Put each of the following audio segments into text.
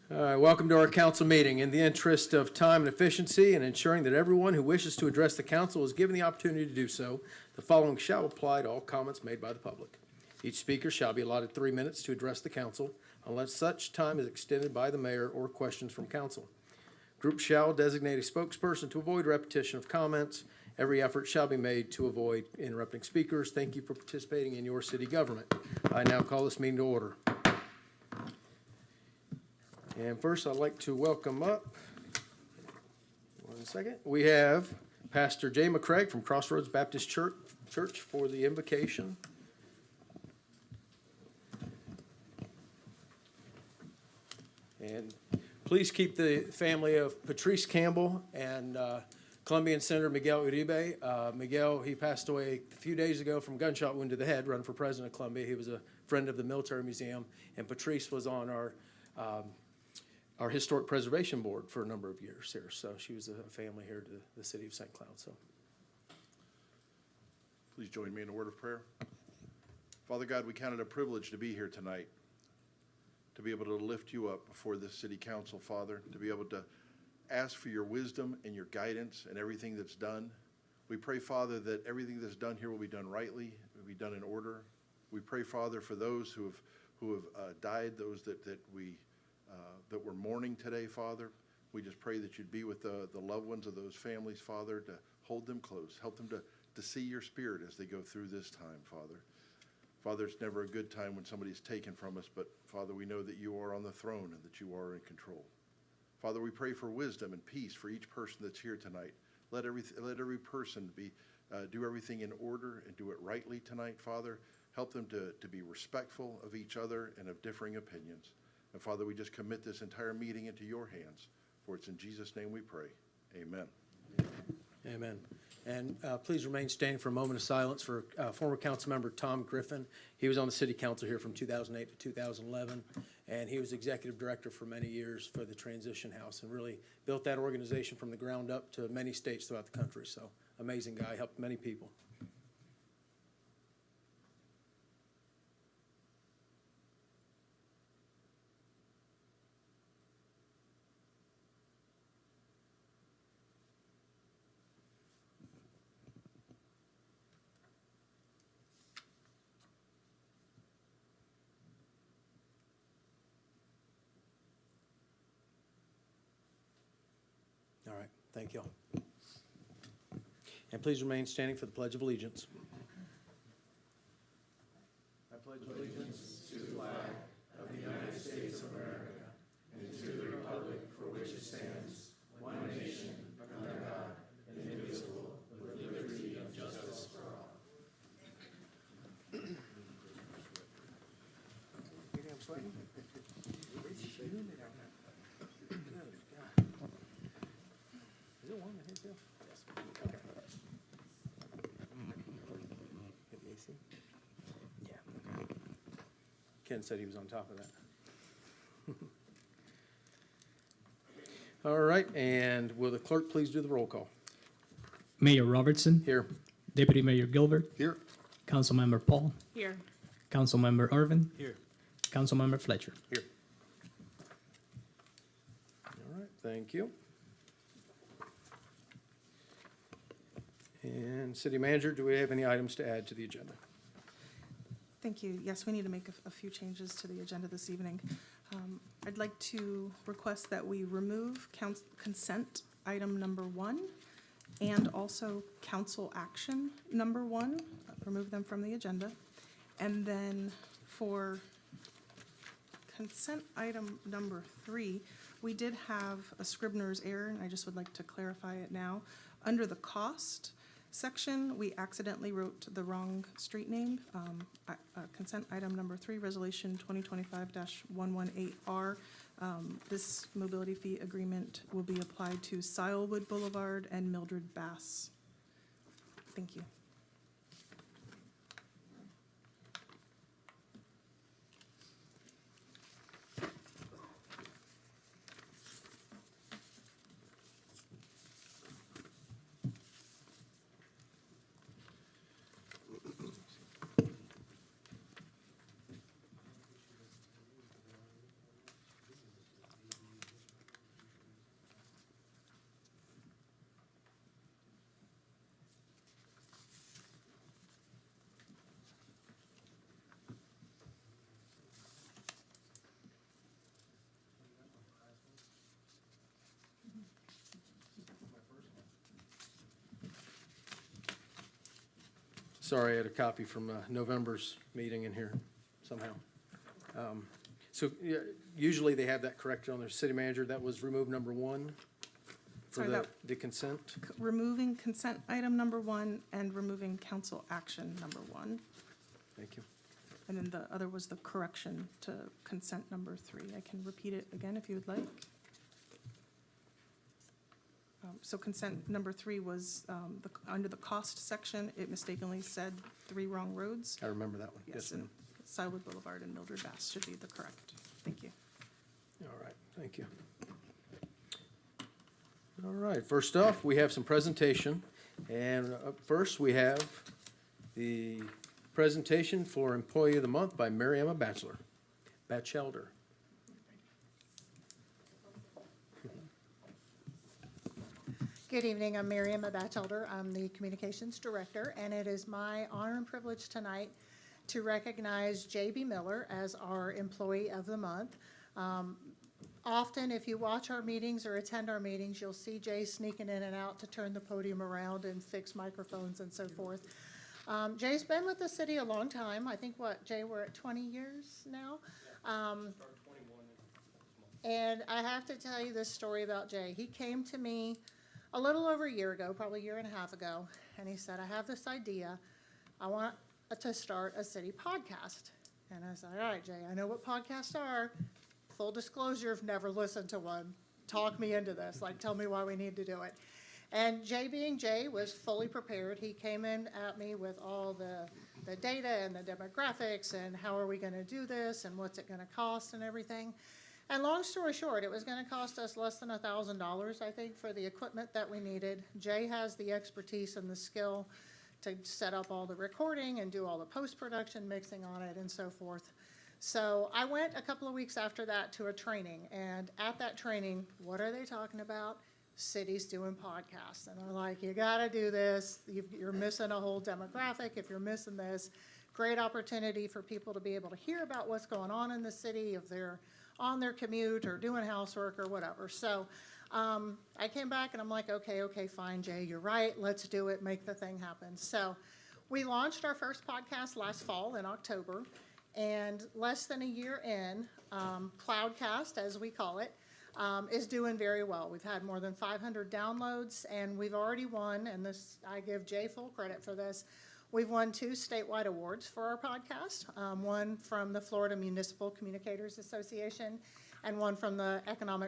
All right, welcome to our council meeting. In the interest of time and efficiency and ensuring that everyone who wishes to address the council is given the opportunity to do so, the following shall apply to all comments made by the public. Each speaker shall be allotted 3 minutes to address the council, unless such time is extended by the mayor or questions from council. Group shall designate a spokesperson to avoid repetition of comments. Every effort shall be made to avoid interrupting speakers. Thank you for participating in your city government. I now call this meeting to order. And first, I'd like to welcome up, one second, we have Pastor Jay McCraig from Crossroads Baptist Church for the invocation. And please keep the family of Patrice Campbell and Colombian Senator Miguel Uribe. Miguel, he passed away a few days ago from gunshot wound to the head, running for president of Colombia. He was a friend of the military museum, and Patrice was on our Historic Preservation Board for a number of years here. So she was a family here to the city of St. Cloud. So, please join me in a word of prayer. Father God, we count it a privilege to be here tonight, to be able to lift you up before this city council, Father, to be able to ask for your wisdom and your guidance in everything that's done. We pray, Father, that everything that's done here will be done rightly, will be done in order. We pray, Father, for those who have died, those that we're mourning today, Father. We just pray that you'd be with the loved ones of those families, Father, to hold them close, help them to see your spirit as they go through this time, Father. Father, it's never a good time when somebody's taken from us, but Father, we know that you are on the throne and that you are in control. Father, we pray for wisdom and peace for each person that's here tonight. Let every person do everything in order and do it rightly tonight, Father. Help them to be respectful of each other and of differing opinions. And Father, we just commit this entire meeting into your hands. For it's in Jesus' name we pray. Amen. amen. And please remain standing for a moment of silence for former council member Tom Griffin. He was on the city council here from 2008 to 2011, and he was executive director for many years for the Transition House and really built that organization from the ground up to many states throughout the country. So amazing guy, helped many people. All right, thank you all. And please remain standing for the Pledge of Allegiance. I pledge allegiance to the flag of the United States of America and to the republic for which it stands, one nation, under God, indivisible, with liberty and justice for all. You damn sweaty? Is it warm in here too? Yes. Okay. Hit the AC? Yeah. Ken said he was on top of that. All right, and will the clerk please do the roll call? Mayor Robertson. Here. Deputy Mayor Gilbert. Here. Councilmember Paul. Here. Councilmember Irvin. Here. Councilmember Fletcher. Here. All right, thank you. And City Manager, do we have any items to add to the agenda? Thank you. Yes, we need to make a few changes to the agenda this evening. I'd like to request that we remove consent item number 1 and also council action number 1, remove them from the agenda. And then for consent item number 3, we did have a Scribner's error, and I just would like to clarify it now. Under the cost section, we accidentally wrote the wrong street name. Consent item number 3, resolution 2025-118R. This mobility fee agreement will be applied to Silewood Boulevard and Mildred Bass. Thank you. Sorry, I had a copy from November's meeting in here somehow. So yeah, usually they have that corrected on their city manager. That was remove number 1 for Sorry, the consent. Removing consent item number 1 and removing council action number 1. Thank you. And then the other was the correction to consent number 3. I can repeat it again if you would like. So consent number 3 was, under the cost section, it mistakenly said 3 wrong roads. I remember that one. Yes, ma'am. and Skywood Boulevard and Mildred Bass should be the correct. Thank you. All right, thank you. All right, first off, we have some presentation. And up first, we have the presentation for Employee of the Month by Mary Emma Batchelder. Good evening, I'm Mary Emma Batchelder. I'm the Communications Director, and it is my honor and privilege tonight to recognize J.B. Miller as our Employee of the Month. Often, if you watch our meetings or attend our meetings, you'll see Jay sneaking in and out to turn the podium around and fix microphones and so forth. Jay's been with the city a long time. I think, Jay, we're at 20 years now? And I have to tell you this story about Jay. He came to me a little over a year ago, probably a year and a half ago, and he said, I have this idea. I want to start a city podcast. And I said, all right, Jay, I know what podcasts are. Full disclosure, I've never listened to one. Talk me into this. Like, tell me why we need to do it. And Jay, being Jay, was fully prepared. He came in at me with all the data and the demographics and how are we going to do this and what's it going to cost and everything. And long story short, it was going to cost us less than $1,000, I think, for the equipment that we needed. Jay has the expertise and the skill to set up all the recording and do all the post-production mixing on it and so forth. So I went a couple of weeks after that to a training, and at that training, what are they talking about? Cities doing podcasts. And I'm like, you got to do this. You're missing a whole demographic if you're missing this. Great opportunity for people to be able to hear about what's going on in the city if they're on their commute or doing housework or whatever. So I came back and I'm like, okay, fine, Jay, you're right. Let's do it. Make the thing happen. So we launched our first podcast last fall in October. And less than a year in, Cloudcast, as we call it, is doing very well. We've had more than 500 downloads, and we've already won, and this, I give Jay full credit for this, we've won 2 statewide awards for our podcast, one from the Florida Municipal Communicators Association and one from the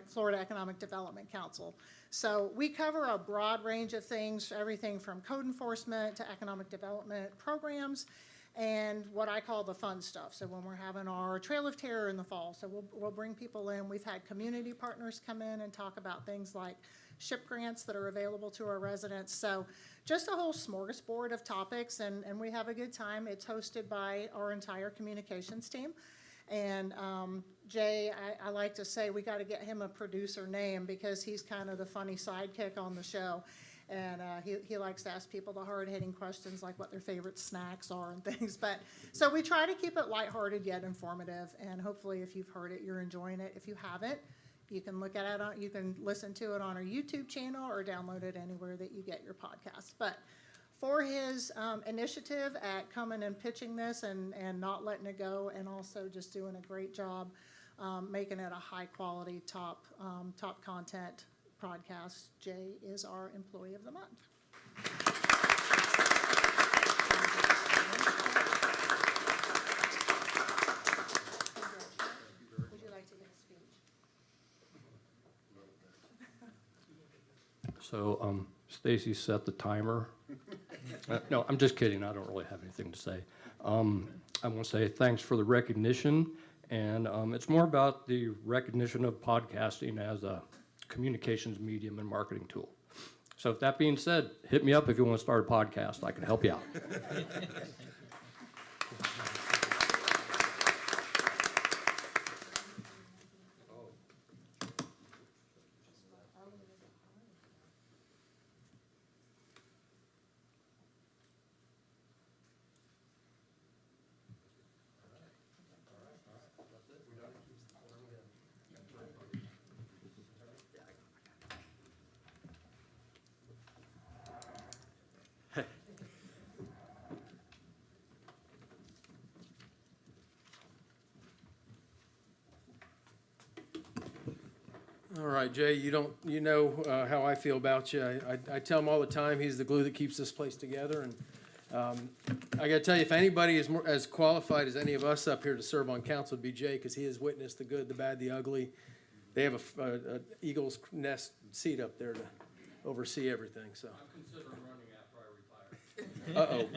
Florida Economic Development Council. So we cover a broad range of things, everything from code enforcement to economic development programs and what I call the fun stuff. So when we're having our Trail of Terror in the fall, so we'll bring people in. We've had community partners come in and talk about things like SHIP grants that are available to our residents. So just a whole smorgasbord of topics, and we have a good time. It's hosted by our entire communications team. And Jay, I like to say we got to get him a producer name because he's kind of the funny sidekick on the show. And he likes to ask people the hard-hitting questions like what their favorite snacks are and things. But so we try to keep it lighthearted yet informative. And hopefully if you've heard it, you're enjoying it. If you haven't, you can look at it you can listen to it on our YouTube channel or download it anywhere that you get your podcasts. But for his initiative at coming and pitching this and not letting it go, and also just doing a great job making it a high-quality, top content podcast, Jay is our Employee of the Month. Would you like to give a speech? So Stacy set the timer. No, I'm just kidding. I don't really have anything to say. I want to say thanks for the recognition, and it's more about the recognition of podcasting as a communications medium and marketing tool. So with that being said, hit me up if you want to start a podcast. I can help you out. All right, Jay, you know how I feel about you. I tell him all the time, he's the glue that keeps this place together, and I gotta tell you, if anybody is as qualified as any of us up here to serve on council, it'd be Jay, because he has witnessed the good, the bad, the ugly. They have a Eagles Nest seat up there to oversee everything, so. I'm considering running after I retire. Uh-oh.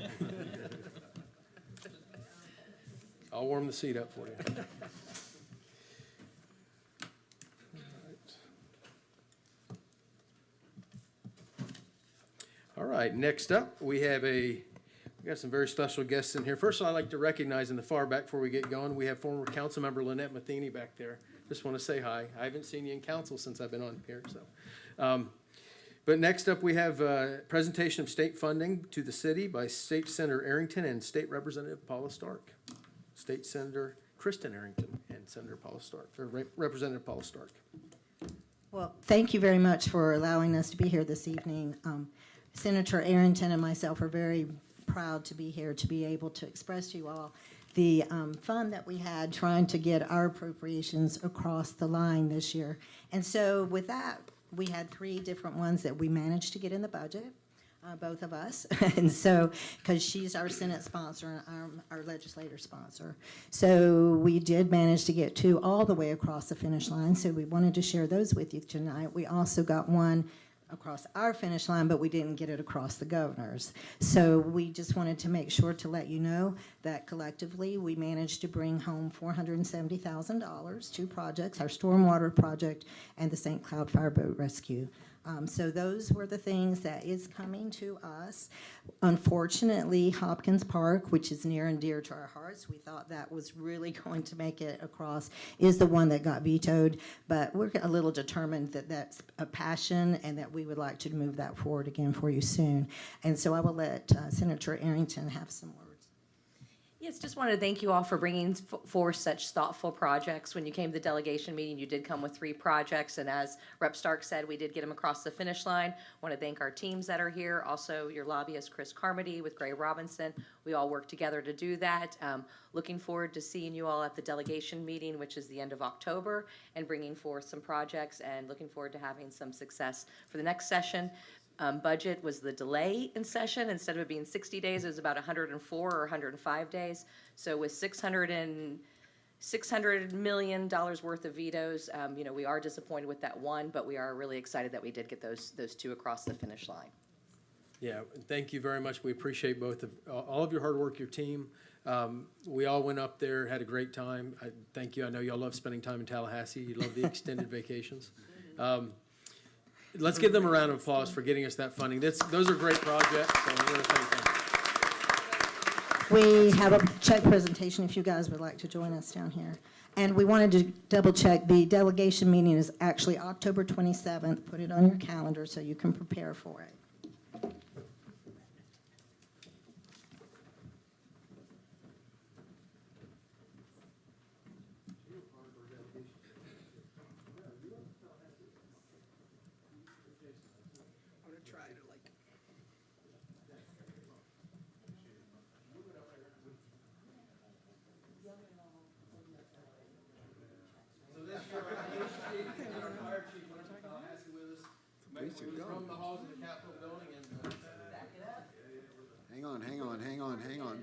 I'll warm the seat up for you. All right, next up, we got some very special guests in here. First of all, I'd like to recognize in the far back before we get going, we have former council member Lynette Matheny back there. Just want to say hi. I haven't seen you in council since I've been on here, so. But next up, we have a presentation of state funding to the city by State Senator Arrington and State Representative Paula Stark. State Senator Kristen Arrington and Senator Paula Stark, or Representative Paula Stark. Well, thank you very much for allowing us to be here this evening. Senator Arrington and myself are very proud to be here to be able to express to you all the fun that we had trying to get our appropriations across the line this year. And so with that, we had 3 different ones that we managed to get in the budget, both of us. And so, because she's our Senate sponsor and our legislator sponsor. So we did manage to get 2 all the way across the finish line. So we wanted to share those with you tonight. We also got 1 across our finish line, but we didn't get it across the governor's. So we just wanted to make sure to let you know that collectively we managed to bring home $470,000, 2 projects, our stormwater project and the St. Cloud Fire Boat Rescue. So those were the things that is coming to us. Unfortunately, Hopkins Park, which is near and dear to our hearts, we thought that was really going to make it across, is the one that got vetoed. But we're a little determined that that's a passion and that we would like to move that forward again for you soon. And so I will let Senator Arrington have some words. Yes, just wanted to thank you all for bringing forth such thoughtful projects. When you came to the delegation meeting, you did come with 3 projects, and as Rep. Stark said, we did get them across the finish line. Want to thank our teams that are here, also your lobbyist, Chris Carmody, with Gray Robinson. We all worked together to do that. Looking forward to seeing you all at the delegation meeting, which is the end of October, and bringing forth some projects, and looking forward to having some success for the next session. Budget was the delay in session. Instead of it being 60 days, it was about 104 or 105 days. So with $600 million worth of vetoes, we are disappointed with that 1, but we are really excited that we did get those 2 across the finish line. Yeah, thank you very much. We appreciate all of your hard work, your team. We all went up there, had a great time. Thank you. I know y'all love spending time in Tallahassee. You love the extended vacations. Let's give them a round of applause for getting us that funding. Those are great projects, so we want to thank them. We have a check presentation if you guys would like to join us down here. And we wanted to double check, the delegation meeting is actually October 27th. Put it on your calendar so you can prepare for it. From the halls of the Capitol building and Hang on.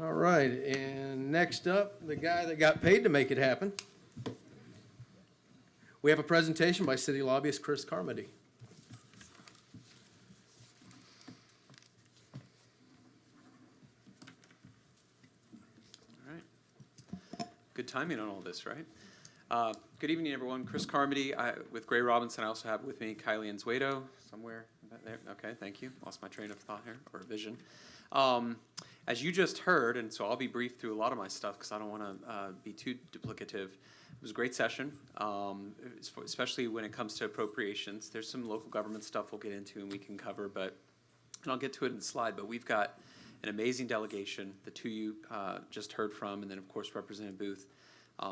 all right, and next up, the guy that got paid to make it happen. We have a presentation by City Lobbyist Chris Carmody. All right. Good timing on all this, right? Good evening, everyone. Chris Carmody with Gray Robinson. I also have with me Kylie Anzueto somewhere there. Okay, thank you. Lost my train of thought here, or vision. As you just heard, and so I'll be brief through a lot of my stuff because I don't want to be too duplicative. It was a great session, especially when it comes to appropriations. There's some local government stuff we'll get into and we can cover, and I'll get to it in the slide, but we've got an amazing delegation, the two you just heard from, and then of course Representative Booth.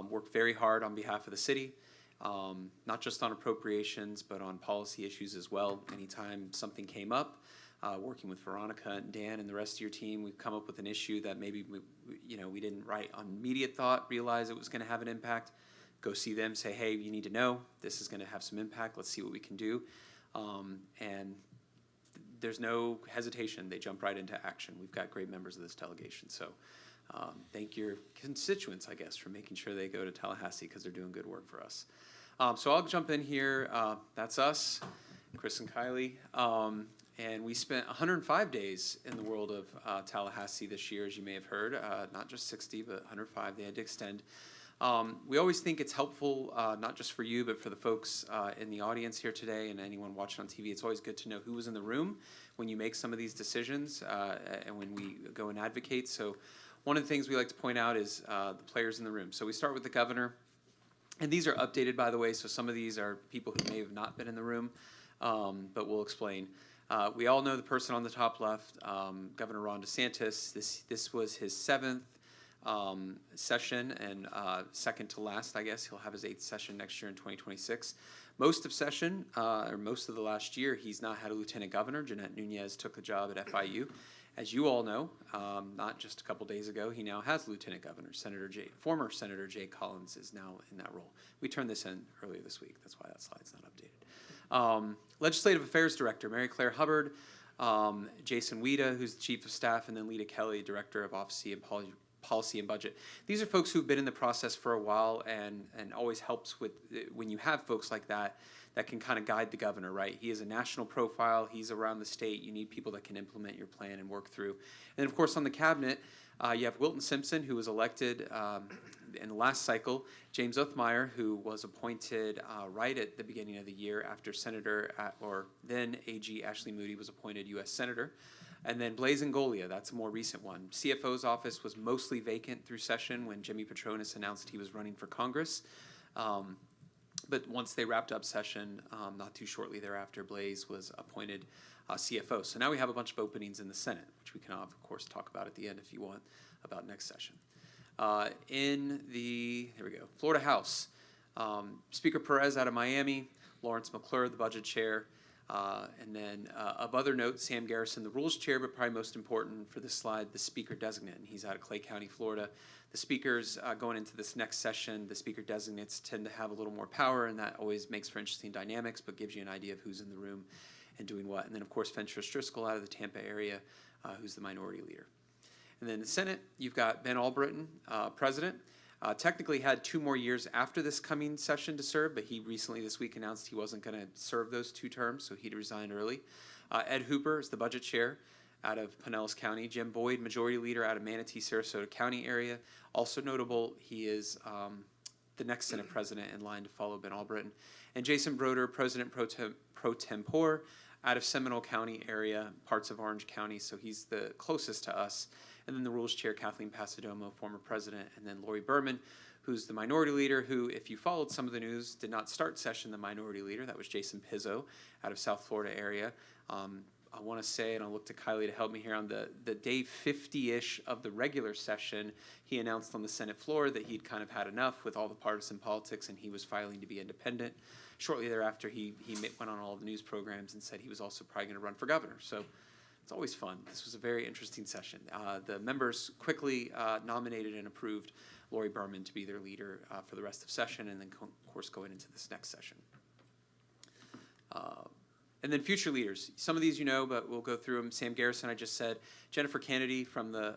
Worked very hard on behalf of the city, not just on appropriations, but on policy issues as well. Anytime something came up, working with Veronica and Dan and the rest of your team, we've come up with an issue that maybe we didn't right on immediate thought realize it was going to have an impact. Go see them, say, hey, you need to know this is going to have some impact. Let's see what we can do. And there's no hesitation. They jump right into action. We've got great members of this delegation. So thank your constituents, I guess, for making sure they go to Tallahassee because they're doing good work for us. So I'll jump in here. That's us, Chris and Kylie. And we spent 105 days in the world of Tallahassee this year, as you may have heard. Not just 60, but 105. They had to extend. We always think it's helpful, not just for you, but for the folks in the audience here today and anyone watching on TV. It's always good to know who was in the room when you make some of these decisions and when we go and advocate. So one of the things we like to point out is the players in the room. So we start with the governor. And these are updated, by the way, so some of these are people who may have not been in the room, but we'll explain. We all know the person on the top left, Governor Ron DeSantis. This was his 7th session and second to last, I guess. He'll have his 8th session next year in 2026. Most of the last year, he's not had a lieutenant governor. Jeanette Nunez took the job at FIU. As you all know, not just a couple days ago, he now has lieutenant governor. Former Senator Jay Collins is now in that role. We turned this in earlier this week. That's why that slide's not updated. Legislative Affairs Director, Mary Claire Hubbard, Jason Wida, who's the Chief of Staff, and then Lita Kelly, Director of Policy and Budget. These are folks who've been in the process for a while and always helps with when you have folks like that can kind of guide the governor, right? He is a national profile. He's around the state. You need people that can implement your plan and work through. And then, of course, on the cabinet, you have Wilton Simpson, who was elected in the last cycle, James Othmeyer, who was appointed right at the beginning of the year after then AG Ashley Moody was appointed U.S. Senator. And then Blaise Ngolia, that's a more recent one. CFO's office was mostly vacant through session when Jimmy Petronis announced he was running for Congress. But once they wrapped up session, not too shortly thereafter, Blaise was appointed CFO. So now we have a bunch of openings in the Senate, which we can, of course, talk about at the end if you want about next session. Here we go, Florida House. Speaker Perez out of Miami, Lawrence McClure, the budget chair, and then of other note, Sam Garrison, the rules chair, but probably most important for this slide, the speaker designate, and he's out of Clay County, Florida. The speakers going into this next session, the speaker designates tend to have a little more power, and that always makes for interesting dynamics, but gives you an idea of who's in the room and doing what. And then, of course, Fentress Driscoll out of the Tampa area, who's the minority leader. And then the Senate, you've got Ben Albritton, president. Technically had 2 more years after this coming session to serve, but he recently this week announced he wasn't going to serve those 2 terms, so he'd resigned early. Ed Hooper is the budget chair out of Pinellas County. Jim Boyd, majority leader out of Manatee, Sarasota County area. Also notable, he is the next Senate president in line to follow Ben Albritton. And Jason Broder, president pro tempore out of Seminole County area, parts of Orange County, so he's the closest to us. And then the rules chair, Kathleen Pasadomo, former president, and then Lori Berman, who's the minority leader, who, if you followed some of the news, did not start session the minority leader. That was Jason Pizzo out of South Florida area. I want to say, and I'll look to Kylie to help me here, on the day 50-ish of the regular session, he announced on the Senate floor that he'd kind of had enough with all the partisan politics and he was filing to be independent. Shortly thereafter, he went on all of the news programs and said he was also probably going to run for governor. So it's always fun. This was a very interesting session. The members quickly nominated and approved Lori Berman to be their leader for the rest of session, and then, of course, going into this next session. And then future leaders. Some of these you know, but we'll go through them. Sam Garrison, I just said. Jennifer Kennedy from the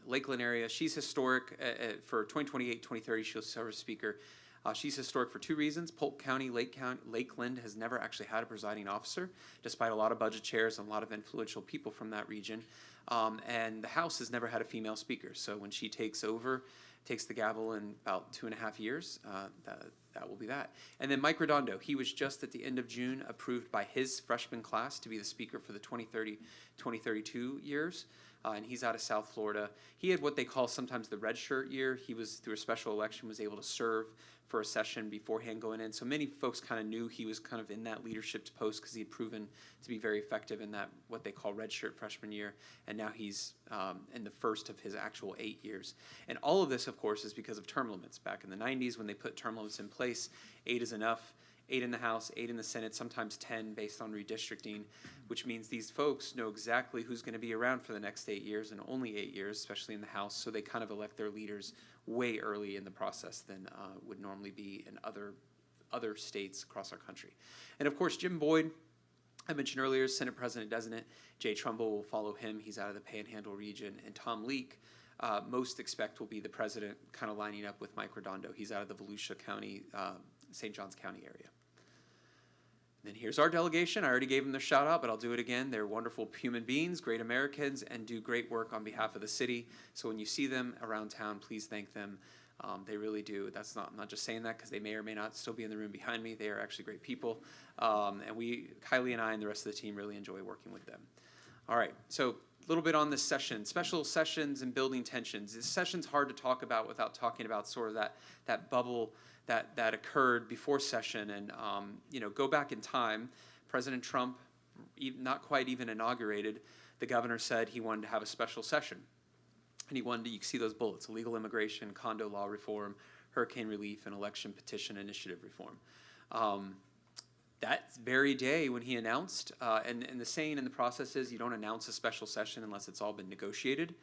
Lakeland area. She's historic for 2028-2030. She'll serve as speaker. She's historic for 2 reasons. Polk County, Lakeland has never actually had a presiding officer, despite a lot of budget chairs and a lot of influential people from that region. And the House has never had a female speaker. So when she takes the gavel in about 2.5 years, that will be that. And then Mike Redondo, he was just at the end of June approved by his freshman class to be the speaker for the 2032 years. And he's out of South Florida. He had what they call sometimes the red shirt year. He was, through a special election, was able to serve for a session beforehand going in. So many folks kind of knew he was kind of in that leadership post because he had proven to be very effective in that, what they call red shirt freshman year. And now he's in the first of his actual 8 years. And all of this, of course, is because of term limits. Back in the 90s, when they put term limits in place, 8 is enough. 8 in the House, 8 in the Senate, sometimes 10 based on redistricting, which means these folks know exactly who's going to be around for the next 8 years, and only 8 years, especially in the House, so they kind of elect their leaders way early in the process than would normally be in other states across our country. And of course, Jim Boyd, I mentioned earlier, Senate President Designate. Jay Trumbull will follow him. He's out of the Panhandle region. And Tom Leek, most expect will be the president, kind of lining up with Mike Redondo. He's out of the Volusia County, St. Johns County area. Then here's our delegation. I already gave them the shout out, but I'll do it again. They're wonderful human beings, great Americans, and do great work on behalf of the city. So when you see them around town, please thank them. They really do. That's not, I'm not just saying that because they may or may not still be in the room behind me. They are actually great people. And Kylie and I and the rest of the team really enjoy working with them. All right, so a little bit on this session, special sessions and building tensions. This session's hard to talk about without talking about sort of that bubble that occurred before session. And, go back in time, President Trump, not quite even inaugurated, the governor said he wanted to have a special session. And he wanted to, you can see those bullets, illegal immigration, condo law reform, hurricane relief, and election petition initiative reform. That very day when he announced, and the saying in the process is you don't announce a special session unless it's all been negotiated.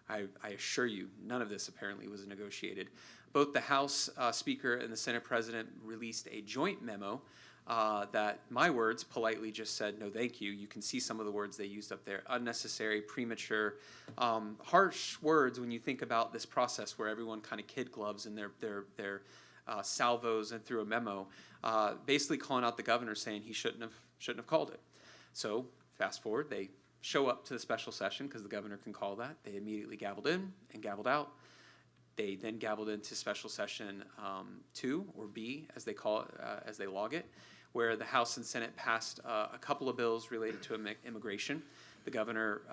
I assure you, none of this apparently was negotiated. Both the House Speaker and the Senate President released a joint memo that my words politely just said, no thank you. You can see some of the words they used up there. Unnecessary, premature, harsh words when you think about this process where everyone kind of kid gloves in their salvos and through a memo, basically calling out the governor saying he shouldn't have called it. So fast forward, they show up to the special session because the governor can call that. They immediately gavelled in and gavelled out. They then gavelled into special session 2, or B, as they call it, as they log it, where the House and Senate passed a couple of bills related to immigration. The governor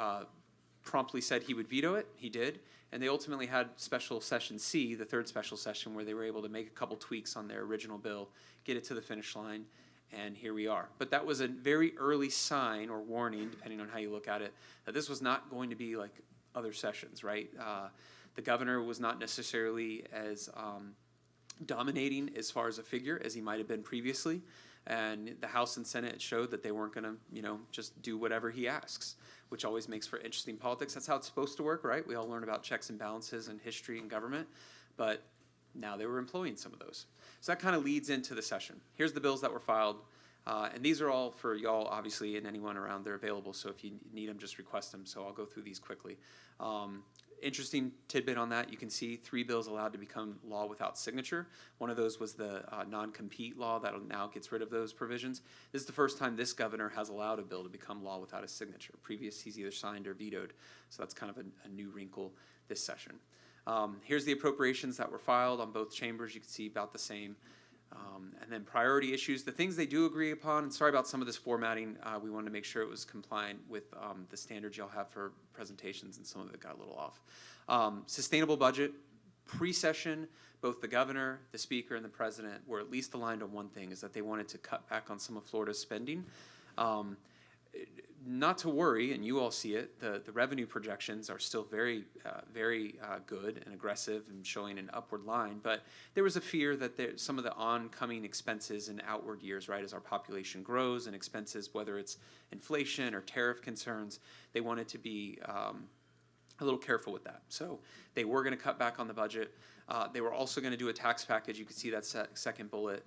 promptly said he would veto it. He did. And they ultimately had special session C, the third special session, where they were able to make a couple tweaks on their original bill, get it to the finish line, and here we are. But that was a very early sign or warning, depending on how you look at it, that this was not going to be like other sessions, right? The governor was not necessarily as dominating as far as a figure as he might have been previously. And the House and Senate showed that they weren't going to, just do whatever he asks, which always makes for interesting politics. That's how it's supposed to work, right? We all learn about checks and balances and history and government, but now they were employing some of those. So that kind of leads into the session. Here's the bills that were filed, and these are all for y'all, obviously, and anyone around. They're available, so if you need them, just request them. So I'll go through these quickly. Interesting tidbit on that, you can see 3 bills allowed to become law without signature. One of those was the non-compete law that now gets rid of those provisions. This is the first time this governor has allowed a bill to become law without a signature. Previous, he's either signed or vetoed, so that's kind of a new wrinkle this session. Here's the appropriations that were filed on both chambers. You can see about the same. And then priority issues, the things they do agree upon, and sorry about some of this formatting, we wanted to make sure it was compliant with the standards y'all have for presentations, and some of it got a little off. Sustainable budget, pre-session, both the governor, the speaker, and the president were at least aligned on one thing, is that they wanted to cut back on some of Florida's spending. Not to worry, and you all see it, the revenue projections are still very good and aggressive and showing an upward line, but there was a fear that some of the oncoming expenses in outward years, right, as our population grows and expenses, whether it's inflation or tariff concerns, they wanted to be a little careful with that. So they were going to cut back on the budget. They were also going to do a tax package. You can see that second bullet,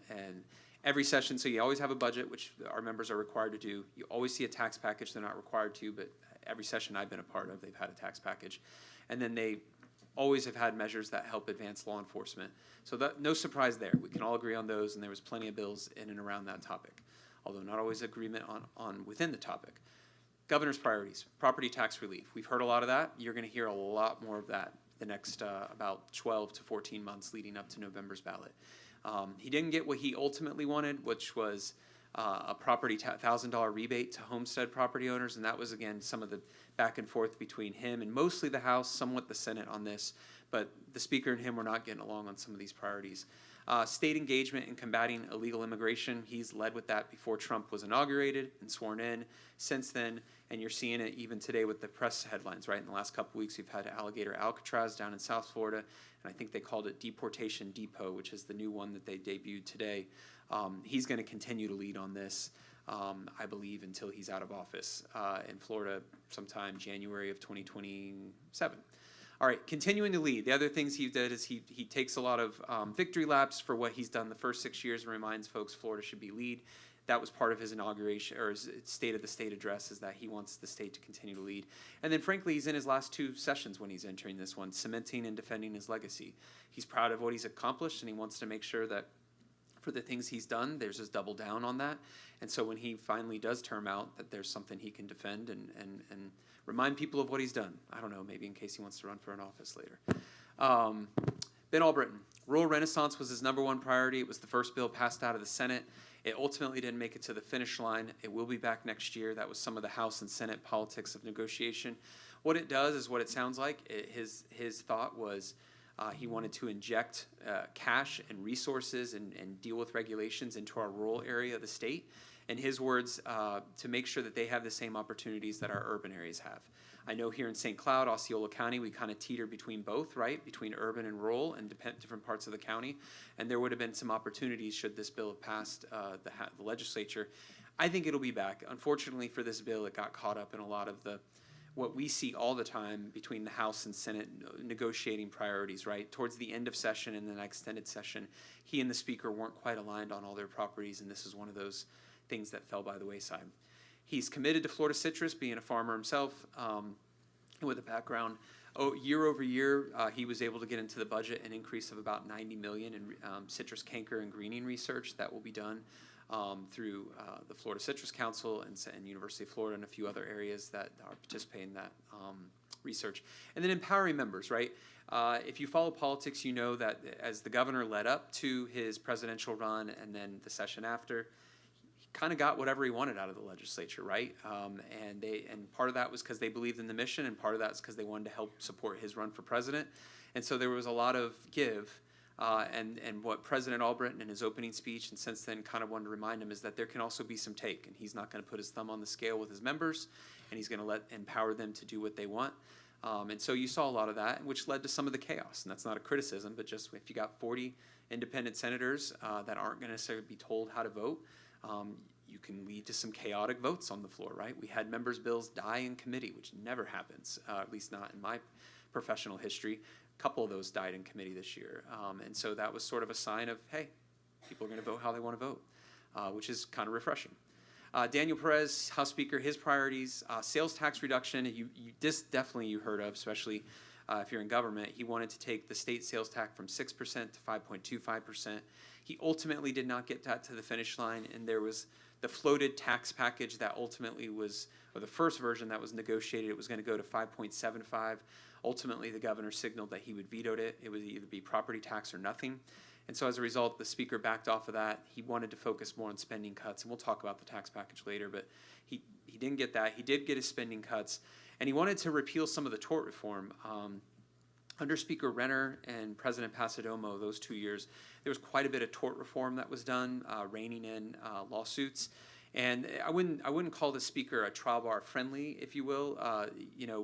and every session, so you always have a budget, which our members are required to do. You always see a tax package. They're not required to, but every session I've been a part of, they've had a tax package. And then they always have had measures that help advance law enforcement. So that, no surprise there. We can all agree on those, and there was plenty of bills in and around that topic, although not always agreement on within the topic. Governor's priorities, property tax relief. We've heard a lot of that. You're going to hear a lot more of that the next about 12 to 14 months leading up to November's ballot. He didn't get what he ultimately wanted, which was a property $1,000 rebate to homestead property owners, and that was, again, some of the back and forth between him and mostly the House, somewhat the Senate on this, but the Speaker and him were not getting along on some of these priorities. State engagement in combating illegal immigration, he's led with that before Trump was inaugurated and sworn in. Since then, and you're seeing it even today with the press headlines, right? In the last couple weeks, we've had Alligator Alcatraz down in South Florida, and I think they called it Deportation Depot, which is the new one that they debuted today. He's going to continue to lead on this, I believe, until he's out of office in Florida sometime January of 2027. All right, continuing to lead. The other things he did is he takes a lot of victory laps for what he's done the first 6 years and reminds folks Florida should be lead. That was part of his inauguration, or his State of the State address, is that he wants the state to continue to lead. And then, frankly, he's in his last 2 sessions when he's entering this one, cementing and defending his legacy. He's proud of what he's accomplished, and he wants to make sure that for the things he's done, there's his double down on that. And so when he finally does term out, that there's something he can defend and remind people of what he's done. I don't know, maybe in case he wants to run for an office later. Ben Albritton, rural renaissance was his #1 priority. It was the first bill passed out of the Senate. It ultimately didn't make it to the finish line. It will be back next year. That was some of the House and Senate politics of negotiation. What it does is what it sounds like. His thought was he wanted to inject cash and resources and deal with regulations into our rural area of the state. In his words, to make sure that they have the same opportunities that our urban areas have. I know here in St. Cloud, Osceola County, we kind of teeter between both, right? Between urban and rural and different parts of the county. And there would have been some opportunities should this bill have passed the legislature. I think it'll be back. Unfortunately for this bill, it got caught up in a lot of what we see all the time between the House and Senate negotiating priorities, right? Towards the end of session and then extended session, he and the Speaker weren't quite aligned on all their properties, and this is one of those things that fell by the wayside. He's committed to Florida citrus, being a farmer himself, with a background. Year over year, he was able to get into the budget an increase of about $90 million in citrus canker and greening research that will be done through the Florida Citrus Council and University of Florida and a few other areas that are participating in that research. And then empowering members, right? If you follow politics, you know that as the governor led up to his presidential run and then the session after, kind of got whatever he wanted out of the legislature, right? And part of that was because they believed in the mission, and part of that is because they wanted to help support his run for president. And so there was a lot of give. And what President Albritton in his opening speech, and since then kind of wanted to remind him, is that there can also be some take, and he's not going to put his thumb on the scale with his members, and he's going to empower them to do what they want. And so you saw a lot of that, which led to some of the chaos. And that's not a criticism, but just if you got 40 independent senators that aren't going to necessarily be told how to vote, you can lead to some chaotic votes on the floor, right? We had members' bills die in committee, which never happens, at least not in my professional history. A couple of those died in committee this year. And so that was sort of a sign of, hey, people are going to vote how they want to vote, which is kind of refreshing. Daniel Perez, House Speaker, his priorities, sales tax reduction, this definitely you heard of, especially if you're in government. He wanted to take the state sales tax from 6% to 5.25%. He ultimately did not get that to the finish line, and there was the floated tax package that ultimately was, or the first version that was negotiated, it was going to go to 5.75. Ultimately, the governor signaled that he would veto it. It would either be property tax or nothing. And so as a result, the Speaker backed off of that. He wanted to focus more on spending cuts, and we'll talk about the tax package later, but he didn't get that. He did get his spending cuts, and he wanted to repeal some of the tort reform. Under Speaker Renner and President Pasadomo, those 2 years, there was quite a bit of tort reform that was done, reining in lawsuits. And I wouldn't call the Speaker a trial bar friendly, if you will,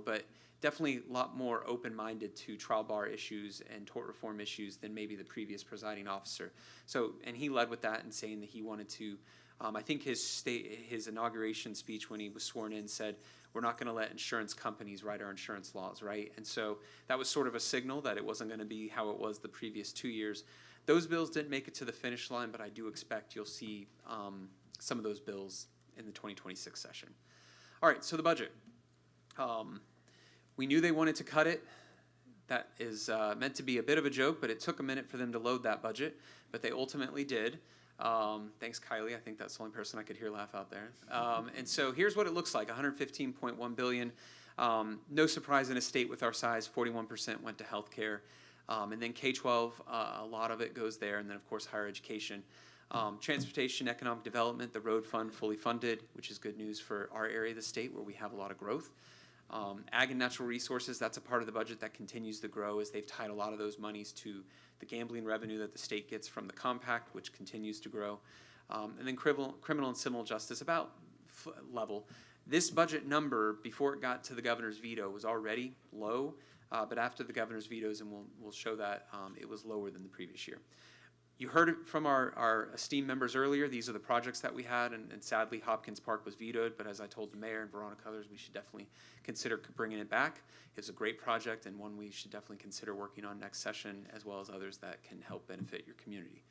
but definitely a lot more open-minded to trial bar issues and tort reform issues than maybe the previous presiding officer. So, and he led with that in saying that he wanted to, I think his inauguration speech when he was sworn in said, we're not going to let insurance companies write our insurance laws, right? And so that was sort of a signal that it wasn't going to be how it was the previous 2 years. Those bills didn't make it to the finish line, but I do expect you'll see some of those bills in the 2026 session. All right, so the budget. We knew they wanted to cut it. That is meant to be a bit of a joke, but it took a minute for them to load that budget, but they ultimately did. Thanks, Kylie. I think that's the only person I could hear laugh out there. And so here's what it looks like, $115.1 billion. No surprise in a state with our size, 41% went to healthcare. And then K-12, a lot of it goes there, and then, of course, higher education. Transportation, economic development, the road fund fully funded, which is good news for our area of the state where we have a lot of growth. Ag and natural resources, that's a part of the budget that continues to grow as they've tied a lot of those monies to the gambling revenue that the state gets from the compact, which continues to grow. And then criminal and civil justice, about level. This budget number, before it got to the governor's veto, was already low, but after the governor's vetoes, and we'll show that, it was lower than the previous year. You heard it from our esteemed members earlier. These are the projects that we had, and sadly, Hopkins Park was vetoed, but as I told the mayor and Veronica others, we should definitely consider bringing it back. It's a great project and one we should definitely consider working on next session, as well as others that can help benefit your community.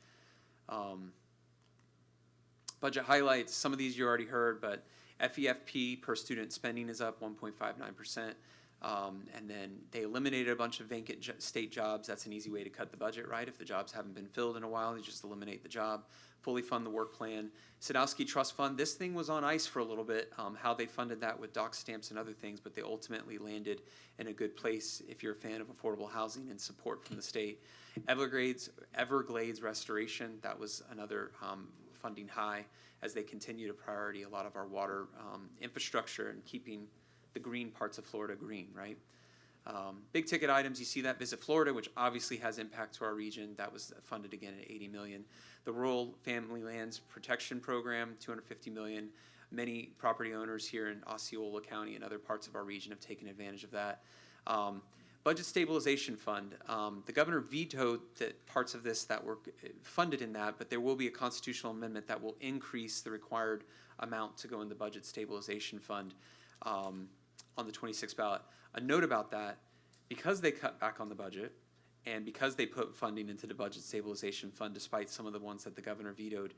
Budget highlights, some of these you already heard, but FEFP per student spending is up 1.59%. And then they eliminated a bunch of vacant state jobs. That's an easy way to cut the budget, right? If the jobs haven't been filled in a while, you just eliminate the job. Fully fund the work plan. Sadowski Trust Fund, this thing was on ice for a little bit, how they funded that with doc stamps and other things, but they ultimately landed in a good place if you're a fan of affordable housing and support from the state. Everglades Restoration, that was another funding high as they continue to priority a lot of our water infrastructure and keeping the green parts of Florida green, right? Big ticket items, you see that Visit Florida, which obviously has impact to our region. That was funded again at $80 million. The Rural Family Lands Protection Program, $250 million. Many property owners here in Osceola County and other parts of our region have taken advantage of that. Budget Stabilization Fund, the governor vetoed that parts of this that were funded in that, but there will be a constitutional amendment that will increase the required amount to go in the Budget Stabilization Fund on the 26th ballot. A note about that, because they cut back on the budget and because they put funding into the Budget Stabilization Fund, despite some of the ones that the governor vetoed,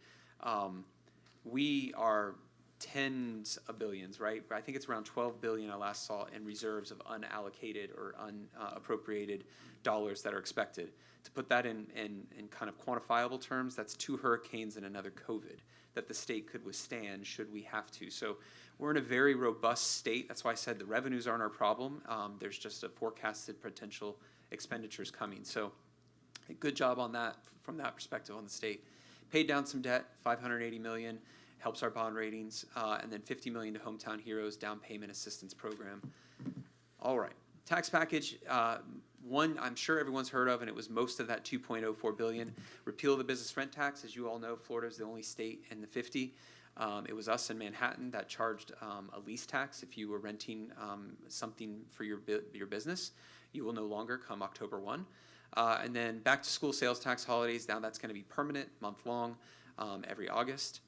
we are tens of billions, right? I think it's around 12 billion I last saw in reserves of unallocated or unappropriated dollars that are expected. To put that in kind of quantifiable terms, that's 2 hurricanes and another COVID that the state could withstand should we have to. So we're in a very robust state. That's why I said the revenues aren't our problem. There's just a forecasted potential expenditures coming. So a good job on that from that perspective on the state. Paid down some debt, $580 million. Helps our bond ratings, and then $50 million to Hometown Heroes Down Payment Assistance Program. All right, tax package, one I'm sure everyone's heard of, and it was most of that $2.04 billion. Repeal the business rent tax. As you all know, Florida is the only state in the 50. It was us in Manhattan that charged a lease tax if you were renting something for your business. You will no longer come October 1. And then back to school sales tax holidays. Now that's going to be permanent, month long, every August.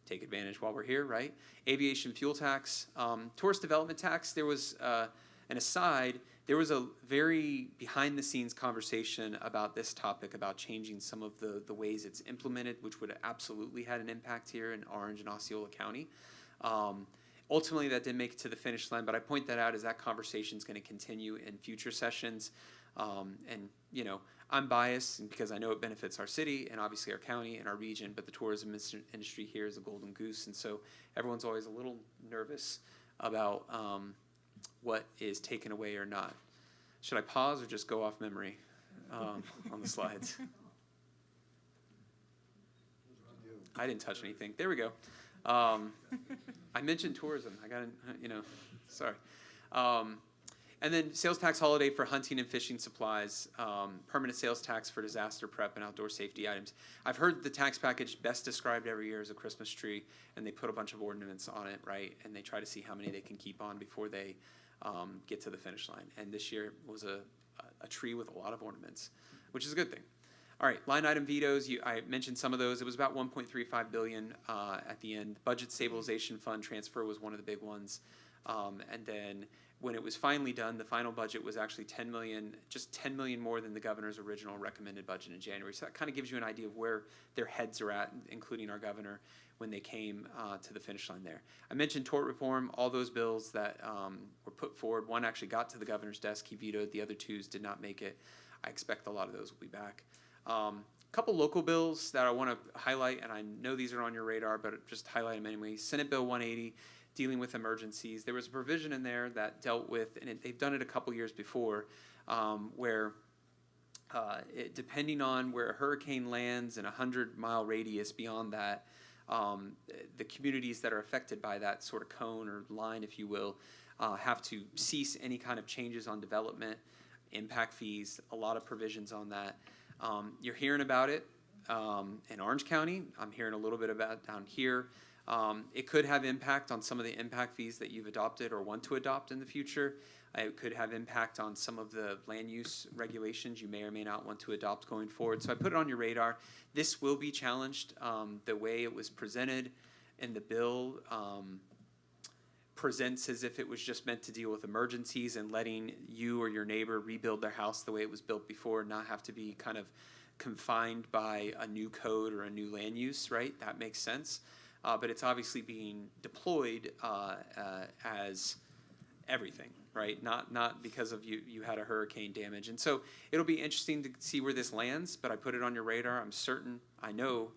Take advantage while we're here, right? Aviation fuel tax, tourist development tax. There was an aside. There was a very behind-the-scenes conversation about this topic, about changing some of the ways it's implemented, which would have absolutely had an impact here in Orange and Osceola County. Ultimately, that didn't make it to the finish line, but I point that out as that conversation is going to continue in future sessions. And, you know, I'm biased because I know it benefits our city and obviously our county and our region, but the tourism industry here is a golden goose, and so everyone's always a little nervous about what is taken away or not. Should I pause or just go off memory on the slides? I didn't touch anything. There we go. I mentioned tourism. I got to, you know, sorry. And then sales tax holiday for hunting and fishing supplies, permanent sales tax for disaster prep and outdoor safety items. I've heard the tax package best described every year as a Christmas tree, and they put a bunch of ornaments on it, right? And they try to see how many they can keep on before they get to the finish line. And this year was a tree with a lot of ornaments, which is a good thing. All right, line item vetoes, I mentioned some of those. It was about $1.35 billion at the end. Budget Stabilization Fund transfer was one of the big ones. And then when it was finally done, the final budget was actually $10 million, just $10 million more than the governor's original recommended budget in January. So that kind of gives you an idea of where their heads are at, including our governor, when they came to the finish line there. I mentioned tort reform, all those bills that were put forward. One actually got to the governor's desk, he vetoed. The other 2 did not make it. I expect a lot of those will be back. A couple local bills that I want to highlight, and I know these are on your radar, but just highlight them anyway. Senate Bill 180, dealing with emergencies. There was a provision in there that dealt with, and they've done it a couple years before, where depending on where a hurricane lands in a 100-mile radius beyond that, the communities that are affected by that sort of cone or line, if you will, have to cease any kind of changes on development, impact fees, a lot of provisions on that. You're hearing about it in Orange County. I'm hearing a little bit about it down here. It could have impact on some of the impact fees that you've adopted or want to adopt in the future. It could have impact on some of the land use regulations you may or may not want to adopt going forward. So I put it on your radar. This will be challenged. The way it was presented in the bill presents as if it was just meant to deal with emergencies and letting you or your neighbor rebuild their house the way it was built before, not have to be kind of confined by a new code or a new land use, right? That makes sense. But it's obviously being deployed as everything, right? Not because of you had a hurricane damage. And so it'll be interesting to see where this lands, but I put it on your radar. I'm certain, I know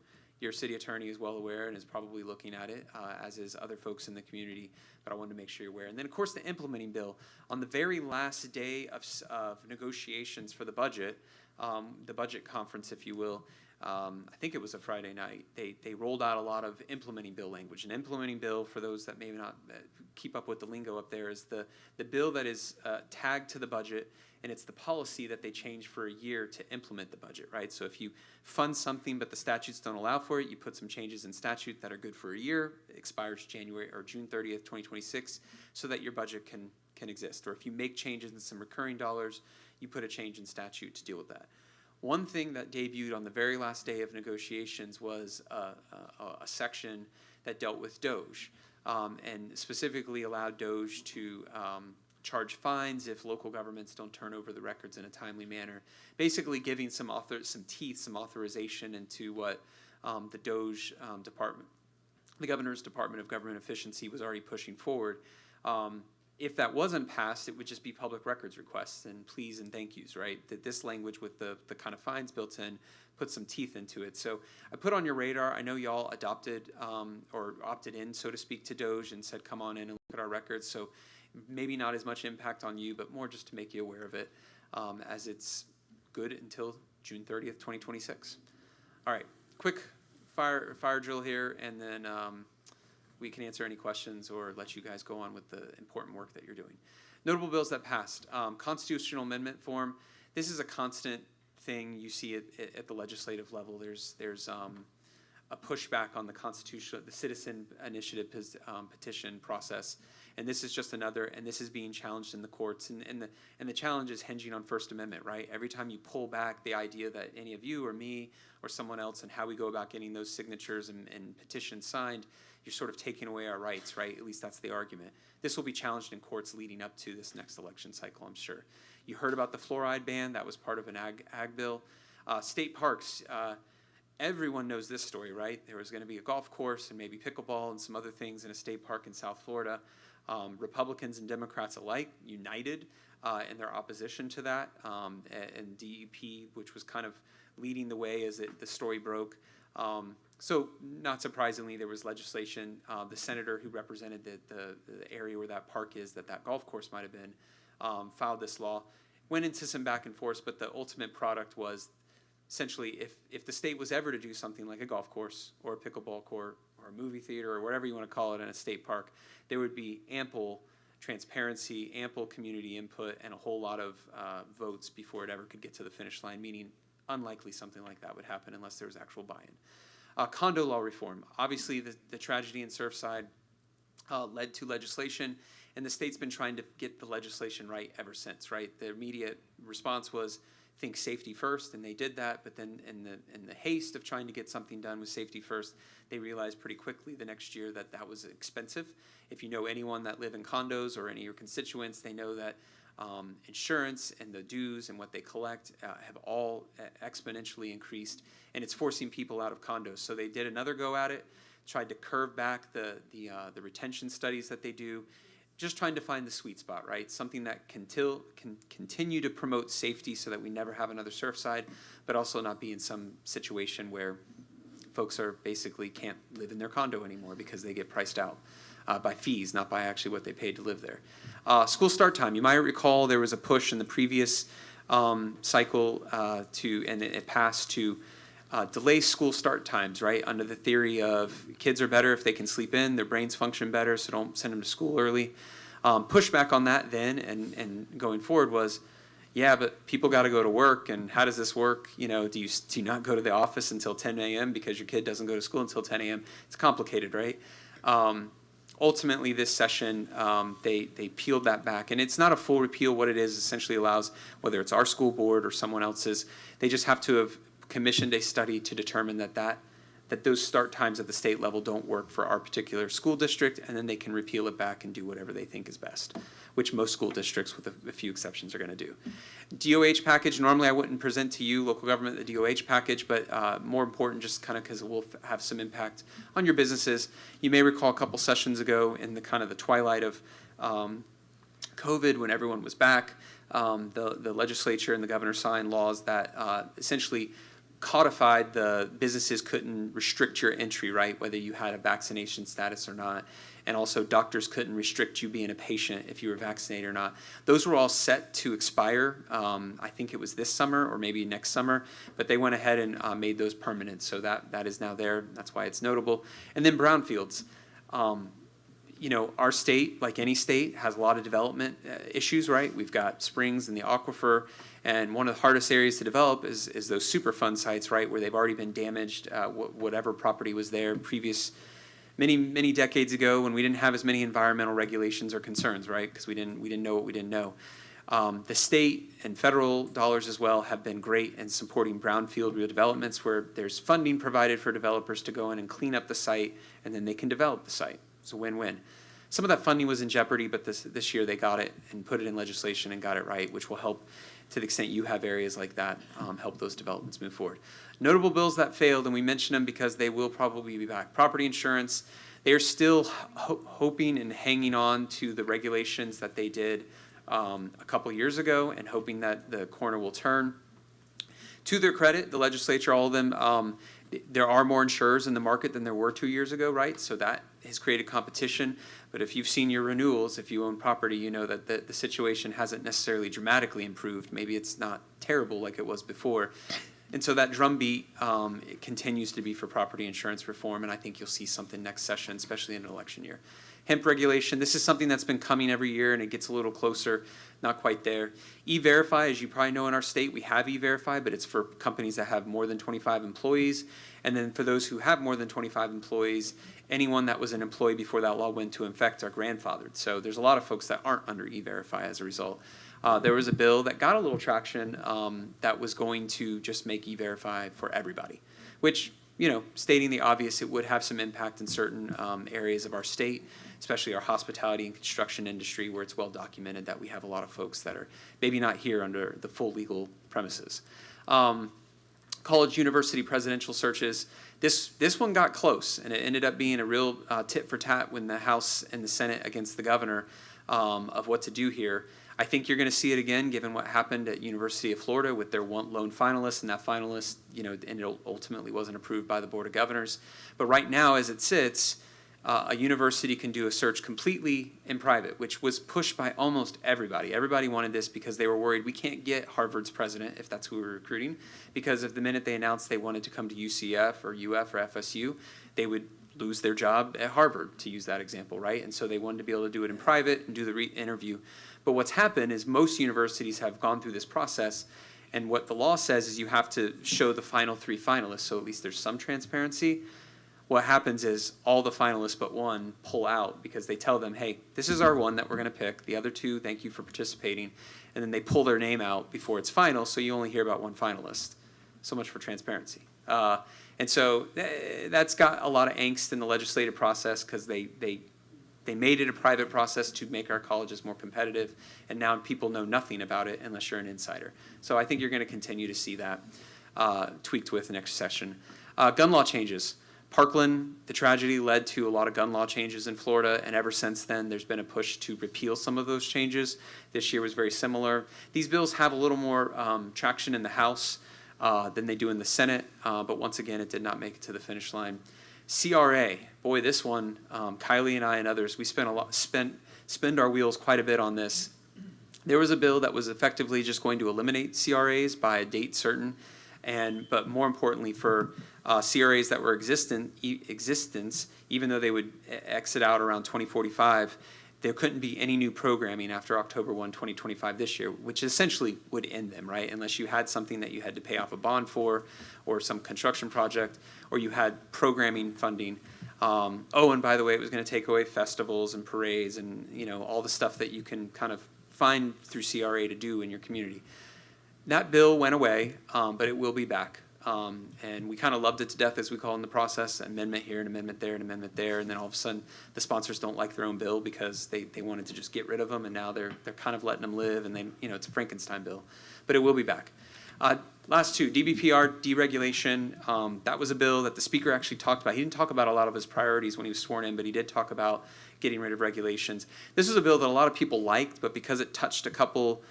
your city attorney is well aware and is probably looking at it, as is other folks in the community, but I wanted to make sure you're aware. And then, of course, the implementing bill. On the very last day of negotiations for the budget conference, if you will, I think it was a Friday night, they rolled out a lot of implementing bill language. An implementing bill, for those that maybe not keep up with the lingo up there, is the bill that is tagged to the budget, and it's the policy that they change for a year to implement the budget, right? So if you fund something but the statutes don't allow for it, you put some changes in statute that are good for a year, it expires January or June 30th, 2026, so that your budget can exist. Or if you make changes in some recurring dollars, you put a change in statute to deal with that. One thing that debuted on the very last day of negotiations was a section that dealt with DOJ, and specifically allowed DOJ to charge fines if local governments don't turn over the records in a timely manner. Basically giving some authorization into what the DOJ department, the Governor's Department of Government Efficiency, was already pushing forward. If that wasn't passed, it would just be public records requests and pleas and thank yous, right? That this language with the kind of fines built in puts some teeth into it. So I put on your radar. I know y'all adopted or opted in, so to speak, to DOJ and said, come on in and look at our records. So maybe not as much impact on you, but more just to make you aware of it, as it's good until June 30th, 2026. All right, quick fire drill here, and then we can answer any questions or let you guys go on with the important work that you're doing. Notable bills that passed. Constitutional amendment form. This is a constant thing you see at the legislative level. There's a pushback on the citizen initiative petition process. And this is just another, and this is being challenged in the courts. And the challenge is hinging on First Amendment, right? Every time you pull back the idea that any of you or me or someone else and how we go about getting those signatures and petitions signed, you're sort of taking away our rights, right? At least that's the argument. This will be challenged in courts leading up to this next election cycle, I'm sure. You heard about the fluoride ban. That was part of an ag bill. State parks. Everyone knows this story, right? There was going to be a golf course and maybe pickleball and some other things in a state park in South Florida. Republicans and Democrats alike united in their opposition to that, and DEP, which was kind of leading the way as the story broke. So not surprisingly, there was legislation. The senator who represented the area where that park is, that golf course might have been, filed this law. Went into some back and forth, but the ultimate product was essentially if the state was ever to do something like a golf course or a pickleball court or a movie theater or whatever you want to call it in a state park, there would be ample transparency, ample community input, and a whole lot of votes before it ever could get to the finish line, meaning unlikely something like that would happen unless there was actual buy-in. Condo law reform. Obviously, the tragedy in Surfside led to legislation, and the state's been trying to get the legislation right ever since, right? The immediate response was think safety first, and they did that, but then in the haste of trying to get something done with safety first, they realized pretty quickly the next year that was expensive. If you know anyone that live in condos or any of your constituents, they know that insurance and the dues and what they collect have all exponentially increased, and it's forcing people out of condos. So they did another go at it, tried to curve back the retention studies that they do, just trying to find the sweet spot, right? Something that can continue to promote safety so that we never have another Surfside, but also not be in some situation where folks are basically can't live in their condo anymore because they get priced out by fees, not by actually what they paid to live there. School start time. You might recall there was a push in the previous cycle and it passed to delay school start times, right? Under the theory of kids are better if they can sleep in, their brains function better, so don't send them to school early. Pushback on that then and going forward was, yeah, but people got to go to work, and how does this work? You know, do you not go to the office until 10 a.m. because your kid doesn't go to school until 10 a.m.? It's complicated, right? Ultimately, this session, they peeled that back, and it's not a full repeal. What it is essentially allows, whether it's our school board or someone else's, they just have to have commissioned a study to determine that those start times at the state level don't work for our particular school district, and then they can repeal it back and do whatever they think is best, which most school districts, with a few exceptions, are going to do. DOH package, normally I wouldn't present to you, local government, the DOH package, but more important just kind of because it will have some impact on your businesses. You may recall a couple sessions ago in the kind of the twilight of COVID, when everyone was back, the legislature and the governor signed laws that essentially codified the businesses couldn't restrict your entry, right, whether you had a vaccination status or not. And also doctors couldn't restrict you being a patient if you were vaccinated or not. Those were all set to expire. I think it was this summer or maybe next summer, but they went ahead and made those permanent. So that is now there. That's why it's notable. And then brownfields. You know, our state, like any state, has a lot of development issues, right? We've got springs in the aquifer. And one of the hardest areas to develop is those Superfund sites, right, where they've already been damaged, whatever property was there many decades ago when we didn't have as many environmental regulations or concerns, right, because we didn't know what we didn't know. The state and federal dollars as well have been great in supporting brownfield redevelopments where there's funding provided for developers to go in and clean up the site, and then they can develop the site. It's a win-win. Some of that funding was in jeopardy, but this year they got it and put it in legislation and got it right, which will help, to the extent you have areas like that, help those developments move forward. Notable bills that failed, and we mention them because they will probably be back. Property insurance, they are still hoping and hanging on to the regulations that they did a couple years ago and hoping that the corner will turn. To their credit, the legislature, all of them, there are more insurers in the market than there were 2 years ago, right? So that has created competition. But if you've seen your renewals, if you own property, you know that the situation hasn't necessarily dramatically improved. Maybe it's not terrible like it was before. And so that drumbeat it continues to be for property insurance reform, and I think you'll see something next session, especially in an election year. Hemp regulation, this is something that's been coming every year, and it gets a little closer, not quite there. E-Verify, as you probably know in our state, we have E-Verify, but it's for companies that have more than 25 employees. And then for those who have more than 25 employees, anyone that was an employee before that law went into effect are grandfathered. So there's a lot of folks that aren't under E-Verify as a result. There was a bill that got a little traction that was going to just make E-Verify for everybody, which, you know, stating the obvious, it would have some impact in certain areas of our state, especially our hospitality and construction industry, where it's well documented that we have a lot of folks that are maybe not here under the full legal premises. College university presidential searches. This one got close, and it ended up being a real tit for tat when the House and the Senate against the governor of what to do here. I think you're going to see it again, given what happened at University of Florida with their one lone finalist, and that finalist, you know, and it ultimately wasn't approved by the Board of Governors. But right now, as it sits, a university can do a search completely in private, which was pushed by almost everybody. Everybody wanted this because they were worried we can't get Harvard's president, if that's who we're recruiting, because of the minute they announced they wanted to come to UCF or UF or FSU, they would lose their job at Harvard, to use that example, right? And so they wanted to be able to do it in private and do the interview. But what's happened is most universities have gone through this process, and what the law says is you have to show the final 3 finalists, so at least there's some transparency. What happens is all the finalists but one pull out because they tell them, hey, this is our one that we're going to pick. The other 2, thank you for participating. And then they pull their name out before it's final, so you only hear about one finalist. So much for transparency. And so that's got a lot of angst in the legislative process because they made it a private process to make our colleges more competitive, and now people know nothing about it unless you're an insider. So I think you're going to continue to see that tweaked with the next session. Gun law changes. Parkland, the tragedy led to a lot of gun law changes in Florida, and ever since then, there's been a push to repeal some of those changes. This year was very similar. These bills have a little more traction in the House than they do in the Senate, but once again, it did not make it to the finish line. CRA, boy, this one, Kylie and I and others, we spend our wheels quite a bit on this. There was a bill that was effectively just going to eliminate CRAs by a date certain, but more importantly for CRAs that were existence, even though they would exit out around 2045, there couldn't be any new programming after October 1, 2025 this year, which essentially would end them, right? Unless you had something that you had to pay off a bond for, or some construction project, or you had programming funding. And by the way, it was going to take away festivals and parades and, you know, all the stuff that you can kind of find through CRA to do in your community. That bill went away, but it will be back. And we kind of loved it to death, as we call it in the process, amendment here, an amendment there, an amendment there, and then all of a sudden the sponsors don't like their own bill because they wanted to just get rid of them, and now they're kind of letting them live, and it's a Frankenstein bill. But it will be back. Last two, DBPR, deregulation. That was a bill that the speaker actually talked about. He didn't talk about a lot of his priorities when he was sworn in, but he did talk about getting rid of regulations. This was a bill that a lot of people liked, but because it touched a couple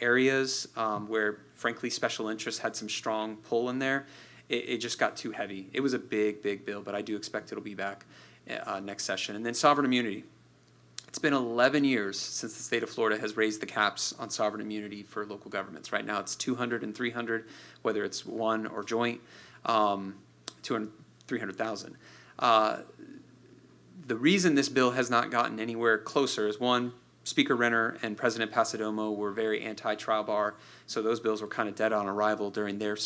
areas where, frankly, special interests had some strong pull in there, it just got too heavy. It was a big, big bill, but I do expect it'll be back next session. And then sovereign immunity. It's been 11 years since the state of Florida has raised the caps on sovereign immunity for local governments. Right now it's 200 and 300, whether it's one or joint, 200, 300,000. The reason this bill has not gotten anywhere closer is, one, Speaker Renner and President Pasadomo were very anti-trial bar, so those bills were kind of dead on arrival during their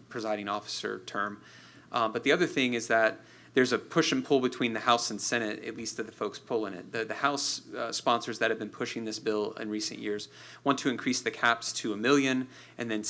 presiding officer term. But the other thing is that there's a push and pull between the House and Senate, at least to the folks pulling it. The House sponsors that have been pushing this bill in recent years want to increase the caps to $1 million and then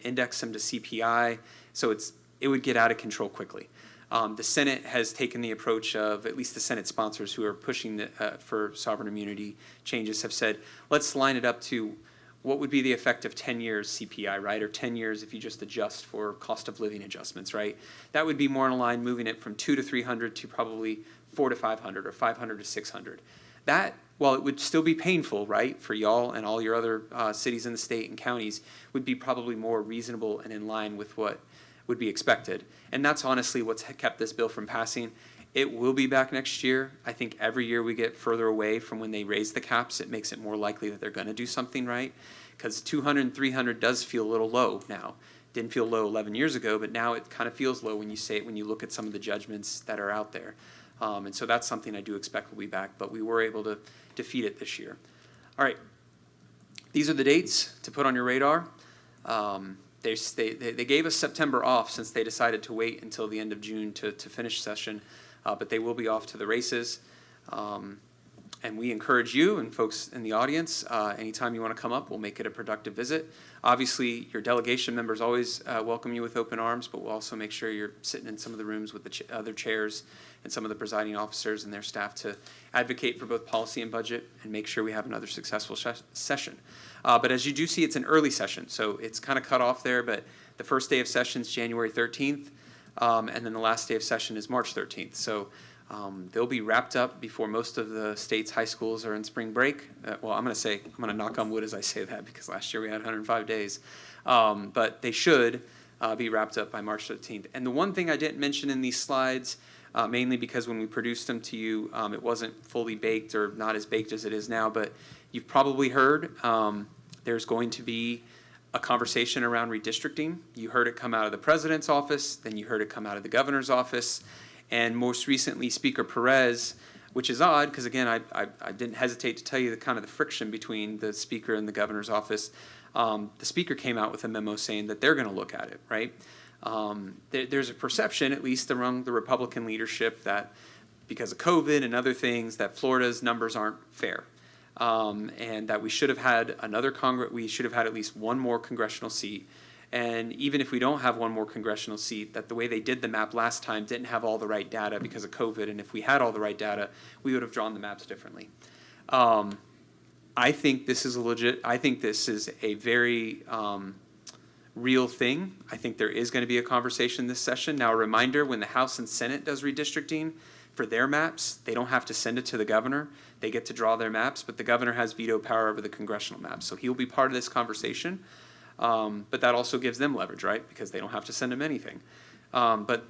index them to CPI, so it would get out of control quickly. The Senate has taken the approach of, at least the Senate sponsors who are pushing for sovereign immunity changes have said, let's line it up to what would be the effect of 10 years CPI, right? Or 10 years if you just adjust for cost of living adjustments, right? That would be more in line, moving it from 200 to 300 to probably 400 to 500 or 500 to 600. That, while it would still be painful, right, for y'all and all your other cities in the state and counties, would be probably more reasonable and in line with what would be expected. And that's honestly what's kept this bill from passing. It will be back next year. I think every year we get further away from when they raise the caps, it makes it more likely that they're going to do something right. Because 200 and 300 does feel a little low now. Didn't feel low 11 years ago, but now it kind of feels low when you say it, when you look at some of the judgments that are out there. And so that's something I do expect will be back, but we were able to defeat it this year. All right, these are the dates to put on your radar. They gave us September off since they decided to wait until the end of June to finish session, but they will be off to the races. And we encourage you and folks in the audience, anytime you want to come up, we'll make it a productive visit. Obviously, your delegation members always welcome you with open arms, but we'll also make sure you're sitting in some of the rooms with the other chairs and some of the presiding officers and their staff to advocate for both policy and budget and make sure we have another successful session. But as you do see, it's an early session, so it's kind of cut off there, but the first day of session is January 13th, and then the last day of session is March 13th. So they'll be wrapped up before most of the state's high schools are in spring break. Well, I'm going to knock on wood as I say that, because last year we had 105 days. But they should be wrapped up by March 13th. And the one thing I didn't mention in these slides, mainly because when we produced them to you, it wasn't fully baked or not as baked as it is now, but you've probably heard there's going to be a conversation around redistricting. You heard it come out of the president's office, then you heard it come out of the governor's office, and most recently Speaker Perez, which is odd because, again, I didn't hesitate to tell you the kind of the friction between the speaker and the governor's office. The speaker came out with a memo saying that they're going to look at it, right? There's a perception, at least among the Republican leadership, that because of COVID and other things, that Florida's numbers aren't fair. And that we should have had we should have had at least one more congressional seat. And even if we don't have one more congressional seat, that the way they did the map last time didn't have all the right data because of COVID. And if we had all the right data, we would have drawn the maps differently. I think this is a very real thing. I think there is going to be a conversation this session. Now, a reminder, when the House and Senate does redistricting for their maps, they don't have to send it to the governor. They get to draw their maps, but the governor has veto power over the congressional maps. So he'll be part of this conversation. But that also gives them leverage, right? Because they don't have to send him anything. But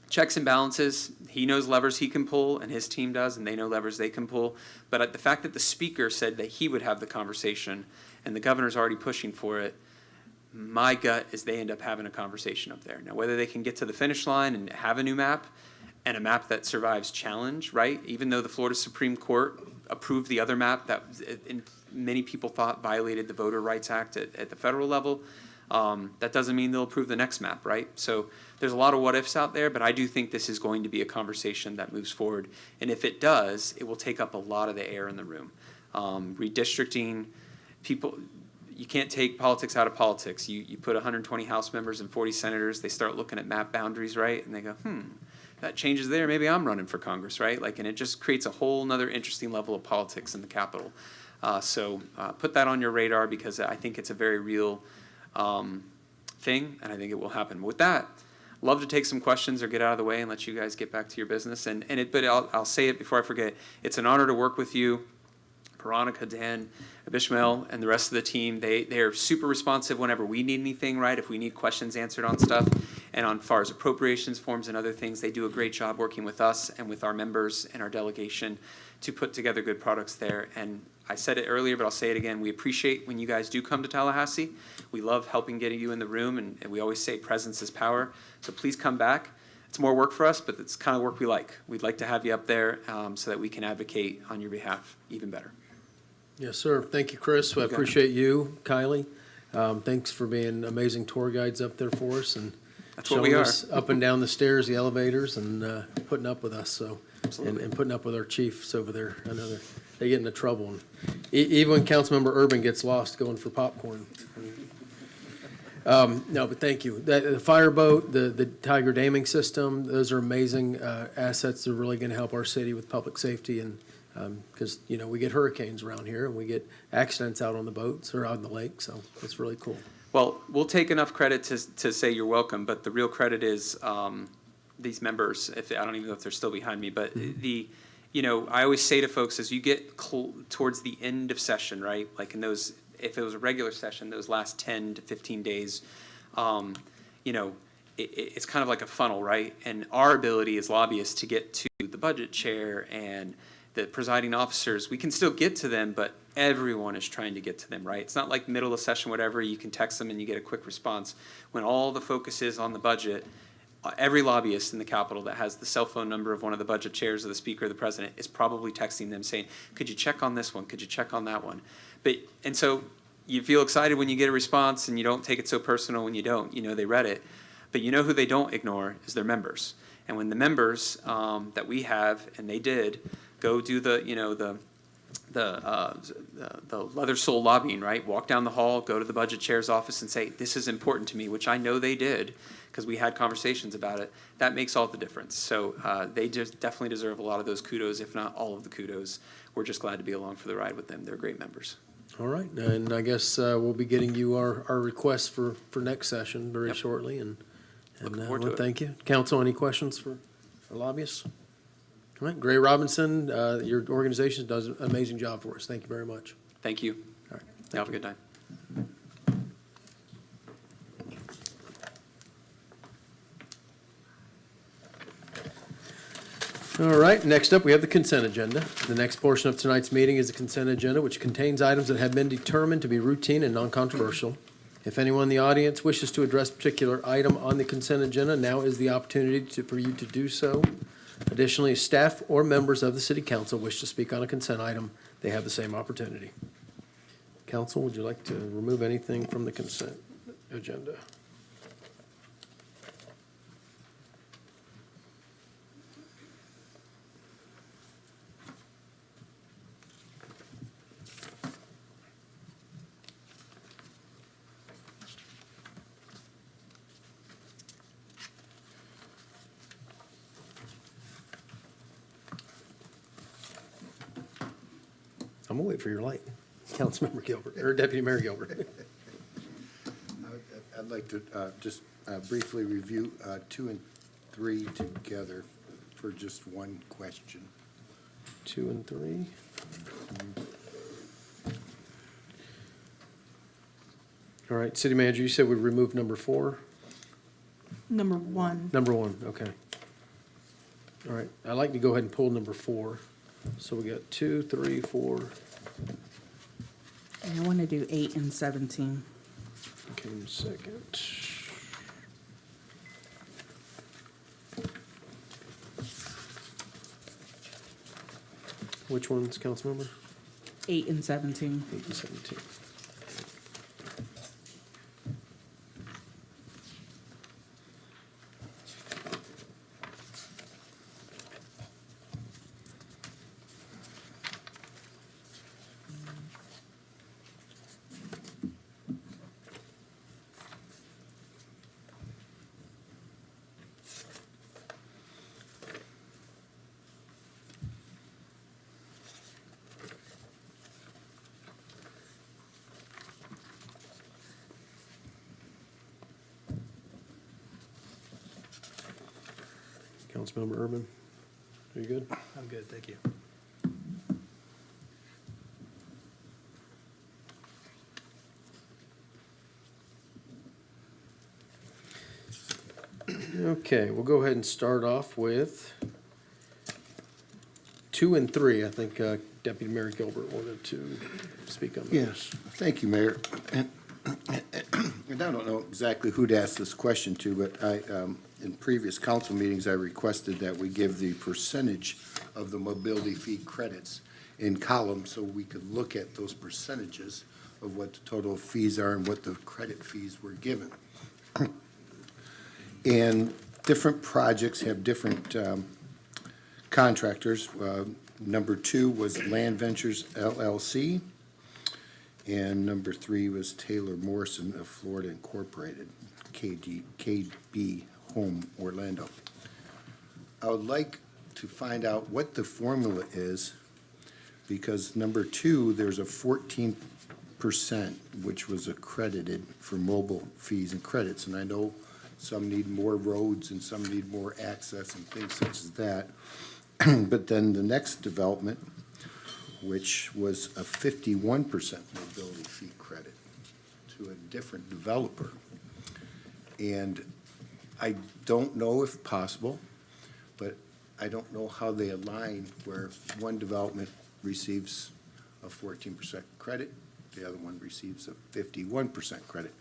checks and balances, he knows levers he can pull, and his team does, and they know levers they can pull. But the fact that the speaker said that he would have the conversation, and the governor's already pushing for it, my gut is they end up having a conversation up there. Now, whether they can get to the finish line and have a new map, and a map that survives challenge, right? Even though the Florida Supreme Court approved the other map that many people thought violated the Voter Rights Act at the federal level, that doesn't mean they'll approve the next map, right? So there's a lot of what ifs out there, but I do think this is going to be a conversation that moves forward. And if it does, it will take up a lot of the air in the room. Redistricting, people, you can't take politics out of politics. You put 120 House members and 40 senators, they start looking at map boundaries, right? And they go, that changes there, maybe I'm running for Congress, right? Like, and it just creates a whole nother interesting level of politics in the Capitol. So put that on your radar, because I think it's a very real thing, and I think it will happen. With that, love to take some questions or get out of the way and let you guys get back to your business. But I'll say it before I forget. It's an honor to work with you, Veronica, Dan, Abishmael, and the rest of the team. They are super responsive whenever we need anything, right? If we need questions answered on stuff, and on far as appropriations forms and other things, they do a great job working with us and with our members and our delegation to put together good products there. And I said it earlier, but I'll say it again. We appreciate when you guys do come to Tallahassee. We love helping getting you in the room, and we always say presence is power. So please come back. It's more work for us, but it's the kind of work we like. We'd like to have you up there so that we can advocate on your behalf even better. Yes, sir. Thank you, Chris. I Okay. appreciate you, Kylie. Thanks for being amazing tour guides up there for us and That's what we showing are. us up and down the stairs, the elevators, and putting up with us. So, Absolutely. and putting up with our chiefs over there. I know they get into trouble. And even when Councilmember Urban gets lost going for popcorn. No, but thank you. The fireboat, the Tiger damming system, those are amazing assets. They're really going to help our city with public safety, and because we get hurricanes around here and we get accidents out on the boats or out in the lake, so it's really cool. Well, we'll take enough credit to say you're welcome, but the real credit is these members. I don't even know if they're still behind me, but I always say to folks, as you get towards the end of session, right? Like in those, if it was a regular session, those last 10 to 15 days, it's kind of like a funnel, right? And our ability as lobbyists to get to the budget chair and the presiding officers, we can still get to them, but everyone is trying to get to them, right? It's not like middle of session, whatever, you can text them and you get a quick response. When all the focus is on the budget, every lobbyist in the Capitol that has the cell phone number of one of the budget chairs or the speaker or the president is probably texting them saying, could you check on this one? Could you check on that one? And so you feel excited when you get a response, and you don't take it so personal when you don't. They read it. But who they don't ignore is their members. And when the members that we have, and they did, go do the leather sole lobbying, right? Walk down the hall, go to the budget chair's office and say, this is important to me, which I know they did because we had conversations about it. That makes all the difference. So they just definitely deserve a lot of those kudos, if not all of the kudos. We're just glad to be along for the ride with them. They're great members. All right, and I guess we'll be getting you our requests for next session very shortly, and Looking forward to it. Thank you. Council, any questions for our lobbyists? All right, Gray Robinson, your organization does an amazing job for us. Thank you very much. Thank you. All right. Have a good night. All right, next up, we have the consent agenda. The next portion of tonight's meeting is the consent agenda, which contains items that have been determined to be routine and non-controversial. If anyone in the audience wishes to address a particular item on the consent agenda, now is the opportunity for you to do so. Additionally, if staff or members of the city council wish to speak on a consent item, they have the same opportunity. Council, would you like to remove anything from the consent agenda? I'm gonna wait for your light, Councilmember Gilbert, or Deputy Mayor Gilbert. I'd like to just briefly review 2 and 3 together for just one question. 2 and 3. All right, City Manager, you said we removed number 4? Number 1. Number 1, okay. All right, I'd like to go ahead and pull number 4. So we got 2, 3, 4. And I want to do 8 and 17. Okay, in a second. Which ones, Councilmember? 8 and 17. 8 and 17. Councilmember Urban, are you good? I'm good, thank you. Okay, we'll go ahead and start off with 2 and 3. I think Deputy Mayor Gilbert wanted to speak on those. Yes, thank you, Mayor. And I don't know exactly who to ask this question to, but in previous council meetings, I requested that we give the percentage of the mobility fee credits in columns so we could look at those percentages of what the total fees are and what the credit fees were given. And different projects have different contractors. Number 2 was Land Ventures LLC, and number 3 was Taylor Morrison of Florida Incorporated, KB Home Orlando. I would like to find out what the formula is, because number 2, there's a 14%, which was accredited for mobile fees and credits, and I know some need more roads and some need more access and things such as that. But then the next development, which was a 51% mobility fee credit to a different developer. And I don't know if possible, but I don't know how they align where one development receives a 14% credit, the other one receives a 51% credit.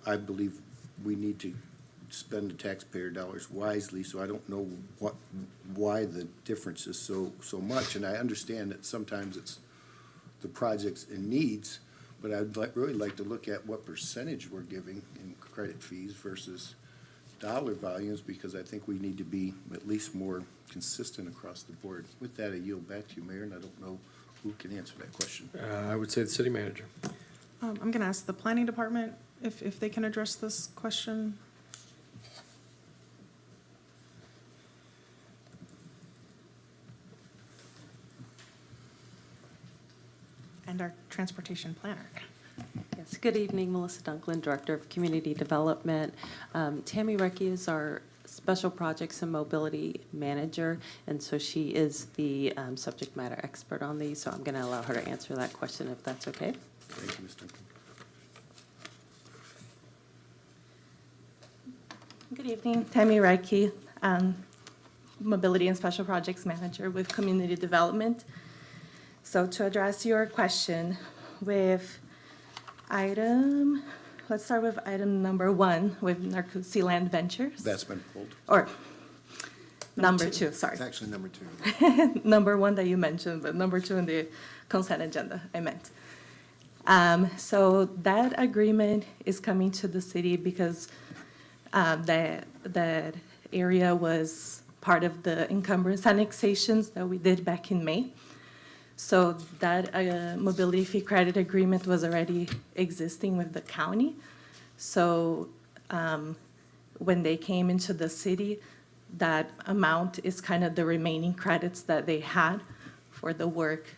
I believe we need to spend the taxpayer dollars wisely, so I don't know why the difference is so much. And I understand that sometimes it's the projects and needs, but I'd really like to look at what percentage we're giving in credit fees versus dollar volumes, because I think we need to be at least more consistent across the board. With that, I yield back to you, Mayor, and I don't know who can answer that question. I would say the city manager. I'm going to ask the planning department if they can address this question. And our transportation planner. Yes, good evening, Melissa Dunklin, Director of Community Development. Tammy Recchi is our Special Projects and Mobility Manager, and so she is the subject matter expert on these, so I'm going to allow her to answer that question if that's okay. Thank you, Ms. Duncan. Good evening, Tammy Reiki, Mobility and Special Projects Manager with Community Development. So to address your question with let's start with item number 1 with Narcoossee Land Ventures. That's been pulled. Or number 2, sorry. It's actually number 2. Number 1 that you mentioned, but number 2 in the consent agenda, I meant. So that agreement is coming to the city because that area was part of the encumbrance annexations that we did back in May. So that mobility fee credit agreement was already existing with the county. So when they came into the city, that amount is kind of the remaining credits that they had for the work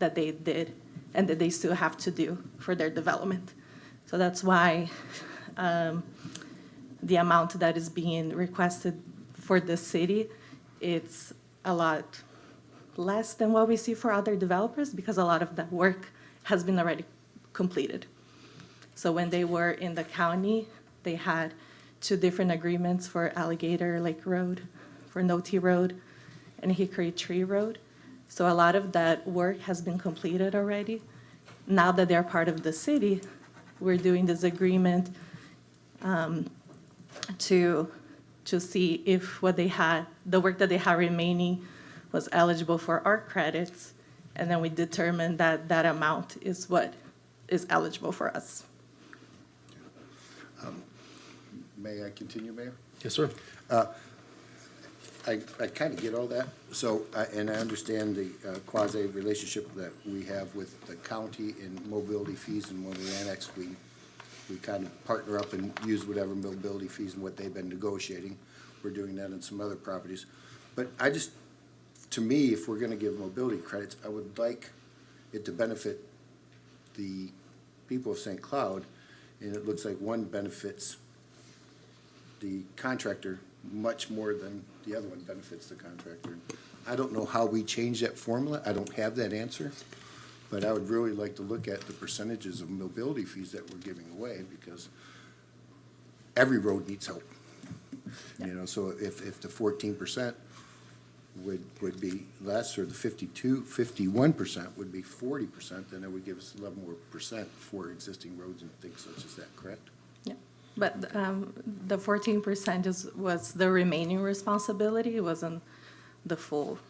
that they did and that they still have to do for their development. So that's why the amount that is being requested for the city, it's a lot less than what we see for other developers because a lot of that work has been already completed. So when they were in the county, they had two different agreements for Alligator Lake Road, for Noti Road, and Hickory Tree Road. So a lot of that work has been completed already. Now that they're part of the city, we're doing this agreement to see if what they had, the work that they had remaining was eligible for our credits. And then we determined that that amount is what is eligible for us. May I continue, Mayor? Yes, sir. I kind of get all that, so, and I understand the quasi-relationship that we have with the county in mobility fees, and when we annex, we kind of partner up and use whatever mobility fees and what they've been negotiating. We're doing that on some other properties. But I just, to me, if we're gonna give mobility credits, I would like it to benefit the people of St. Cloud, and it looks like one benefits the contractor much more than the other one benefits the contractor. I don't know how we change that formula. I don't have that answer. But I would really like to look at the percentages of mobility fees that we're giving away, because every road needs help. You know, so if the 14% would be less, or the 51% would be 40%, then it would give us 11 more percent for existing roads and things such as that, correct? Yeah, but the 14% was the remaining responsibility, it wasn't the full.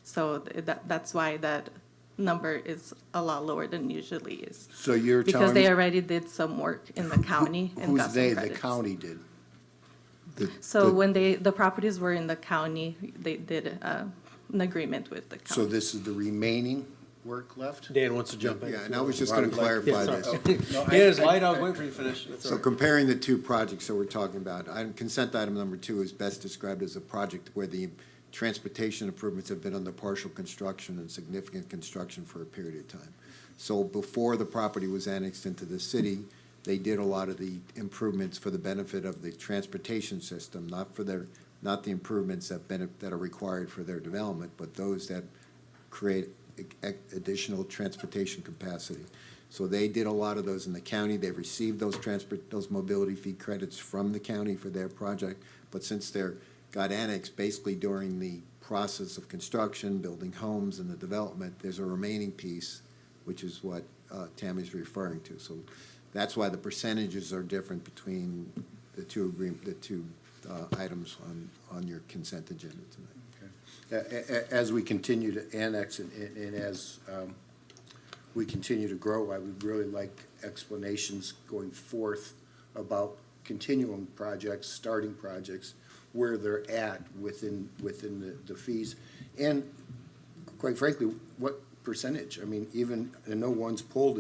So that's why that number is a lot lower than usually is. So you're telling Because me. they already did some work in the county and got Who's some they? The credits. county did. So when the properties were in the county, they did an agreement with the So county. this is the remaining work left? Dan wants to jump in. Yeah, and I was just gonna clarify this. Dan is light, I was waiting for you to finish. That's all So right. comparing the two projects that we're talking about, consent item number 2 is best described as a project where the transportation improvements have been under partial construction and significant construction for a period of time. So before the property was annexed into the city, they did a lot of the improvements for the benefit of the transportation system, not the improvements that are required for their development, but those that create additional transportation capacity. So they did a lot of those in the county. They've received those mobility fee credits from the county for their project. But since they're got annexed basically during the process of construction, building homes and the development, there's a remaining piece, which is what Tammy's referring to. So that's why the percentages are different between the two items on your consent agenda tonight. As we continue to annex and as we continue to grow, I would really like explanations going forth about continuing projects, starting projects, where they're at within the fees. And quite frankly, what percentage? I mean, even, I know one's pulled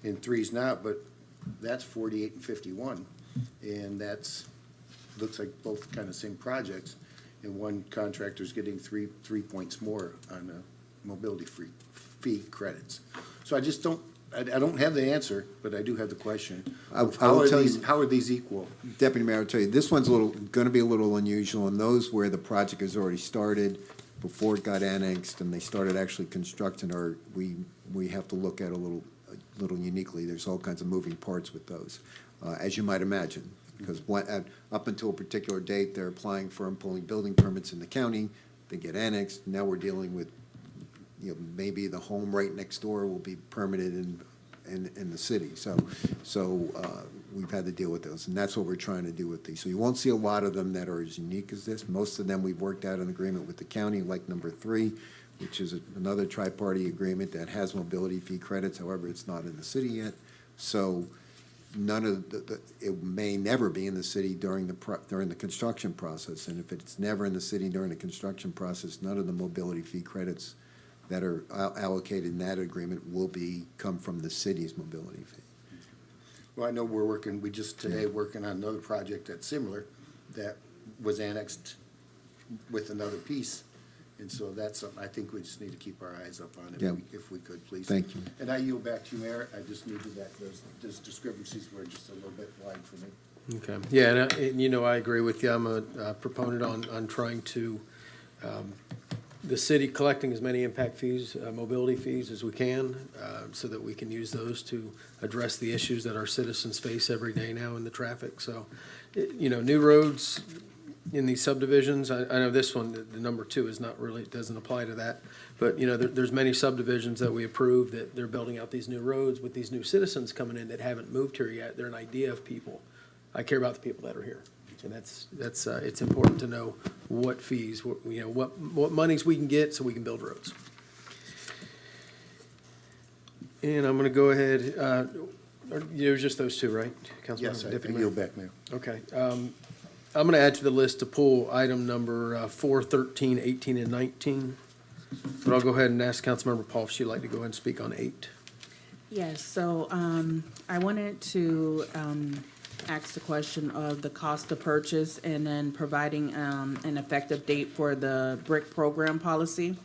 in threes now, but that's 48 and 51. And that's, looks like both kind of same projects. And one contractor's getting three points more on mobility fee credits. So I just don't, I don't have the answer, but I do have the question. I will tell you- How are these equal? Deputy Mayor, I'll tell you, this one's gonna be a little unusual, and those where the project has already started before it got annexed and they started actually constructing, or we have to look at a little uniquely. There's all kinds of moving parts with those, as you might imagine. Because up until a particular date, they're applying for and pulling building permits in the county, they get annexed, now we're dealing with, maybe the home right next door will be permitted in the city. So we've had to deal with those, and that's what we're trying to do with these. So you won't see a lot of them that are as unique as this. Most of them, we've worked out an agreement with the county, like number 3, which is another tri-party agreement that has mobility fee credits. However, it's not in the city yet. So none of it may never be in the city during the construction process. And if it's never in the city during the construction process, none of the mobility fee credits that are allocated in that agreement will come from the city's mobility fee. Well, I know we just today working on another project that's similar, that was annexed with another piece. And so that's something I think we just need to keep our eyes up on, Yeah. if we could, please. Thank you. And I yield back to you, Mayor. I just needed that, those discrepancies were just a little bit wide for me. Okay, yeah, and I agree with you. I'm a proponent on trying to the city collecting as many impact fees, mobility fees as we can, so that we can use those to address the issues that our citizens face every day now in the traffic. So, new roads in these subdivisions, I know this one, the number 2 is not really, doesn't apply to that. But, there's many subdivisions that we approve that they're building out these new roads with these new citizens coming in that haven't moved here yet. They're an idea of people. I care about the people that are here. And that's it's important to know what fees, what monies we can get so we can build roads. And I'm gonna go ahead, it was just those 2, right? Councilmember, Yes, I Deputy Mayor? yield back, Mayor. Okay. I'm gonna add to the list to pull item number 4, 13, 18, and 19. But I'll go ahead and ask Councilmember Paul if she'd like to go ahead and speak on 8. Yes, so I wanted to ask the question of the cost of purchase and then providing an effective date for the BRIC program policy.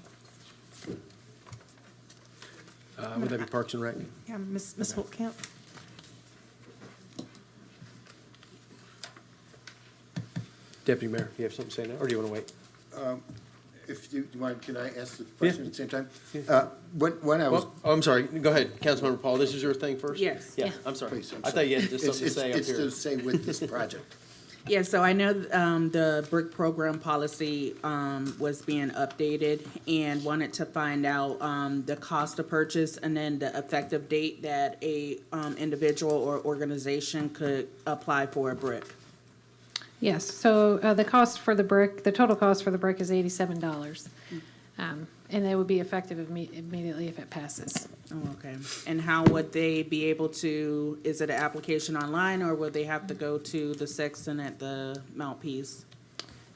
Would that be Parks and Rec? Yeah, Ms. Holtcamp? Deputy Mayor, you have something to say now, or do you wanna wait? If you mind, can I ask the question at the same time? Yeah. When I was, Well, oh, I'm sorry, go ahead, Councilmember Paul, this is your thing first? Yes. Yeah, I'm sorry. please, I'm I thought sorry. you had just something to It's- say up It's to here. say with this project. Yeah, so I know the BRIC program policy was being updated and wanted to find out the cost of purchase and then the effective date that a individual or organization could apply for a BRIC. Yes, so the cost for the brick, the total cost for the brick is $87. And it would be effective immediately if it passes. Oh, okay. And how would they be able to, is it an application online or will they have to go to the Sexton at the Mount Peace?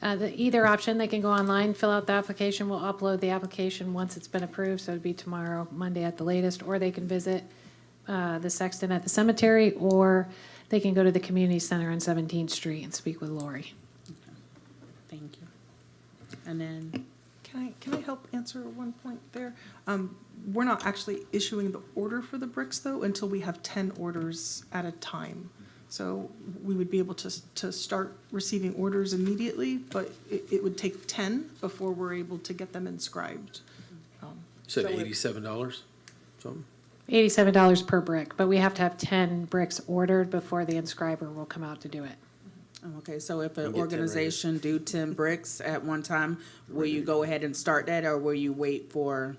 Either option, they can go online, fill out the application, we'll upload the application once it's been approved, so it'd be tomorrow, Monday at the latest, or they can visit the Sexton at the cemetery, or they can go to the community center on 17th Street and speak with Lori. Thank you. And then, Can I help answer one point there? We're not actually issuing the order for the bricks, though, until we have 10 orders at a time. So we would be able to start receiving orders immediately, but it would take 10 before we're able to get them inscribed. Said So it- $87, something? $87 per brick, but we have to have 10 bricks ordered before the inscriber will come out to do it. okay, so if We'll an get 10 ready. organization do 10 bricks at one time, will you go ahead and start that or will you wait for?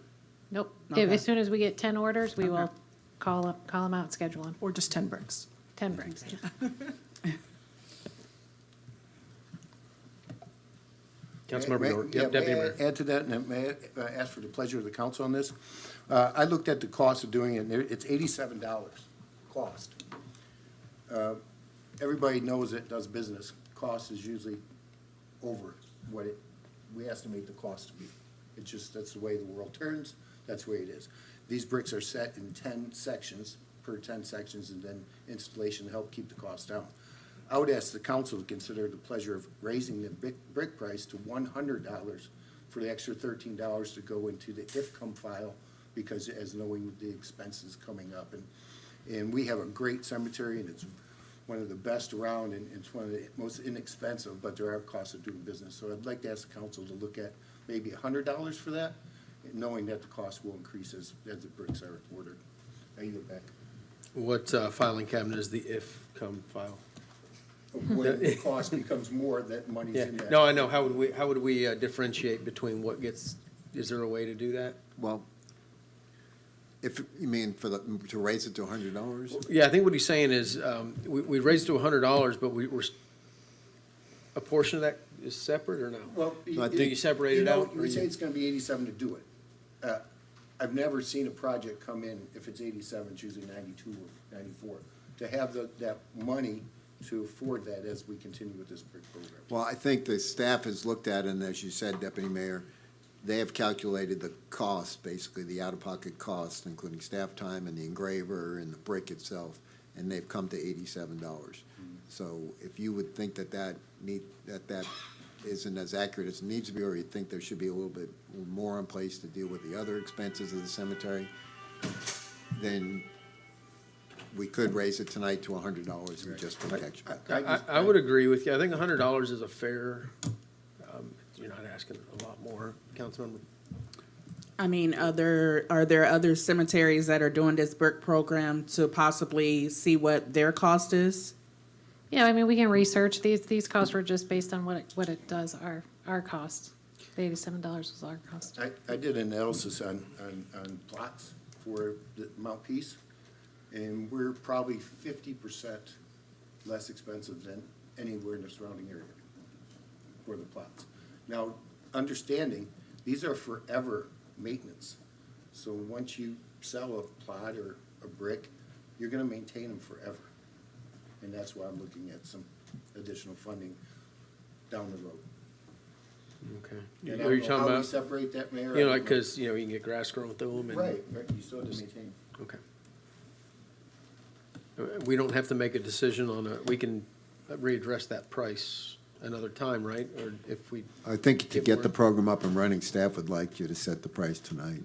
Nope. Okay. As soon as we get 10 orders, we Okay. will call them out, schedule them. Or just 10 bricks. 10 bricks. Councilmember May- York, yeah, yep, Deputy may I Mayor. add to that, and may I ask for the pleasure of the council on this? I looked at the cost of doing it, and it's $87 cost. Everybody knows that does business, cost is usually over what we estimate the cost to be. It's just, that's the way the world turns, that's the way it is. These bricks are set in 10 sections, per 10 sections, and then installation to help keep the cost down. I would ask the council to consider the pleasure of raising the brick price to $100 for the extra $13 to go into the IFCOM file, because as knowing the expenses coming up. And we have a great cemetery, and it's one of the best around, and it's one of the most inexpensive, but there are costs of doing business. So I'd like to ask the council to look at maybe $100 for that, knowing that the cost will increase as the bricks are ordered. I yield back. What filing cabinet is the IFCOM file? When the cost becomes more, that money's Yeah, in that. no, I know, how would we differentiate between what gets, is there a way to do that? Well, if, you mean for to raise it to $100? Yeah, I think what he's saying is, we raised it to $100, but we're, a portion of that is separate or no? Well, Do you separate it out? You say it's gonna be 87 to do it. I've never seen a project come in, if it's 87, it's usually 92 or 94. To have that money to afford that as we continue with this brick program. Well, I think the staff has looked at it, and as you said, Deputy Mayor, they have calculated the cost, basically the out-of-pocket cost, including staff time and the engraver and the brick itself, and they've come to $87. So if you would think that isn't as accurate as it needs to be, or you think there should be a little bit more in place to deal with the other expenses of the cemetery, then we could raise it tonight to $100 and just protection. I would agree with you. I think $100 is a fair, you're not asking a lot more, Councilmember. I mean, are there other cemeteries that are doing this brick program to possibly see what their cost is? Yeah, I mean, we can research. These costs were just based on what it does, our cost. The $87 was our cost. I did analysis on plots for the Mount Peace, and we're probably 50% less expensive than anywhere in the surrounding area for the plots. Now, understanding, these are forever maintenance. So once you sell a plot or a brick, you're gonna maintain them forever. And that's why I'm looking at some additional funding down the road. Okay. And I Are you don't know talking how we about, separate that, Mayor. you know, I like, don't know. because, you know, you can get grass growing through them and. Right, you still have to maintain. Okay. We don't have to make a decision on we can readdress that price another time, right? Or if we. I think to Get get more- the program up and running, staff would like you to set the price tonight.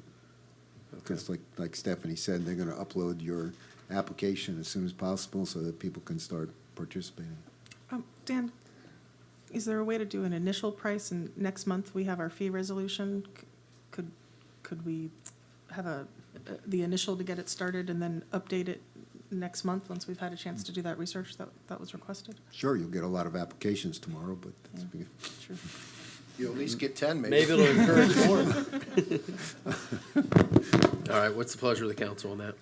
Because like Stephanie said, they're gonna upload your application as soon as possible so that people can start participating. Dan, is there a way to do an initial price, and next month we have our fee resolution? Could we have the initial to get it started and then update it next month once we've had a chance to do that research that was requested? Sure, you'll get a lot of applications tomorrow, but that's Yeah. Sure. You'll at least get 10, maybe. Maybe it'll encourage more. All right, what's the pleasure of the council on that?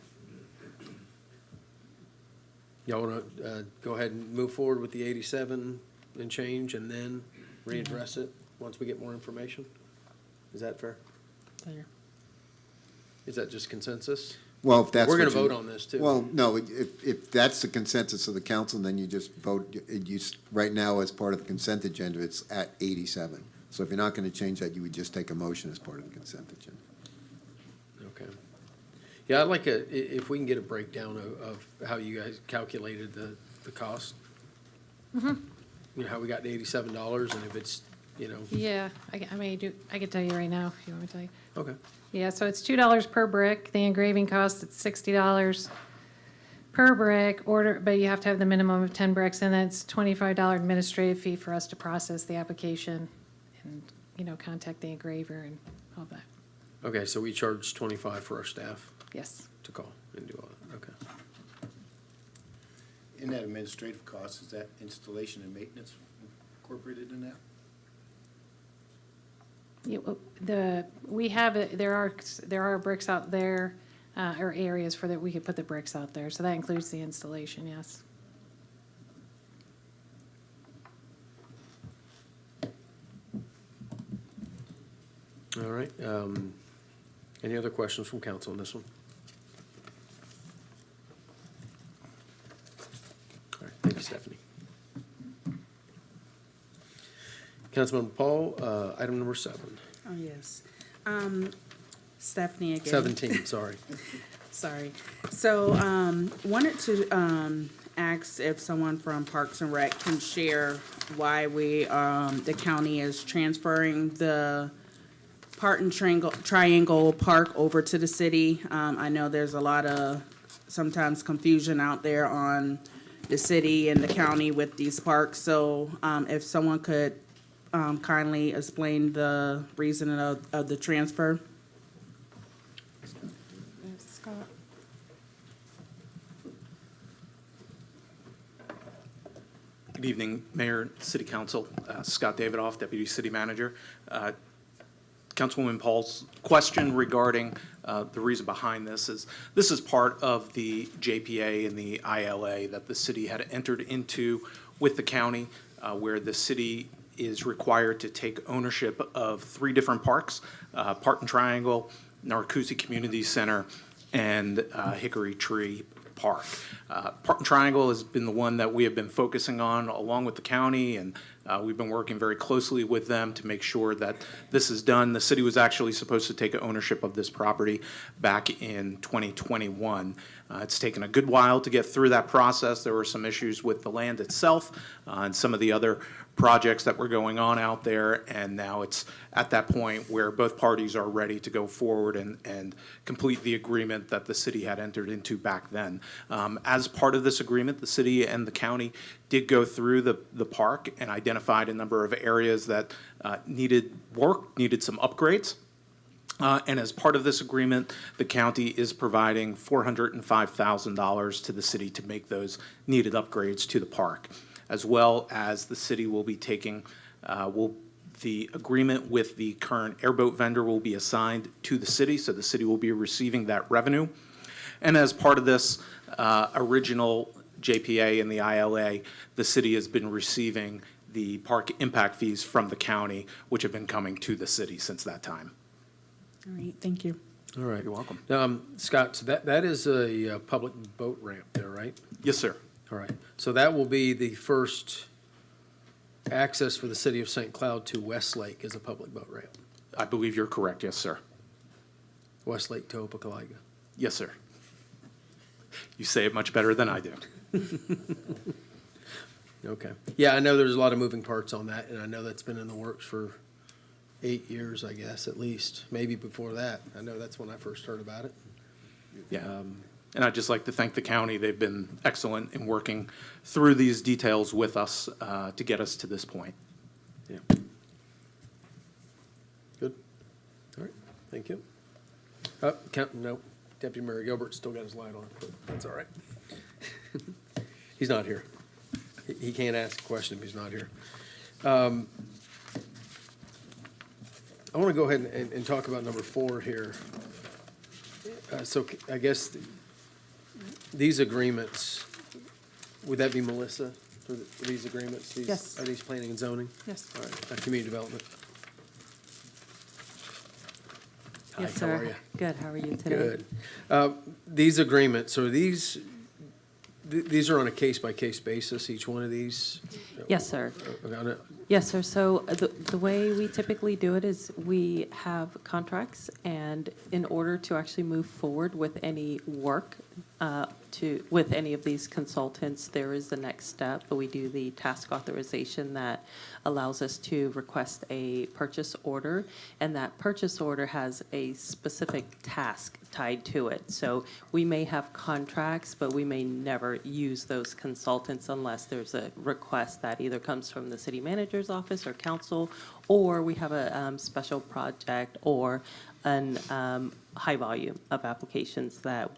Y'all want to go ahead and move forward with the 87 and change and then readdress it once we get more information? Is that fair? Is that just consensus? Well, if that's We're what gonna you- vote on this, too. Well, no, if that's the consensus of the council, then you just vote, right now, as part of the consent agenda, it's at 87. So if you're not gonna change that, you would just take a motion as part of the consent agenda. Okay. Yeah, I'd like if we can get a breakdown of how you guys calculated the cost. You know, how we got to $87 and if it's, you know. Yeah, I can tell you right now, if you want me to tell you. Okay. Yeah, so it's $2 per brick. The engraving cost, it's $60 per brick but you have to have the minimum of 10 bricks, and then it's $25 administrative fee for us to process the application and, you know, contact the engraver and all that. Okay, so we charge 25 for our staff Yes. to call and do all that, okay. In that administrative cost, is that installation and maintenance incorporated in that? We have, there are bricks out there, or areas for that we could put the bricks out there, so that includes the installation, yes. All right, any other questions from council on this one? All right, thank you, Stephanie. Councilmember Paul, item number 7. Oh, yes. Stephanie again. 17, sorry. Sorry. So, wanted to, ask if someone from Parks and Rec can share why the county is transferring the Parton Triangle Park over to the city. I know there's a lot of sometimes confusion out there on the city and the county with these parks. So, if someone could, kindly explain the reason of the transfer. Scott? Good evening, Mayor, City Council. Scott Davidoff, Deputy City Manager. Councilwoman Paul's question regarding the reason behind this is part of the JPA and the ILA that the city had entered into with the county, where the city is required to take ownership of 3 different parks, Parton Triangle, Narcoossee Community Center, and Hickory Tree Park. Parton Triangle has been the one that we have been focusing on along with the county, and we've been working very closely with them to make sure that this is done. The city was actually supposed to take ownership of this property back in 2021. It's taken a good while to get through that process. There were some issues with the land itself and some of the other projects that were going on out there, and now it's at that point where both parties are ready to go forward and complete the agreement that the city had entered into back then. As part of this agreement, the city and the county did go through the park and identify identified a number of areas that needed work, needed some upgrades. And as part of this agreement, the county is providing $405,000 to the city to make those needed upgrades to the park, as well as the city will be taking, the agreement with the current airboat vendor will be assigned to the city, so the city will be receiving that revenue. And as part of this original JPA and the ILA, the city has been receiving the park impact fees from the county, which have been coming to the city since that time. All right, thank you. All right. You're welcome. Scott, so that is a public boat ramp there, right? Yes, sir. All right. So that will be the first access for the city of St. Cloud to Westlake as a public boat ramp. I believe you're correct, yes, sir. Westlake to Opelika. Yes, sir. You say it much better than I do. Okay. Yeah, I know there's a lot of moving parts on that, and I know that's been in the works for 8 years, I guess, at least, maybe before that. I know that's when I first heard about it. Yeah. And I'd just like to thank the county. They've been excellent in working through these details with us to get us to this point. Yeah. Good. All right, thank you. No, Deputy Mayor Gilbert still got his light on, but that's all right. He's not here. He can't ask a question if he's not here. I want to go ahead and talk about number 4 here. So I guess these agreements, would that be Melissa for these agreements? Yes. Are these planning and zoning? Yes. All right, community development. Yes, Hi, sir. how are you? Good, how are you today? Good. These agreements, are these are on a case-by-case basis, each one of these? Yes, sir. Okay. Yes, sir. So the way we typically do it is we have contracts, and in order to actually move forward with any work with any of these consultants, there is the next step. We do the task authorization that allows us to request a purchase order, and that purchase order has a specific task tied to it. So we may have contracts, but we may never use those consultants unless there's a request that either comes from the city manager's office or council, or we have a special project or an high volume of applications that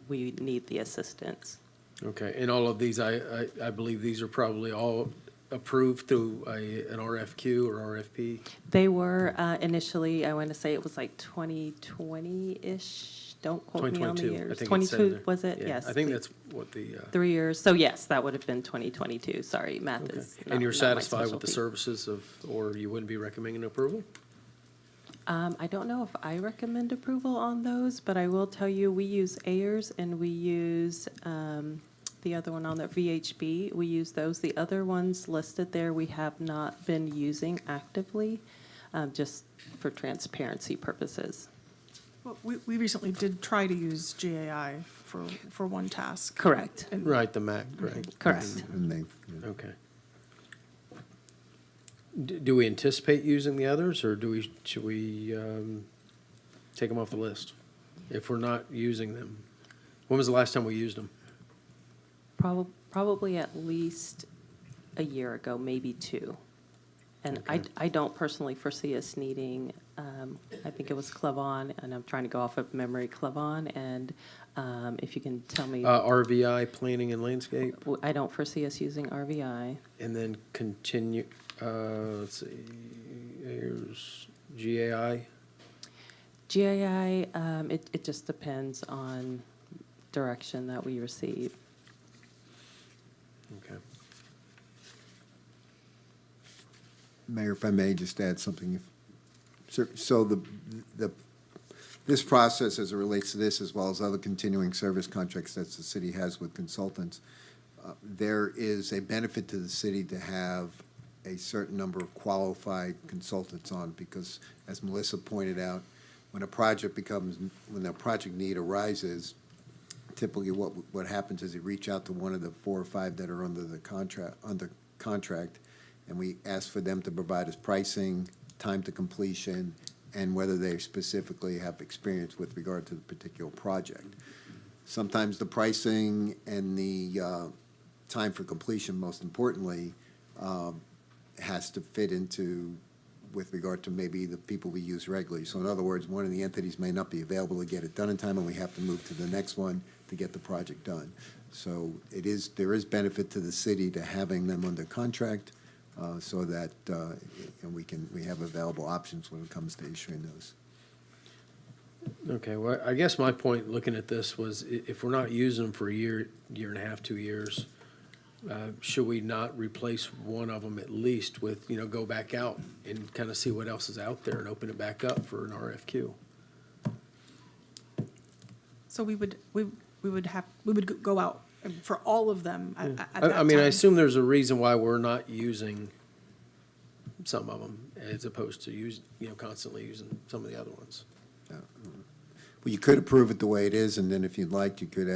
we need the assistance. Okay, and all of these, I believe these are probably all approved through an RFQ or RFP? They were initially, I want to say it was like 2020-ish. Don't quote me on the 2022, years. I think it said 22, there. was it? Yeah, Yes. I think that's what the, 3 years. So yes, that would have been 2022. Sorry, math okay. is And you're not my satisfied with the specialty. services of, or you wouldn't be recommending approval? I don't know if I recommend approval on those, but I will tell you, we use Ayers and we use the other one on there, VHB. We use those. The other ones listed there, we have not been using actively, just for transparency purposes. Well, we recently did try to use GAI for one task. Correct. And Right, the MAC, right? Correct. And they, Okay. Do we anticipate using the others, or should we take them off the list if we're not using them? When was the last time we used them? Probably at least a year ago, maybe 2. And Okay. I don't personally foresee us needing, I think it was Clevon, and I'm trying to go off of memory, Clevon, and if you can tell me, RVI, planning and landscape, I don't foresee us using RVI. and then continue, let's see, here's GAI. GII, it just depends on direction that we receive. Okay. Mayor, if I may just add something. So this process, as it relates to this, as well as other continuing service contracts that the city has with consultants, there is a benefit to the city to have a certain number of qualified consultants on, because as Melissa pointed out, when a project need arises, typically what happens is you reach out to one of the 4 or 5 that are under contract, and we ask for them to provide us pricing, time to completion, and whether they specifically have experience with regard to the particular project. Sometimes the pricing and the time for completion, most importantly, has to fit into, with regard to maybe the people we use regularly. So in other words, one of the entities may not be available to get it done in time, and we have to move to the next one to get the project done. So there is benefit to the city to having them under contract, so that we have available options when it comes to issuing those. Okay, well, I guess my point looking at this was if we're not using them for a year, year and a half, 2 years, should we not replace one of them at least with, go back out and kind of see what else is out there and open it back up for an RFQ? So we would go out for all of them at that I mean, I time. assume there's a reason why we're not using some of them as opposed to constantly using some of the other ones. Well, you could approve it the way it is, and then if you'd like, you could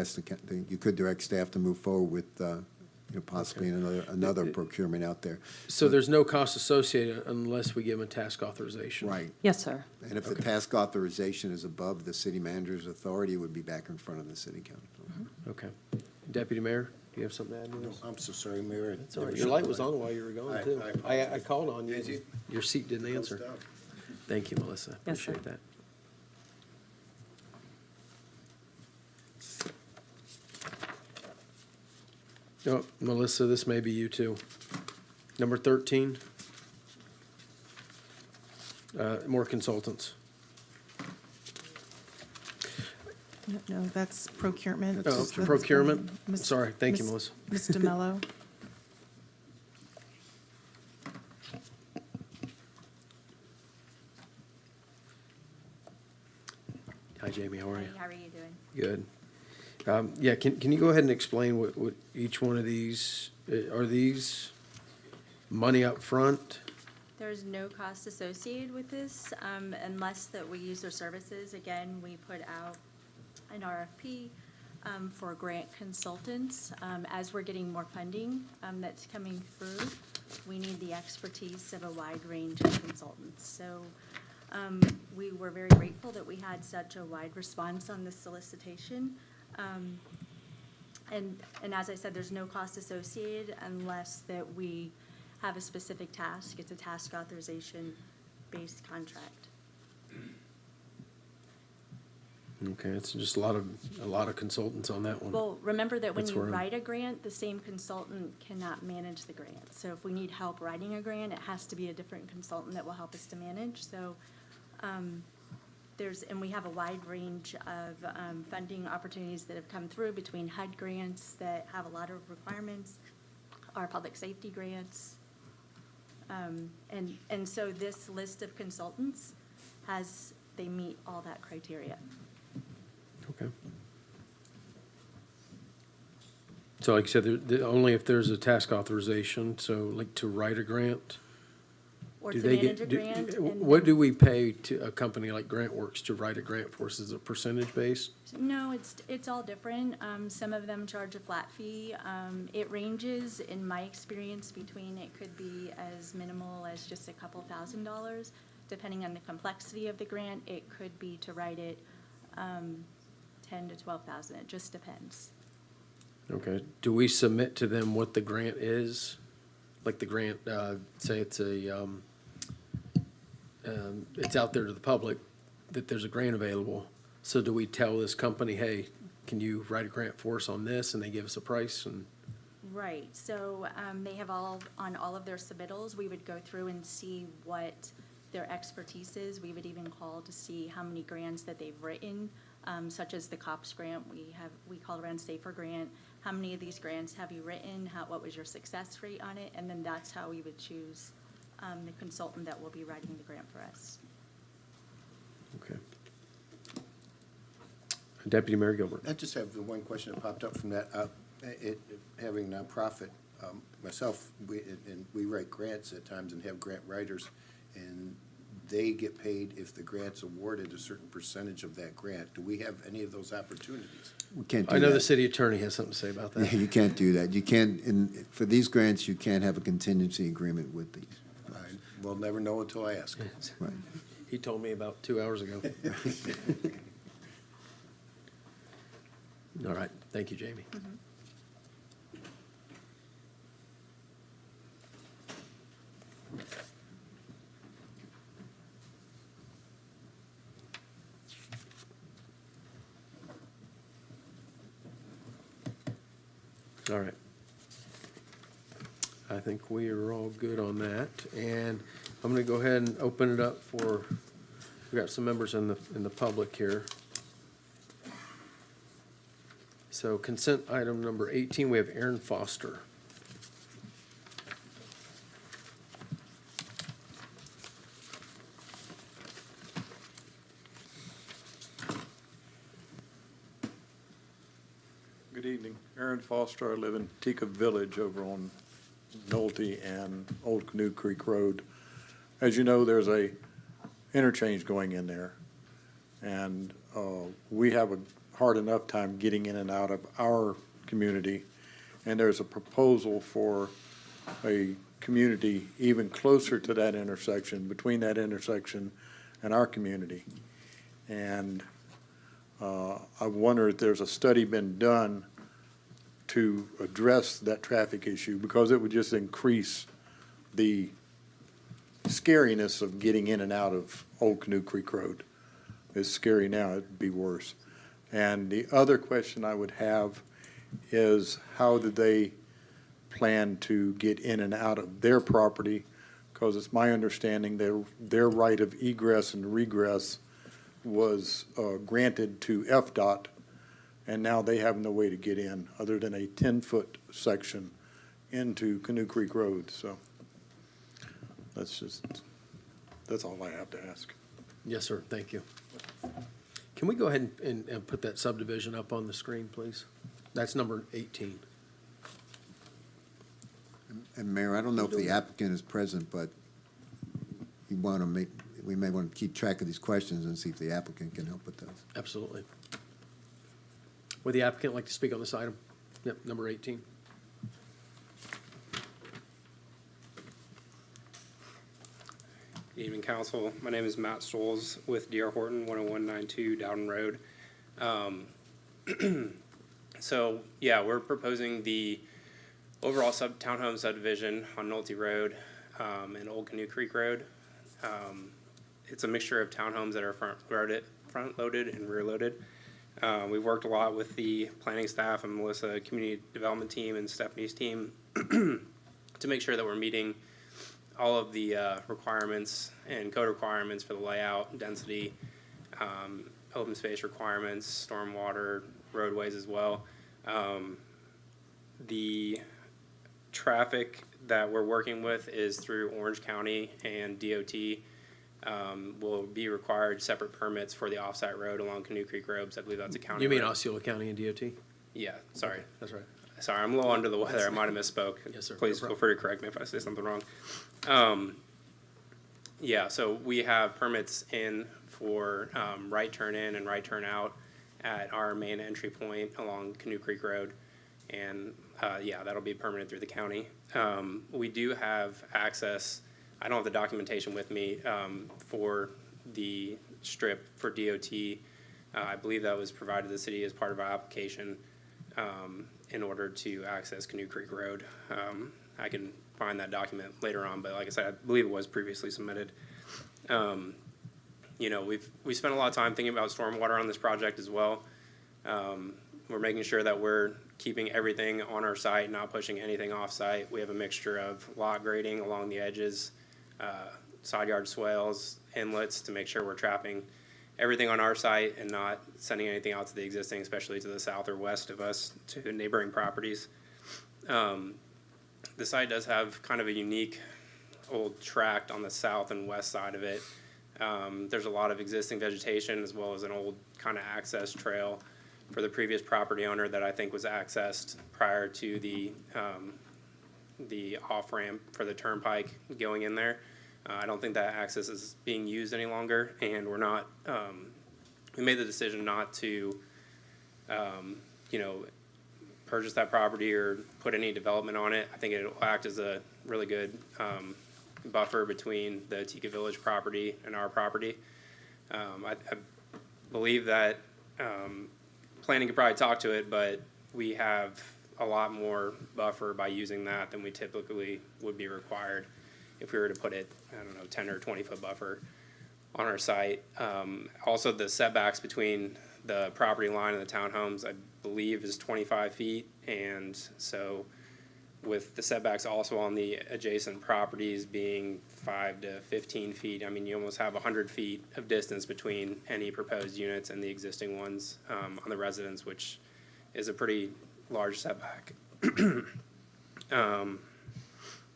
you could direct staff to move forward with, possibly another procurement out there. So there's no cost associated unless we give them a task authorization? Right. Yes, sir. And if the task authorization is above the city manager's authority, it would be back in front of the city council. Okay. Deputy Mayor, do you have something to add to this? I'm so sorry, Mayor. It's all right. Your light was on while you were going, too. I I called on you. Did you? Your seat didn't answer. Closed up. Thank you, Melissa. Yes, sir. Appreciate that. Oh, Melissa, this may be you too. Number 13. More consultants. No, that's procurement. Oh, That's procurement? Miss- Sorry. Thank you, Miss- Melissa. Ms. DeMello. Hi, Jamie. How are you? How are you doing? Good. Yeah, can you go ahead and explain what each one of these, are these money up front? There's no cost associated with this, unless that we use their services. Again, we put out an RFP for grant consultants. As we're getting more funding that's coming through, we need the expertise of a wide range of consultants. So we were very grateful that we had such a wide response on this solicitation. And as I said, there's no cost associated unless that we have a specific task. It's a task authorization-based contract. Okay, it's just a lot of consultants on that one. Well, remember that when That's you where I'm- write a grant, the same consultant cannot manage the grant. So if we need help writing a grant, it has to be a different consultant that will help us to manage. So and we have a wide range of funding opportunities that have come through between HUD grants that have a lot of requirements, our public safety grants. And so this list of consultants they meet all that criteria. Okay. So like you said, only if there's a task authorization, so like to write a grant? Or Do to they manage get? a grant. and What then- do we pay to a company like GrantWorks to write a grant for us? Is it percentage based? No, it's all different. Some of them charge a flat fee. It ranges, in my experience, between, it could be as minimal as just a couple $1,000s. Depending on the complexity of the grant, it could be to write it 10 to 12,000. It just depends. Okay. Do we submit to them what the grant is? Like the grant, say it's it's out there to the public that there's a grant available. So do we tell this company, hey, can you write a grant for us on this? And they give us a price and? Right, so they have on all of their submittals, we would go through and see what their expertise is. We would even call to see how many grants that they've written, such as the COPS grant, we call around Safer Grant. How many of these grants have you written? What was your success rate on it? And then that's how we would choose the consultant that will be writing the grant for us. Okay. Deputy Mayor Gilbert. I just have the one question that popped up from that. Having nonprofit, myself, we write grants at times and have grant writers, and they get paid if the grant's awarded a certain percentage of that grant. Do we have any of those opportunities? We can't do I know the that. city attorney has something to say about that. Yeah, you can't do that. You can't, for these grants, you can't have a contingency agreement with these. We'll never know until I ask. Right. He told me about 2 hours ago. All right, thank you, Jamie. All right. I think we are all good on that, and I'm gonna go ahead and open it up for, we got some members in the public here. So consent item number 18, we have Aaron Foster. Good evening. Aaron Foster. I live in Tika Village over on Nolte and Old Canoe Creek Road. As you know, there's a interchange going in there. And we have a hard enough time getting in and out of our community. And there's a proposal for a community even closer to that intersection, between that intersection and our community. And I wonder if there's a study been done to address that traffic issue, because it would just increase the scariness of getting in and out of Old Canoe Creek Road. It's scary now, it'd be worse. And the other question I would have is, how do they plan to get in and out of their property? Because it's my understanding their right of egress and regress was granted to FDOT, and now they have no way to get in other than a 10-foot section into Canoe Creek Road. So that's all I have to ask. Yes, sir, thank you. Can we go ahead and put that subdivision up on the screen, please? That's number 18. And Mayor, I don't know if the applicant is present, but we may want to keep track of these questions and see if the applicant can help with those. Absolutely. Would the applicant like to speak on this item? Yep, number 18. Good evening, council. My name is Matt Stoles with D.R. Horton, 10192 Dowden Road. So, yeah, we're proposing the overall townhome subdivision on Nolte Road and Old Canoe Creek Road. It's a mixture of townhomes that are front-loaded and rear-loaded. We've worked a lot with the planning staff and Melissa community development team and Stephanie's team to make sure that we're meeting all of the requirements and code requirements for the layout, density, open space requirements, stormwater, roadways as well. The traffic that we're working with is through Orange County and DOT. Will be required separate permits for the offsite road along Canoe Creek Road, because I believe that's a county You mean road. Osceola County and DOT? Yeah, sorry. That's right. Sorry, I'm a little under the weather. I might have misspoke. Yes, sir. Please No feel free to correct me if I say something wrong. Yeah, so we have permits in for right turn in and right turn out at our main entry point along Canoe Creek Road. And yeah, that'll be permitted through the county. We do have access, I don't have the documentation with me, for the strip for DOT. I believe that was provided to the city as part of our application in order to access Canoe Creek Road. I can find that document later on, but like I said, I believe it was previously submitted. You know, we spent a lot of time thinking about stormwater on this project as well. We're making sure that we're keeping everything on our site, not pushing anything off site. We have a mixture of lot grading along the edges, side yard swales, inlets to make sure we're trapping everything on our site and not sending anything out to the existing, especially to the south or west of us, to neighboring properties. The site does have kind of a unique old tract on the south and west side of it. There's a lot of existing vegetation as well as an old kind of access trail for the previous property owner that I think was accessed prior to the off-ramp for the turnpike going in there. I don't think that access is being used any longer, and we're not, we made the decision not to, you know, purchase that property or put any development on it. I think it will act as a really good buffer between the Tika Village property and our property. I believe that planning could probably talk to it, but we have a lot more buffer by using that than we typically would be required if we were to put it, I don't know, 10 or 20 foot buffer on our site. Also, the setbacks between the property line of the townhomes, I believe, is 25 feet. And so with the setbacks also on the adjacent properties being 5 to 15 feet, I mean, you almost have 100 feet of distance between any proposed units and the existing ones on the residence, which is a pretty large setback.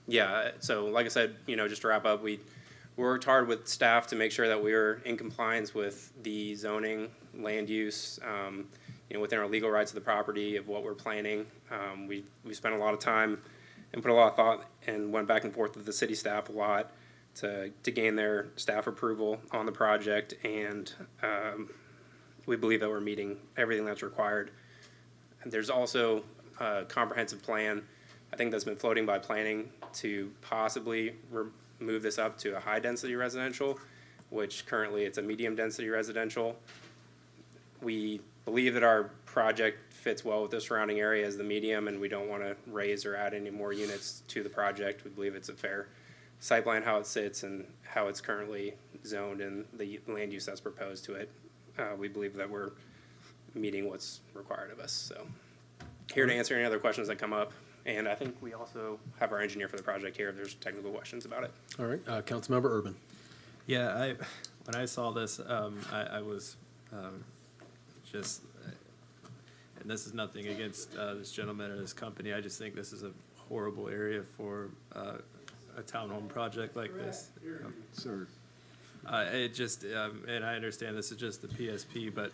Yeah, so like I said, just to wrap up, we worked hard with staff to make sure that we were in compliance with the zoning, land use, within our legal rights of the property of what we're planning. We spent a lot of time and put a lot of thought and went back and forth with the city staff a lot to gain their staff approval on the project, and we believe that we're meeting everything that's required. And there's also a comprehensive plan, I think, that's been floating by planning to possibly move this up to a high-density residential, which currently it's a medium-density residential. We believe that our project fits well with the surrounding area as the medium, and we don't want to raise or add any more units to the project. We believe it's a fair site plan how it sits and how it's currently zoned and the land use that's proposed to it. We believe that we're meeting what's required of us. So here to answer any other questions that come up. And I think we also have our engineer for the project here if there's technical questions about it. All right, Councilmember Urban. Yeah, when I saw this, I was just, and this is nothing against this gentleman or this company, I just think this is a horrible area for a townhome project like this. Sir. It just, and I understand this is just the PSP, but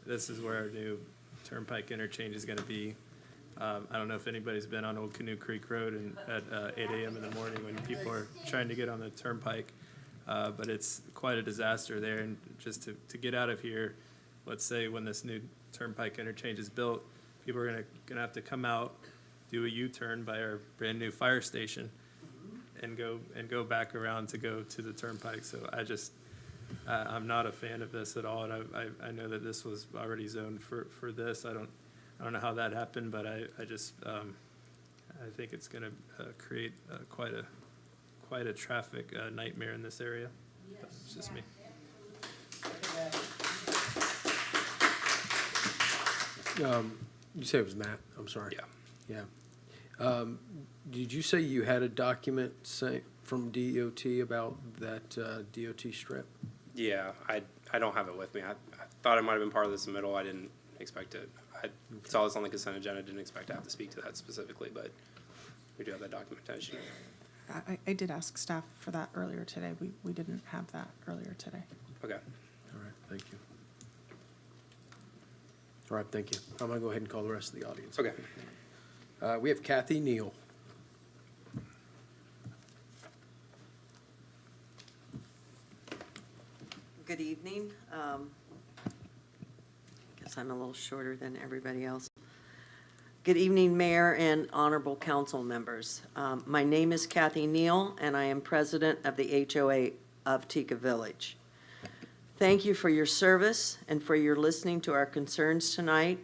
this is where our new Turnpike interchange is gonna be. I don't know if anybody's been on Old Canoe Creek Road and at 8 a.m. in the morning when people are trying to get on the turnpike. But it's quite a disaster there. And just to get out of here, let's say when this new turnpike interchange is built, people are gonna have to come out, do a U-turn by our brand new fire station and go back around to go to the turnpike. So I'm not a fan of this at all. And I know that this was already zoned for this. I don't know how that happened, but I think it's going to create quite a traffic nightmare in this area. But it's just me. You say it was Matt, I'm sorry. Yeah. Yeah. Did you say you had a document from DOT about that DOT strip? Yeah, I don't have it with me. I thought it might have been part of the submittal. I didn't expect it. I saw this on the consent agenda. Didn't expect to have to speak to that specifically, but we do have that documentation. I did ask staff for that earlier today. We didn't have that earlier today. Okay. All right, thank you. All right, thank you. I'm gonna go ahead and call the rest of the audience. Okay. We have Kathy Neal. Good evening. Guess I'm a little shorter than everybody else. Good evening, Mayor and honorable council members. My name is Kathy Neal, and I am president of the HOA of Tika Village. Thank you for your service and for your listening to our concerns tonight.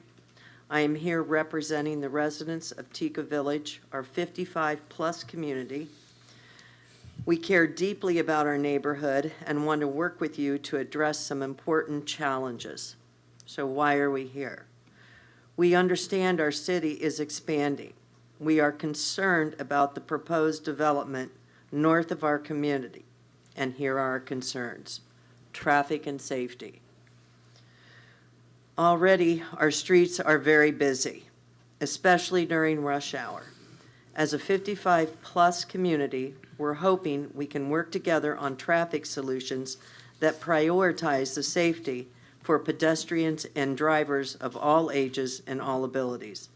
I am here representing the residents of Tika Village, our 55-plus community. We care deeply about our neighborhood and want to work with you to address some important challenges. So why are we here? We understand our city is expanding. We are concerned about the proposed development north of our community. And here are our concerns: traffic and safety. Already, our streets are very busy, especially during rush hour. As a 55-plus community, we're hoping we can work together on traffic solutions that prioritize the safety for pedestrians and drivers of all ages and all abilities.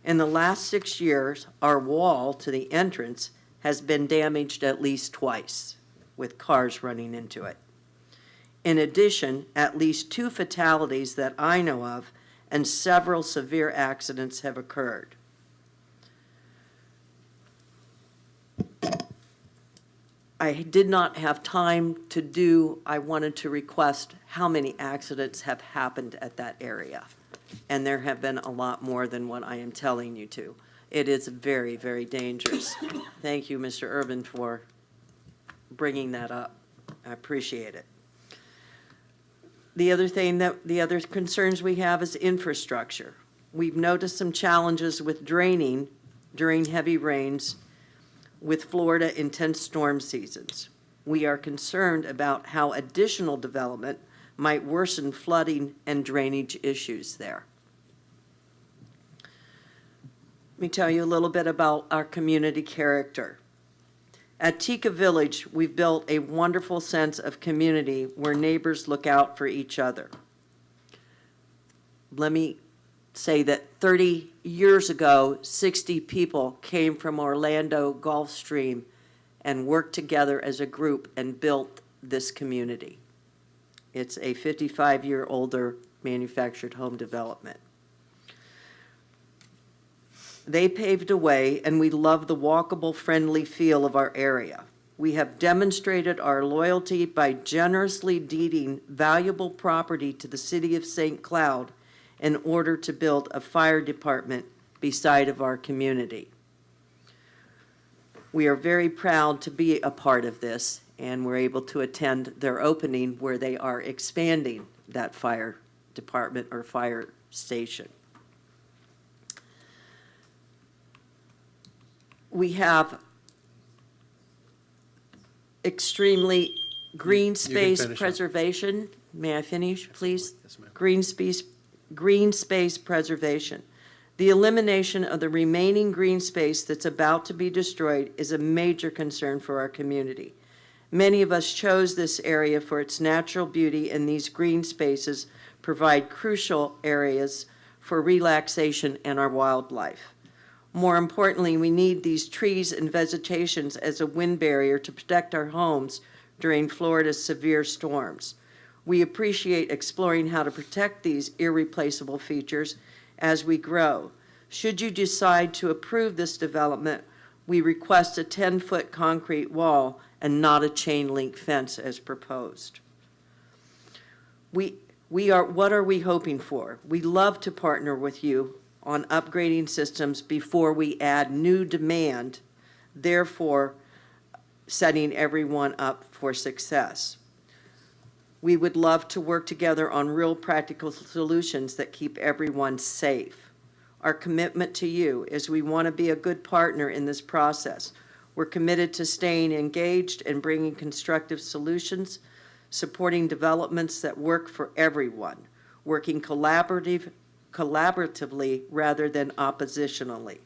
In the last 6 years, our wall to the entrance has been damaged at least twice, with cars running into it. In addition, at least 2 fatalities that I know of and several severe accidents have occurred. I did not have time to do, I wanted to request how many accidents have happened at that area. And there have been a lot more than what I am telling you to. It is very, very dangerous. Thank you, Mr. Urban, for bringing that up. I appreciate it. The other concerns we have is infrastructure. We've noticed some challenges with draining during heavy rains with Florida intense storm seasons. We are concerned about how additional development might worsen flooding and drainage issues there. Let me tell you a little bit about our community character. At Tika Village, we've built a wonderful sense of community where neighbors look out for each other. Let me say that 30 years ago, 60 people came from Orlando Gulfstream and worked together as a group and built this community. It's a 55-year-older manufactured home development. They paved a way, and we love the walkable, friendly feel of our area. We have demonstrated our loyalty by generously deeding valuable property to the city of St. Cloud in order to build a fire department beside of our community. We are very proud to be a part of this, and we're able to attend their opening where they are expanding that fire department or fire station. We have extremely green space finish up. preservation. May I finish, please? Yes, ma'am. Green space preservation. The elimination of the remaining green space that's about to be destroyed is a major concern for our community. Many of us chose this area for its natural beauty, and these green spaces provide crucial areas for relaxation and our wildlife. More importantly, we need these trees and vegetations as a wind barrier to protect our homes during Florida's severe storms. We appreciate exploring how to protect these irreplaceable features as we grow. Should you decide to approve this development, we request a 10-foot concrete wall and not a chain link fence as proposed. What are we hoping for? We love to partner with you on upgrading systems before we add new demand, therefore setting everyone up for success. We would love to work together on real practical solutions that keep everyone safe. Our commitment to you is we want to be a good partner in this process. We're committed to staying engaged and bringing constructive solutions, supporting developments that work for everyone, working collaboratively rather than oppositionally.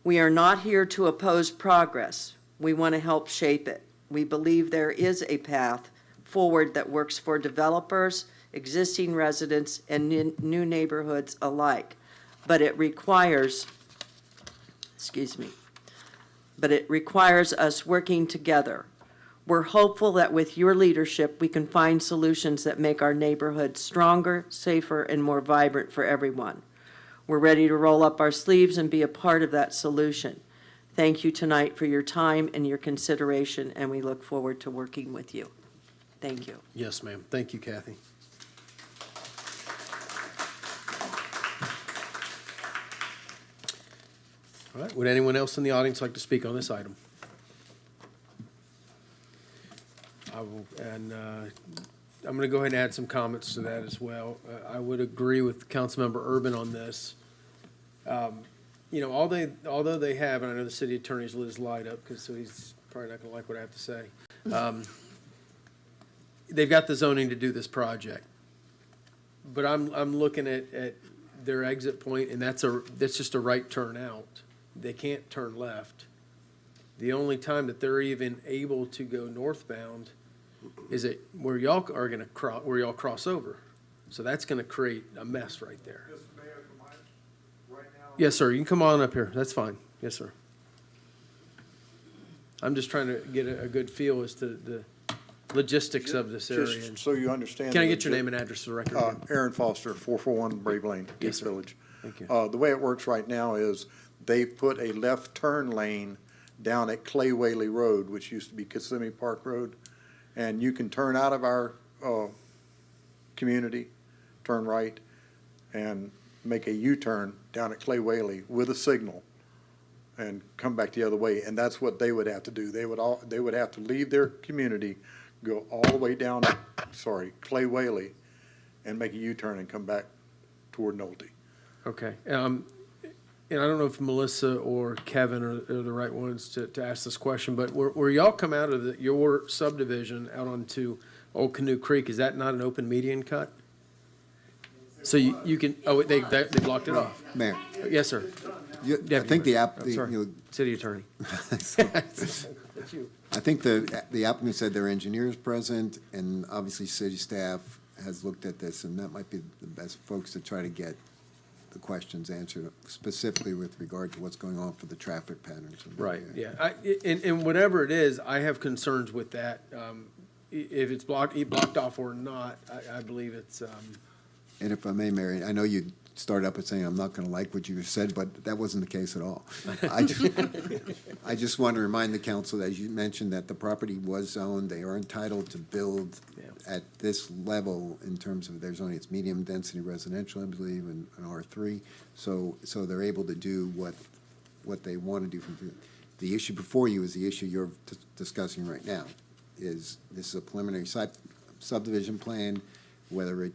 We are not here to oppose progress. We want to help shape it. We believe there is a path forward that works for developers, existing residents, and new neighborhoods alike. But it requires, us working together. We're hopeful that with your leadership, we can find solutions that make our neighborhoods stronger, safer, and more vibrant for everyone. We're ready to roll up our sleeves and be a part of that solution. Thank you tonight for your time and your consideration, and we look forward to working with you. Thank you. Yes, ma'am. Thank you, Kathy. All right, would anyone else in the audience like to speak on this item? I'm going to go ahead and add some comments to that as well. I would agree with Councilmember Urban on this. You know, although they have, and I know the city attorney's lit his light up because so he's probably not going to like what I have to say. They've got the zoning to do this project, but I'm looking at their exit point, and that's just a right turn out. They can't turn left. The only time that they're even able to go northbound is it where y'all are going to where y'all cross over. So that's going to create a mess right there. Yes, sir. You can come on up here. That's fine. Yes, sir. I'm just trying to get a good feel as to the logistics of this area. Just so you understand. Can I get your name and address for the record? Aaron Foster, 441 Brave Lane, Yes, East sir. Village. Thank you. The way it works right now is they've put a left turn lane down at Clay Whaley Road, which used to be Kissimmee Park Road. And you can turn out of our community, turn right, and make a U-turn down at Clay Whaley with a signal and come back the other way. And that's what they would have to do. They would have to leave their community, go all the way down, Clay Whaley, and make a U-turn and come back toward Nolte. Okay. And I don't know if Melissa or Kevin are the right ones to ask this question, but where y'all come out of your subdivision out onto Old Canoe Creek, is that not an open median cut? So you can, they blocked it off. Mayor, Yes, sir. I think the app, I'm sorry. City attorney. I think the applicant said their engineer is present, and obviously city staff has looked at this, and that might be the best folks to try to get the questions answered, specifically with regard to what's going on for the traffic patterns. Right, yeah. And whatever it is, I have concerns with that. If it's blocked off or not, I believe it's, And if I may, Mary, I know you started up with saying, I'm not going to like what you said, but that wasn't the case at all. I just want to remind the council, as you mentioned, that the property was zoned. They are entitled to build at this level in terms of their zoning. It's medium-density residential, I believe, and R3. So they're able to do what they want to do. The issue before you is the issue you're discussing right now. This is a preliminary subdivision plan, whether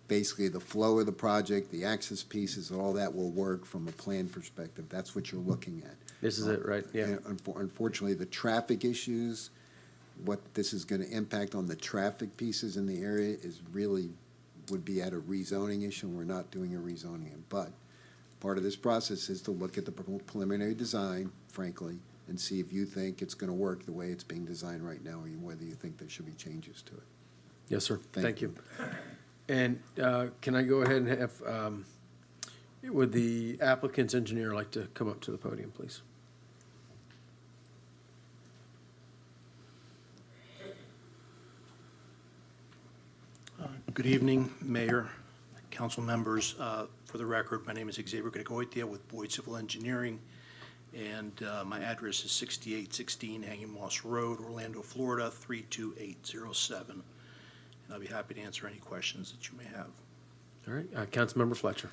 basically the flow of the project, the access pieces, all that will work from a plan perspective. That's what you're looking at. this is it, right? Yeah. And unfortunately, the traffic issues, what this is going to impact on the traffic pieces in the area would be at a rezoning issue. We're not doing a rezoning. But part of this process is to look at the preliminary design, frankly, and see if you think it's going to work the way it's being designed right now, or whether you think there should be changes to it. Yes, sir. Thank Thank you. And can I go ahead and have, would the applicant's engineer like to come up to the podium, please? Good evening, Mayor, council members. For the record, my name is Xavier Gregoitia with Boyd Civil Engineering, and my address is 6816 Hanging Moss Road, Orlando, Florida, 32807. And I'll be happy to answer any questions that you may have. All right, Councilmember Fletcher.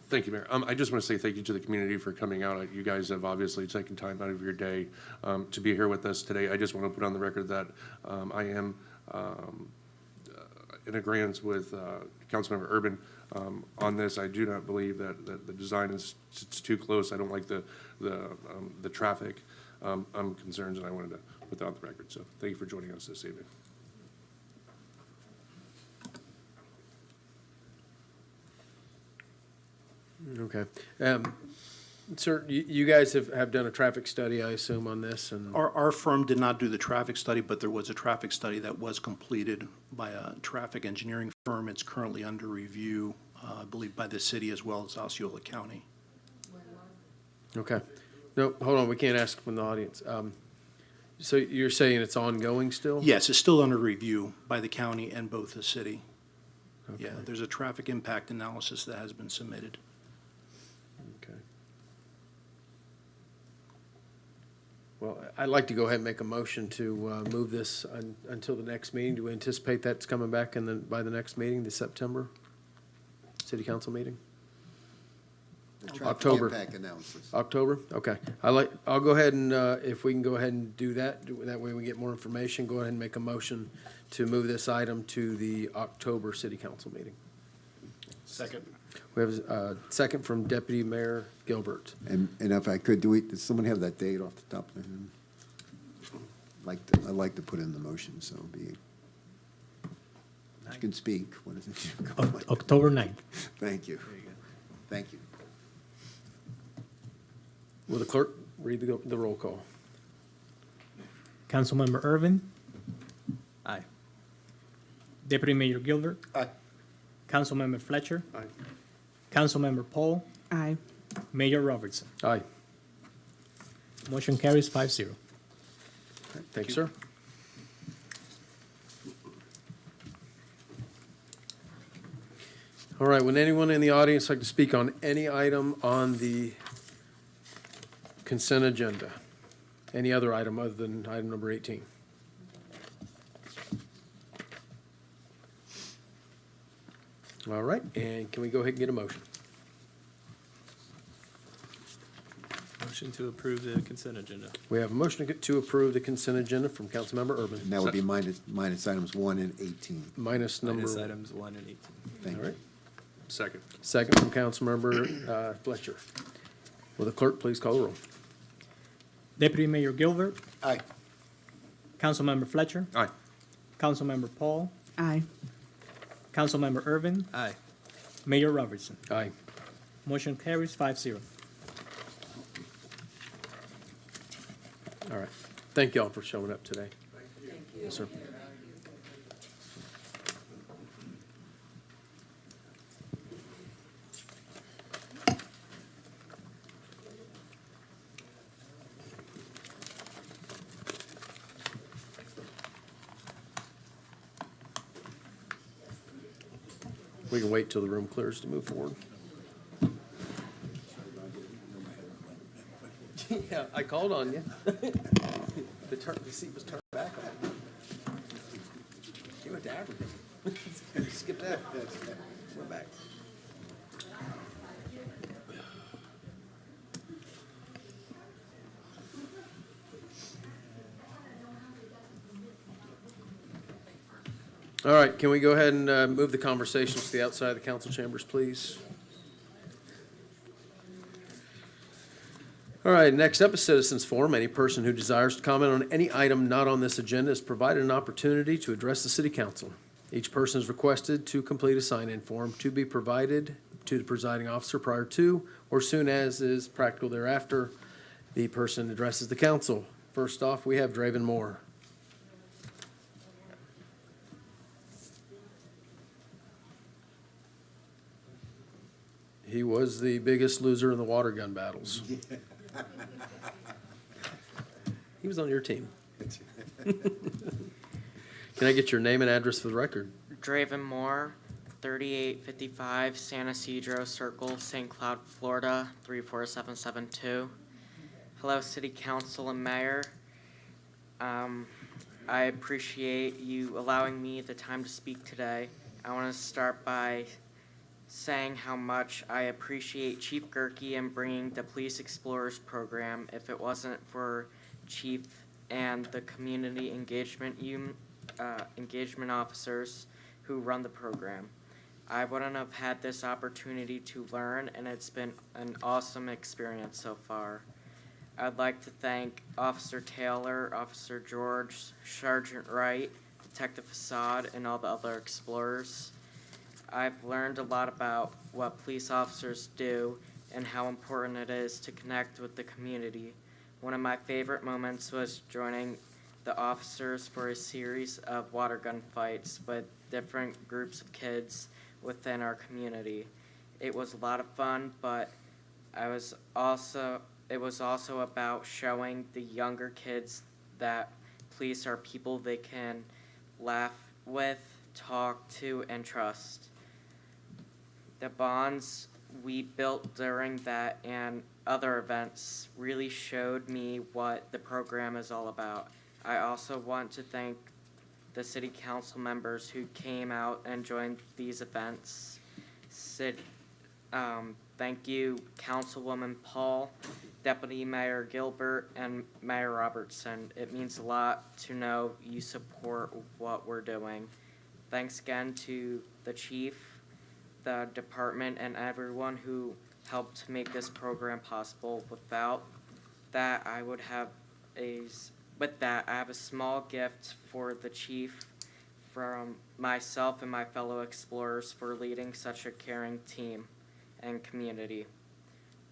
Thank you, Mayor. I just want to say thank you to the community for coming out. You guys have obviously taken time out of your day to be here with us today. I just want to put on the record that I am in agreement with Councilmember Urban on this. I do not believe that the design is it's too close. I don't like the traffic concerns, and I wanted to put that on the record. So thank you for joining us this evening. Okay. Sir, you guys have done a traffic study, I assume, on this? And Our firm did not do the traffic study, but there was a traffic study that was completed by a traffic engineering firm. It's currently under review, I believe, by the city as well as Osceola County. Okay. No, hold on, we can't ask from the audience. So you're saying it's ongoing still? Yes, it's still under review by the county and both the city. Okay. Yeah, there's a traffic impact analysis that has been submitted. Okay. Well, I'd like to go ahead and make a motion to move this until the next meeting. Do we anticipate that's coming back by the next meeting, the September city council meeting? October. Impact analysis. October? Okay. I'll go ahead and, if we can go ahead and do that, that way we get more information, go ahead and make a motion to move this item to the October city council meeting. Second. We have a second from Deputy Mayor Gilbert. And if I could, does someone have that date off the top of their head? I'd like to put in the motion, so it'll be, you can speak. What is it? October 9th. Thank you. Thank you. Will the clerk read the roll call? Councilmember Irvin. Aye. Deputy Mayor Gilbert. Aye. Councilmember Fletcher. Aye. Councilmember Paul. Aye. Mayor Robertson. Aye. Motion carries 5-0. Thank you, sir. All right, would anyone in the audience like to speak on any item on the consent agenda? Any other item other than item number 18? All right, and can we go ahead and get a motion? Motion to approve the consent agenda. We have a motion to approve the consent agenda from Councilmember Urban. And that would be minus items 1 and 18. Minus number. Minus items 1 and 18. Thank All you. right. Second. Second from Councilmember Fletcher. Will the clerk please call the roll? Deputy Mayor Gilbert, Aye. Councilmember Fletcher, Aye. Councilmember Paul, Aye. Councilmember Irvin, Aye. Mayor Robertson. Aye. Motion carries 5-0. All right. Thank y'all for showing up today. Thank you. Yes, sir. We can wait till the room clears to move forward. Yeah, I called on you. The seat was turned back on. You went to Africa. Skip that. We're back. All right, can we go ahead and move the conversations to the outside of the council chambers, please? All right, next up is citizens forum. Any person who desires to comment on any item not on this agenda is provided an opportunity to address the city council. Each person is requested to complete a sign-in form to be provided to the presiding officer prior to or soon as is practical thereafter. The person addresses the council. First off, we have Draven Moore. He was the biggest loser in the water gun battles. He was on your team. Can I get your name and address for the record? Draven Moore, 3855 San Isidro Circle, St. Cloud, Florida, 34772. Hello, City Council and Mayor. I appreciate you allowing me the time to speak today. I want to start by saying how much I appreciate Chief Gerke in bringing the Police Explorers program. If it wasn't for Chief and the community engagement officers who run the program, I wouldn't have had this opportunity to learn, and it's been an awesome experience so far. I'd like to thank Officer Taylor, Officer George, Sergeant Wright, Detective Facade, and all the other explorers. I've learned a lot about what police officers do and how important it is to connect with the community. One of my favorite moments was joining the officers for a series of water gun fights with different groups of kids within our community. It was a lot of fun, but it was also about showing the younger kids that police are people they can laugh with, talk to, and trust. The bonds we built during that and other events really showed me what the program is all about. I also want to thank the city council members who came out and joined these events. Thank you, Councilwoman Paul, Deputy Mayor Gilbert, and Mayor Robertson. It means a lot to know you support what we're doing. Thanks again to the chief, the department, and everyone who helped make this program possible. Without that, I have a small gift for the chief from myself and my fellow explorers for leading such a caring team and community.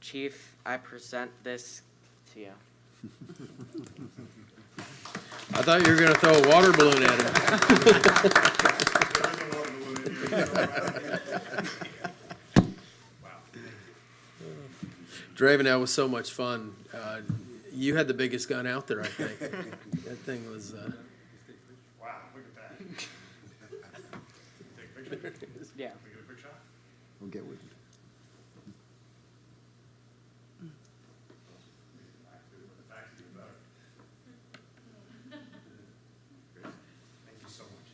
Chief, I present this to you. I thought you were going to throw a water balloon at him. Draven, that was so much fun. You had the biggest gun out there, I think. That thing was... Wow, look at that. Take a picture? Yeah. Can we get a quick shot? We'll get with you. Thank you so much.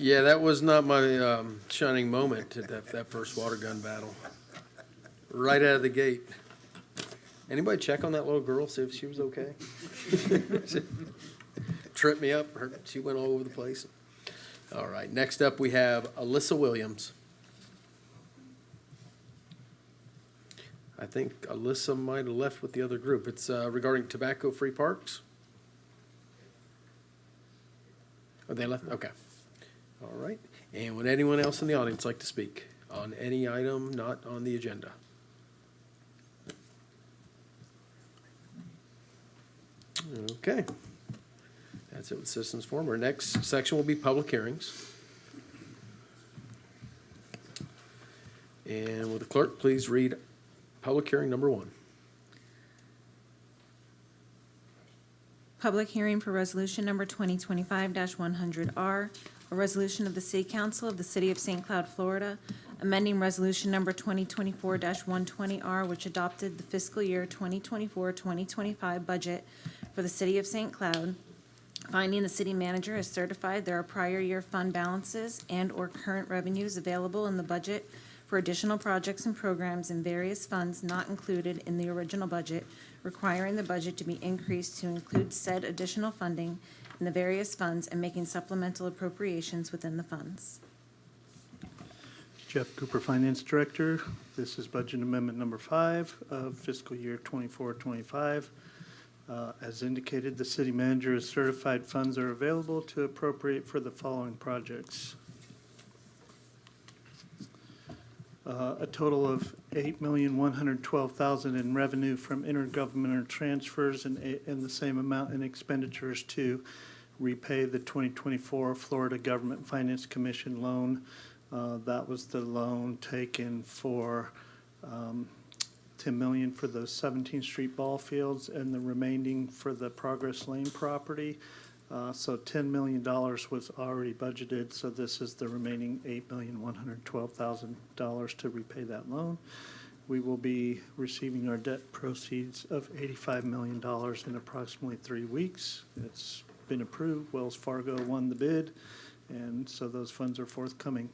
Yeah, that was not my shining moment at that first water gun battle. Right out of the gate. Anybody check on that little girl, see if she was okay? Tripped me up, she went all over the place. All right, next up, we have Alyssa Williams. I think Alyssa might have left with the other group. It's regarding tobacco-free parks. Oh, they left? Okay. All right. And would anyone else in the audience like to speak on any item not on the agenda? Okay. That's it with citizens forum. Our next section will be public hearings. And will the clerk please read public hearing number 1? Public hearing for resolution number 2025-100R, a resolution of the City Council of the City of St. Cloud, Florida, amending resolution number 2024-120R, which adopted the fiscal year 2024-2025 budget for the City of St. Cloud, finding the city manager has certified there are prior year fund balances and/or current revenues available in the budget for additional projects and programs in various funds not included in the original budget, requiring the budget to be increased to include said additional funding in the various funds and making supplemental appropriations within the funds. Jeff Cooper, Finance Director. This is Budget Amendment Number 5 of fiscal year 24-25. As indicated, the city manager has certified funds are available to appropriate for the following projects. A total of $8,112,000 in revenue from intergovernmental transfers and the same amount in expenditures to repay the 2024 Florida Government Finance Commission loan. That was the loan taken for $10 million for the 17th Street ball fields and the remaining for the Progress Lane property. So $10 million was already budgeted, so this is the remaining $8,112,000 to repay that loan. We will be receiving our debt proceeds of $85 million in approximately 3 weeks. It's been approved. Wells Fargo won the bid, and so those funds are forthcoming.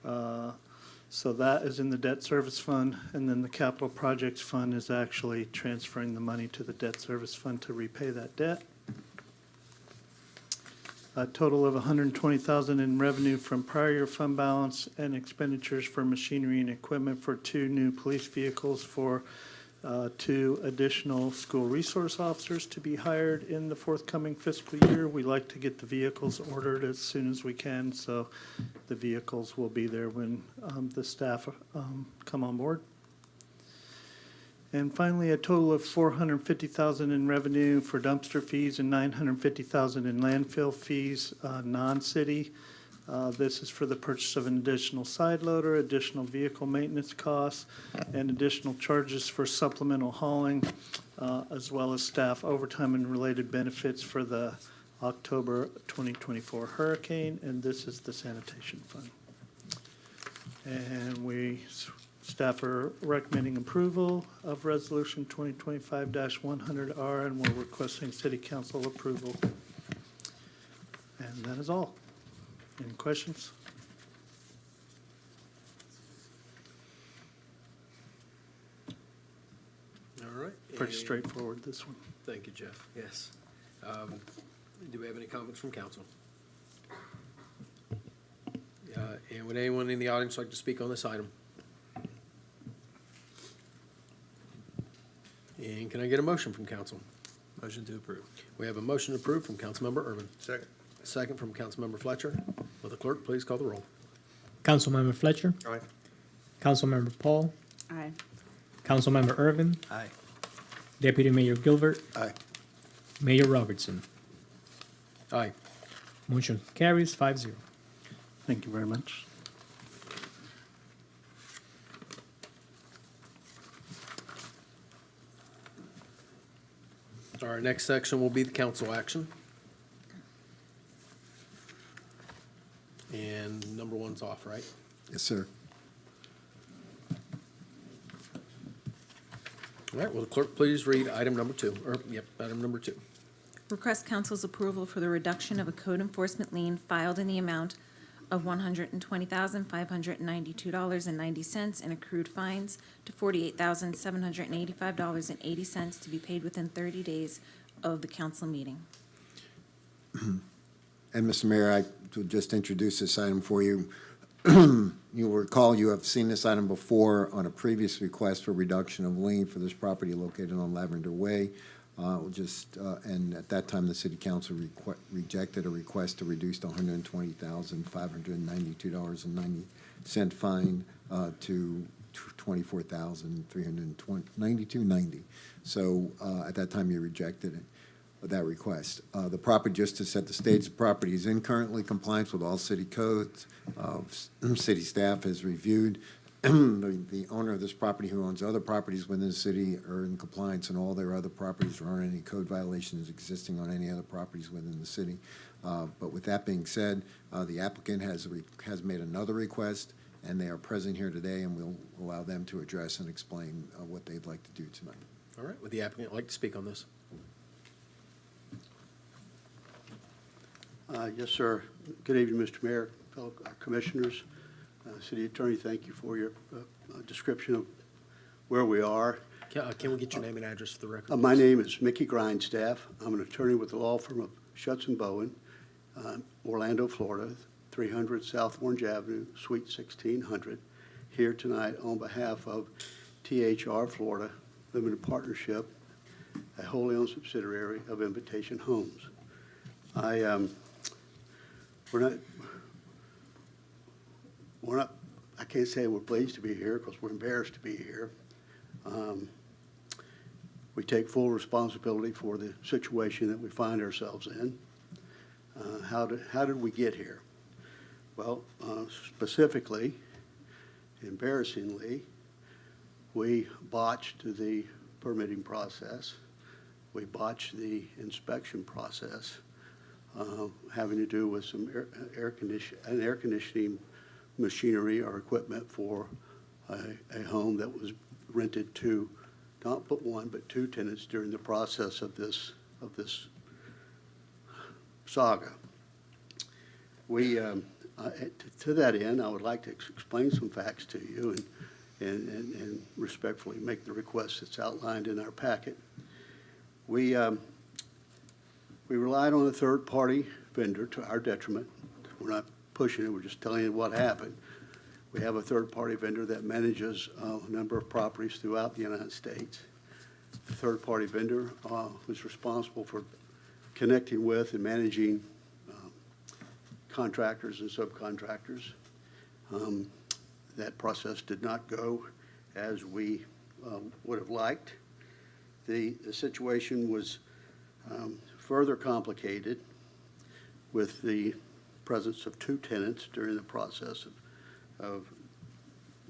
So that is in the debt service fund, and then the capital projects fund is actually transferring the money to the debt service fund to repay that debt. A total of $120,000 in revenue from prior year fund balance and expenditures for machinery and equipment for 2 new police vehicles for 2 additional school resource officers to be hired in the forthcoming fiscal year. We like to get the vehicles ordered as soon as we can, so the vehicles will be there when the staff come on board. And finally, a total of $450,000 in revenue for dumpster fees and $950,000 in landfill fees, non-city. This is for the purchase of an additional side loader, additional vehicle maintenance costs, and additional charges for supplemental hauling, as well as staff overtime and related benefits for the October 2024 hurricane, and this is the sanitation fund. And staff are recommending approval of Resolution 2025-100R, and we're requesting City Council approval. And that is all. Any questions? All right. Pretty straightforward, this one. Thank you, Jeff. Yes. Do we have any comments from council? And would anyone in the audience like to speak on this item? And can I get a motion from council? Motion to approve. We have a motion to approve from Councilmember Urban. Second. A second from Councilmember Fletcher. Will the clerk please call the roll? Councilmember Fletcher. Aye. Councilmember Paul. Aye. Councilmember Irvin. Aye. Deputy Mayor Gilbert. Aye. Mayor Robertson. Aye. Motion carries 5-0. Thank you very much. Our next section will be the council action. And number 1's off, right? Yes, sir. All right, will the clerk please read item number 2, item number 2. Request council's approval for the reduction of a code enforcement lien filed in the amount of $120,592.90 in accrued fines to $48,785.80 to be paid within 30 days of the council meeting. And Mr. Mayor, I will just introduce this item for you. You will recall you have seen this item before on a previous request for reduction of lien for this property located on Lavender Way. And at that time, the city council rejected a request to reduce the $120,592.90 fine to $24,392.90. So at that time, you rejected it. That request. The property, just to set the stage, the property is in currently compliance with all city codes. City staff has reviewed. The owner of this property, who owns other properties within the city, are in compliance, and all their other properties. There aren't any code violations existing on any other properties within the city. But with that being said, the applicant has made another request, and they are present here today, and we'll allow them to address and explain what they'd like to do tonight. All right, would the applicant like to speak on this? Yes, sir. Good evening, Mr. Mayor, fellow commissioners. City Attorney, thank you for your description of where we are. Can we get your name and address for the record? My name is Mickey Grindstaff. I'm an attorney with the law firm of Schutz & Bowen, Orlando, Florida, 300 South Orange Avenue, Suite 1600, here tonight on behalf of THR Florida Limited Partnership, a wholly owned subsidiary of Invitation Homes. We're not, I can't say we're pleased to be here because we're embarrassed to be here. We take full responsibility for the situation that we find ourselves in. How did we get here? Well, specifically, embarrassingly, we botched the permitting process. We botched the inspection process, having to do with some air conditioning machinery or equipment for a home that was rented to not but one but two tenants during the process of this saga. We to that end, I would like to explain some facts to you and respectfully make the request that's outlined in our packet. We relied on a third-party vendor to our detriment. We're not pushing it, we're just telling you what happened. We have a third-party vendor that manages a number of properties throughout the United States. The third-party vendor was responsible for connecting with and managing contractors and subcontractors. That process did not go as we would have liked. The situation was further complicated with the presence of two tenants during the process of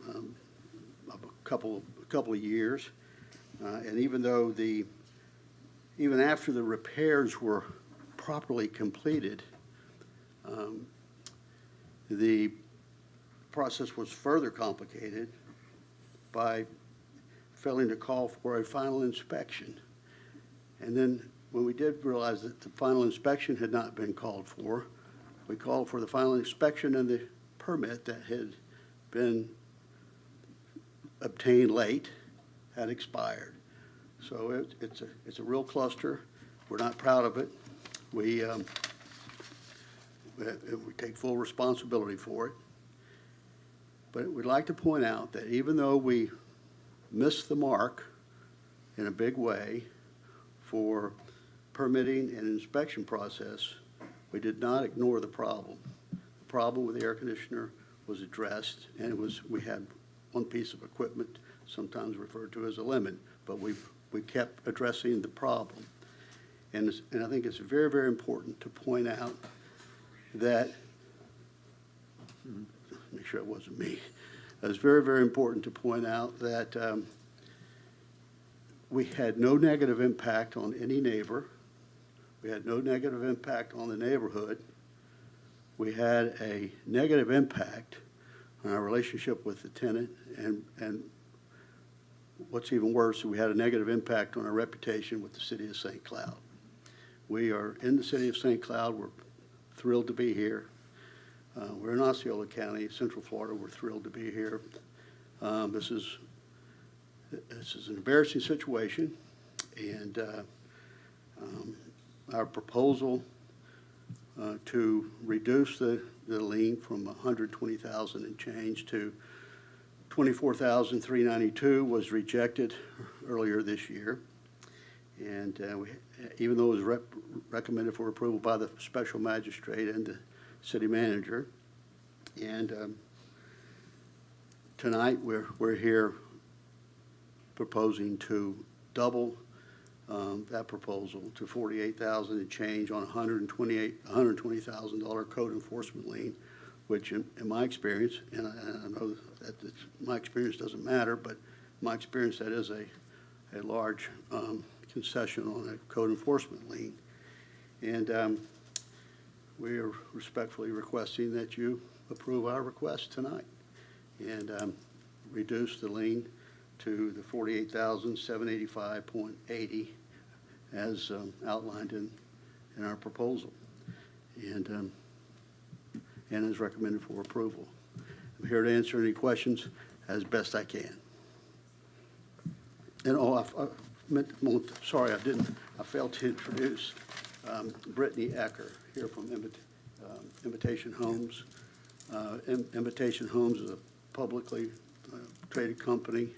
a couple of years. And even after the repairs were properly completed, the process was further complicated by failing to call for a final inspection. And then when we did realize that the final inspection had not been called for, we called for the final inspection, and the permit that had been obtained late had expired. So it's a real cluster. We're not proud of it. We take full responsibility for it. But we'd like to point out that even though we missed the mark in a big way for permitting and inspection process, we did not ignore the problem. The problem with the air conditioner was addressed, and we had one piece of equipment, sometimes referred to as a lemon, but we kept addressing the problem. And I think it's very, very important to point out that, make sure it wasn't me, it's very, very important to point out that we had no negative impact on any neighbor. We had no negative impact on the neighborhood. We had a negative impact on our relationship with the tenant, and what's even worse, we had a negative impact on our reputation with the city of St. Cloud. We are in the city of St. Cloud. We're thrilled to be here. We're in Osceola County, Central Florida. We're thrilled to be here. This is an embarrassing situation, and our proposal to reduce the lien from $120,000 and change to $24,392 was rejected earlier this year. And even though it was recommended for approval by the special magistrate and the city manager, and tonight we're here proposing to double that proposal to $48,000 and change on $120,000 code enforcement lien, which in my experience, and I know that my experience doesn't matter, but my experience, that is a large concession on a code enforcement lien. And we are respectfully requesting that you approve our request tonight and reduce the lien to the $48,785.80 as outlined in our proposal, and as recommended for approval. I'm here to answer any questions as best I can. And I failed to introduce Brittany Ecker here from Invitation Homes. Invitation Homes is a publicly traded company,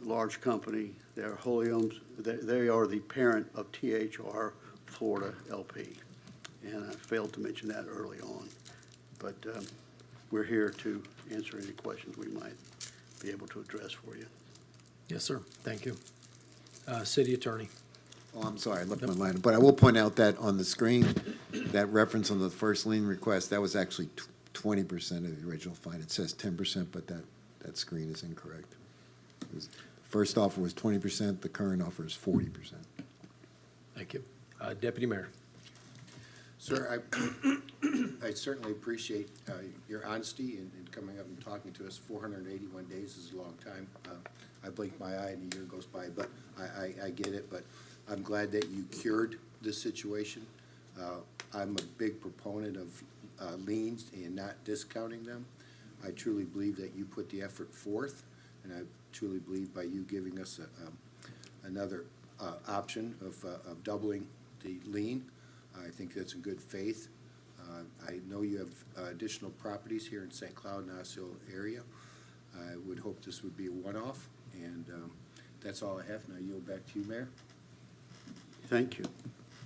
large company. They're wholly owned. They are the parent of THR Florida LP, and I failed to mention that early on. But we're here to answer any questions we might be able to address for you. Yes, sir. Thank you. City Attorney. Oh, I'm sorry, I left my line. But I will point out that on the screen, that reference on the first lien request, that was actually 20% of the original fine. It says 10%, but that screen is incorrect. First offer was 20%, the current offer is 40%. Thank you. Deputy Mayor. Sir, I certainly appreciate your honesty in coming up and talking to us. 481 days is a long time. I blink my eye and a year goes by, but I get it. But I'm glad that you cured this situation. I'm a big proponent of liens and not discounting them. I truly believe that you put the effort forth, and I truly believe by you giving us another option of doubling the lien, I think that's in good faith. I know you have additional properties here in St. Cloud and Osceola area. I would hope this would be a one-off, and that's all I have. Now yield back to you, Mayor. Thank you.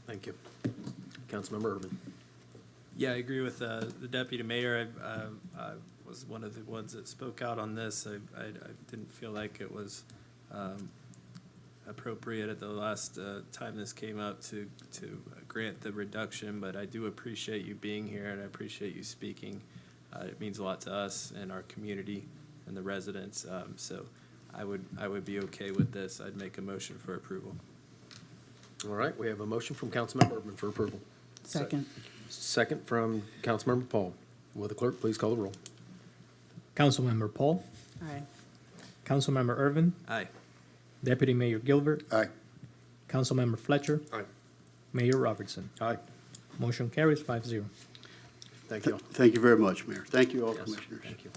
Thank you. Councilmember Urban. Yeah, I agree with the deputy mayor. I was one of the ones that spoke out on this. I didn't feel like it was appropriate at the last time this came up to grant the reduction, but I do appreciate you being here and I appreciate you speaking. It means a lot to us and our community and the residents. So I would be okay with this. I'd make a motion for approval. All right, we have a motion from Councilmember Urban for approval. Second. Second from Councilmember Paul. Will the clerk please call the roll? Councilmember Paul, Aye. Councilmember Irvin, Aye. Deputy Mayor Gilbert, Aye. Councilmember Fletcher, Aye. Mayor Robertson. Aye. Motion carries 5-0. Thank you. Thank you very much, Mayor. Thank you all, Yes, commissioners. thank you.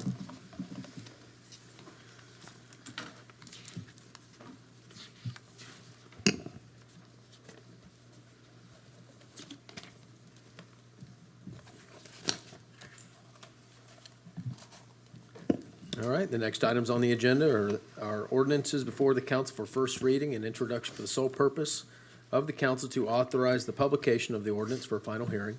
All right, the next items on the agenda are ordinances before the council for first reading and introduction for the sole purpose of the council to authorize the publication of the ordinance for final hearing.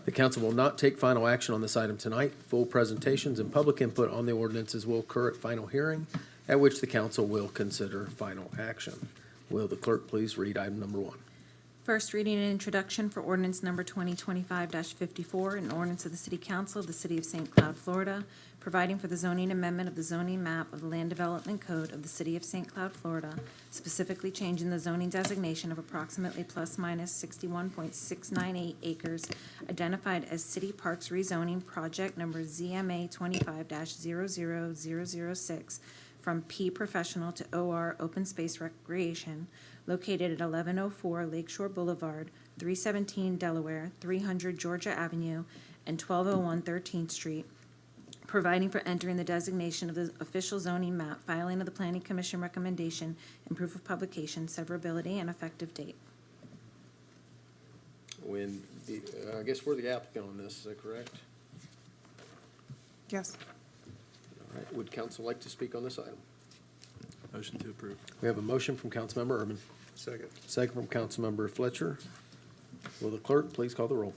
The council will not take final action on this item tonight. Full presentations and public input on the ordinances will occur at final hearing, at which the council will consider final action. Will the clerk please read item number 1? First reading and introduction for ordinance number 2025-54, an ordinance of the City Council of the City of St. Cloud, Florida, providing for the zoning amendment of the zoning map of the Land Development Code of the City of St. Cloud, Florida, specifically changing the zoning designation of approximately plus minus 61.698 acres identified as City Parks Rezoning Project Number ZMA 25-00006 from P Professional to OR Open Space Recreation, located at 1104 Lakeshore Boulevard, 317 Delaware, 300 Georgia Avenue, and 1201 13th Street, providing for entering the designation of the official zoning map, filing of the Planning Commission recommendation, and proof of publication, severability, and effective date. When the, I guess we're the applicant on this, is that correct? Yes. All right, would council like to speak on this item? Motion to approve. We have a motion from Councilmember Urban. Second. Second from Councilmember Fletcher. Will the clerk please call the roll?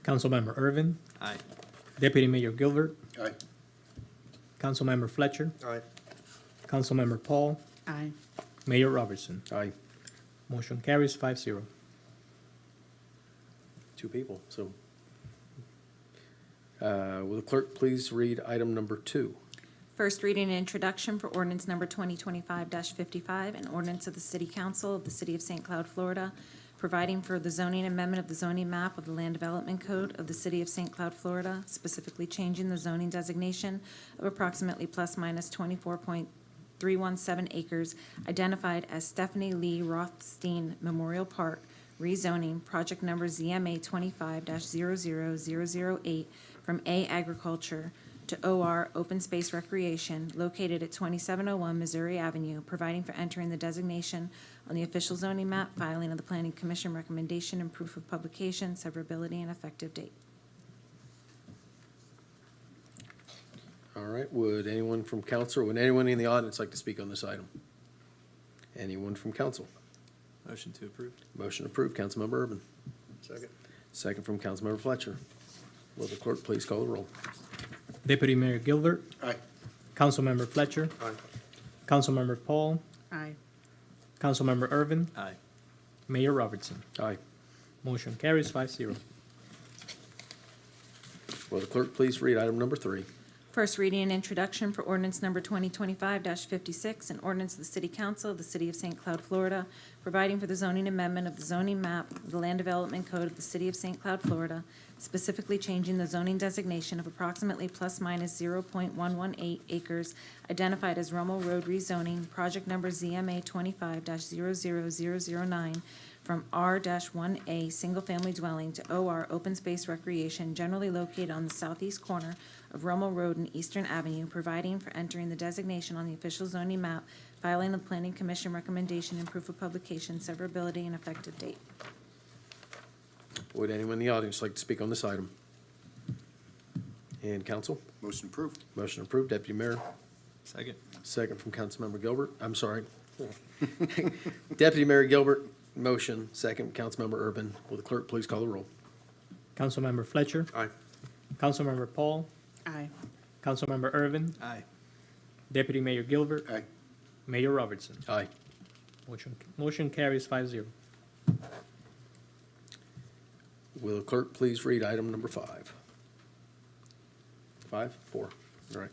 Councilmember Irvin, Aye. Deputy Mayor Gilbert, Aye. Councilmember Fletcher, Aye. Councilmember Paul, Aye. Mayor Robertson. Aye. Motion carries 5-0. Two people, so. Will the clerk please read item number 2? First reading and introduction for ordinance number 2025-55, an ordinance of the City Council of the City of St. Cloud, Florida, providing for the zoning amendment of the zoning map of the Land Development Code of the City of St. Cloud, Florida, specifically changing the zoning designation of approximately plus minus 24.317 acres identified as Stephanie Lee Rothstein Memorial Park, rezoning project number ZMA 25-00008 from A Agriculture to OR Open Space Recreation located at 2701 Missouri Avenue, providing for entering the designation on the official zoning map, filing of the Planning Commission recommendation and proof of publication, severability, and effective date. All right, would anyone from council, or would anyone in the audience like to speak on this item? Anyone from council? Motion to approve. Motion approved, Councilmember Urban. Second. Second from Councilmember Fletcher. Will the clerk please call the roll? Deputy Mayor Gilbert, Aye. Councilmember Fletcher, Aye. Councilmember Paul, Aye. Councilmember Irvin, Aye. Mayor Robertson. Aye. Motion carries 5-0. Will the clerk please read item number 3? First reading and introduction for ordinance number 2025-56, an ordinance of the City Council of the City of St. Cloud, Florida, providing for the zoning amendment of the zoning map of the Land Development Code of the City of St. Cloud, Florida, specifically changing the zoning designation of approximately plus minus 0.118 acres identified as Rummel Road rezoning, project number ZMA 25-00009, from R-1A Single Family Dwelling to OR Open Space Recreation, generally located on the southeast corner of Rummel Road and Eastern Avenue, providing for entering the designation on the official zoning map, filing of the Planning Commission recommendation and proof of publication, severability, and effective date. Would anyone in the audience like to speak on this item? And council? Motion approved. Motion approved, Deputy Mayor. Second. Second from Councilmember Gilbert, I'm sorry. Deputy Mayor Gilbert, motion. Second, Councilmember Urban. Will the clerk please call the roll? Councilmember Fletcher, Aye. Councilmember Paul, Aye. Councilmember Irvin, Aye. Deputy Mayor Gilbert, Aye. Mayor Robertson. Aye. Motion carries 5-0. Will the clerk please read item number 5? 5? 4, all right.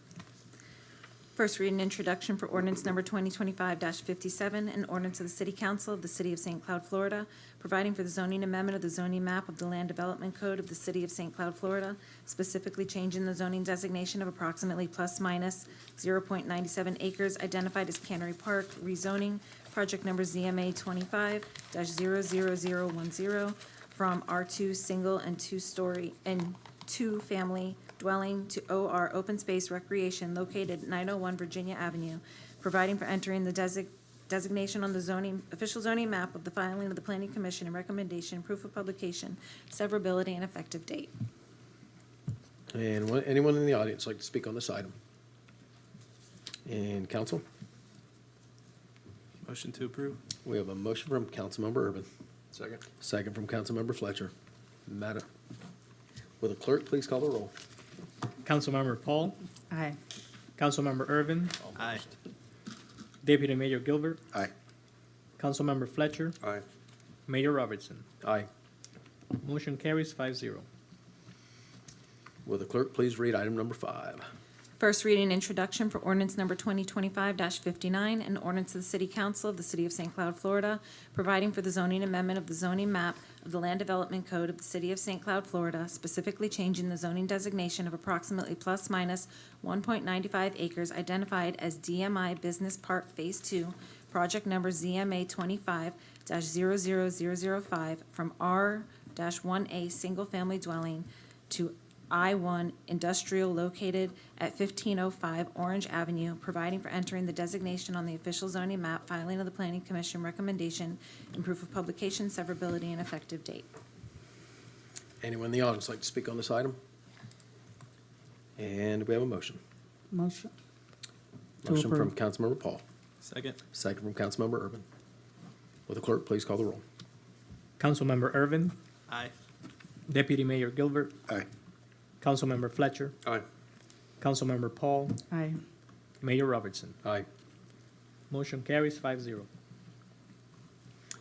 First reading and introduction for ordinance number 2025-57, an ordinance of the City Council of the City of St. Cloud, Florida, providing for the zoning amendment of the zoning map of the Land Development Code of the City of St. Cloud, Florida, specifically changing the zoning designation of approximately plus minus 0.97 acres identified as Cannery Park, rezoning, project number ZMA 25-00010, from R2 single and two-story and two-family dwelling to OR Open Space Recreation located at 901 Virginia Avenue, providing for entering the designation on the zoning, official zoning map of the filing of the Planning Commission and recommendation, proof of publication, severability, and effective date. And anyone in the audience like to speak on this item? And council? Motion to approve. We have a motion from Councilmember Urban. Second. Second from Councilmember Fletcher. Madam, will the clerk please call the roll? Councilmember Paul, Aye. Councilmember Irvin, Aye. Deputy Mayor Gilbert, Aye. Councilmember Fletcher, Aye. Mayor Robertson. Aye. Motion carries 5-0. Will the clerk please read item number 5? First reading and introduction for ordinance number 2025-59, an ordinance of the City Council of the City of St. Cloud, Florida, providing for the zoning amendment of the zoning map of the Land Development Code of the City of St. Cloud, Florida, specifically changing the zoning designation of approximately plus minus 1.95 acres identified as DMI Business Park Phase 2, project number ZMA 25-00005, from R-1A Single Family Dwelling to I-1 Industrial located at 1505 Orange Avenue, providing for entering the designation on the official zoning map, filing of the Planning Commission recommendation, and proof of publication, severability, and effective date. Anyone in the audience like to speak on this item? And we have a motion. Motion. To Motion from approve. Councilmember Paul, Second. second from Councilmember Urban. Will the clerk please call the roll? Councilmember Irvin, Aye. Deputy Mayor Gilbert, Aye. Councilmember Fletcher, Aye. Councilmember Paul, Aye. Mayor Robertson. Aye. Motion carries 5-0.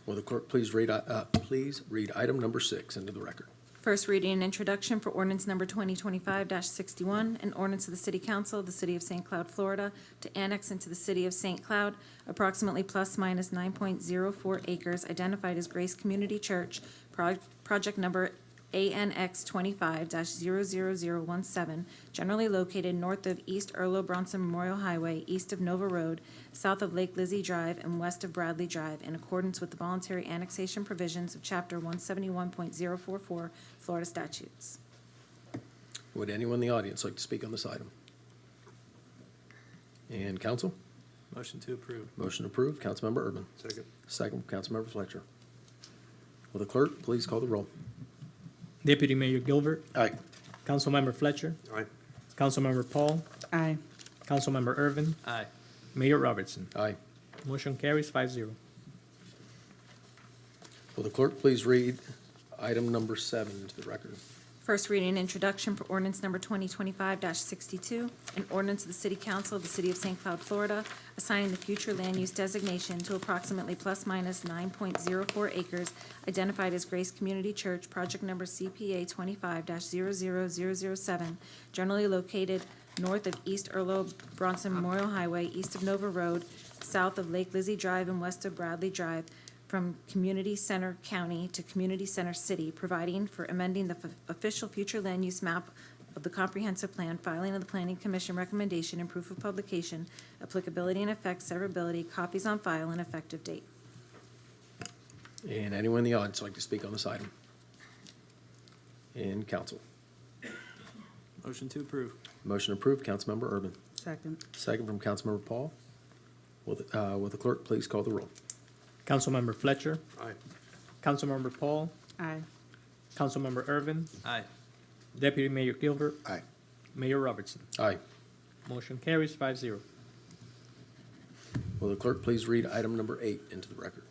Will the clerk please read item number 6 into the record? First reading and introduction for ordinance number 2025-61, an ordinance of the City Council of the City of St. Cloud, Florida, to annex into the City of St. Cloud approximately plus minus 9.04 acres identified as Grace Community Church, project number ANX 25-00017, generally located north of East Earlo Bronson Memorial Highway, east of Nova Road, south of Lake Lizzie Drive, and west of Bradley Drive, in accordance with the voluntary annexation provisions of Chapter 171.044 Florida statutes. Would anyone in the audience like to speak on this item? And council? Motion to approve. Motion approved. Councilmember Urban. Second. Second from Councilmember Fletcher. Will the clerk please call the roll? Deputy Mayor Gilbert, Aye. Councilmember Fletcher, Aye. Councilmember Paul, Aye. Councilmember Irvin, Aye. Mayor Robertson. Aye. Motion carries 5-0. Will the clerk please read item number 7 into the record? First reading and introduction for ordinance number 2025-62, an ordinance of the City Council of the City of St. Cloud, Florida, assigning the future land use designation to approximately plus minus 9.04 acres identified as Grace Community Church, project number CPA 25-00007, generally located north of East Earlo Bronson Memorial Highway, east of Nova Road, south of Lake Lizzie Drive, and west of Bradley Drive, from Community Center County to Community Center City, providing for amending the official future land use map of the comprehensive plan, filing of the Planning Commission recommendation and proof of publication, applicability and effect, severability, copies on file, and effective date. And anyone in the audience like to speak on this item? And council? Motion to approve. Motion approved. Councilmember Urban. Second. Second from Councilmember Paul. Will the clerk please call the roll? Councilmember Fletcher, Aye. Councilmember Paul, Aye. Councilmember Irvin, Aye. Deputy Mayor Gilbert, Aye. Mayor Robertson. Aye. Motion carries 5-0. Will the clerk please read item number 8 into the record?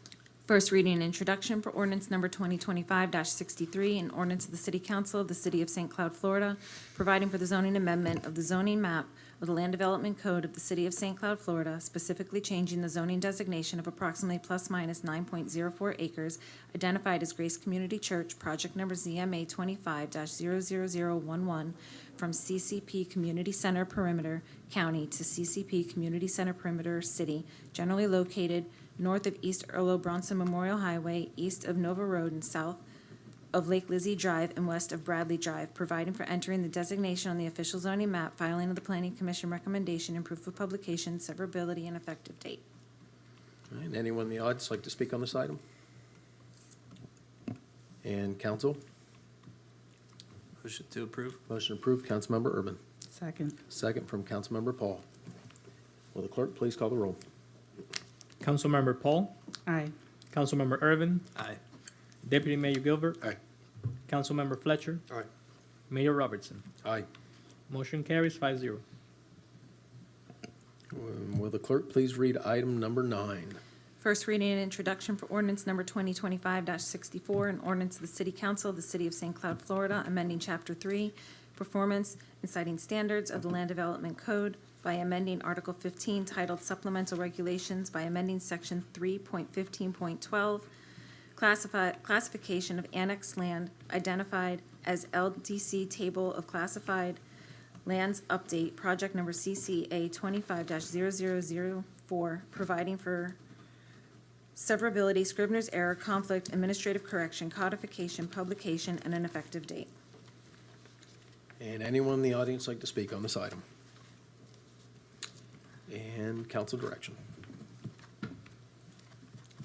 First reading and introduction for ordinance number 2025-63, an ordinance of the City Council of the City of St. Cloud, Florida, providing for the zoning amendment of the zoning map of the Land Development Code of the City of St. Cloud, Florida, specifically changing the zoning designation of approximately plus minus 9.04 acres identified as Grace Community Church, project number ZMA 25-00011, from CCP Community Center Perimeter County to CCP Community Center Perimeter City, generally located north of East Earlo Bronson Memorial Highway, east of Nova Road, and south of Lake Lizzie Drive and west of Bradley Drive, providing for entering the designation on the official zoning map, filing of the Planning Commission recommendation and proof of publication, severability, and effective date. All right, anyone in the audience like to speak on this item? And council? Motion to approve. Motion approved. Councilmember Urban. Second. Second from Councilmember Paul. Will the clerk please call the roll? Councilmember Paul, Aye. Councilmember Irvin, Aye. Deputy Mayor Gilbert, Aye. Councilmember Fletcher, Aye. Mayor Robertson. Aye. Motion carries 5-0. Will the clerk please read item number 9? First reading and introduction for ordinance number 2025-64, an ordinance of the City Council of the City of St. Cloud, Florida, amending Chapter 3, Performance and Citing Standards of the Land Development Code by amending Article 15 titled Supplemental Regulations by amending Section 3.15.12, classification of annexed land identified as LDC Table of Classified Lands Update, project number CCA 25-0004, providing for severability, Scrivener's error, conflict, administrative correction, codification, publication, and an effective date. And anyone in the audience like to speak on this item? And council direction.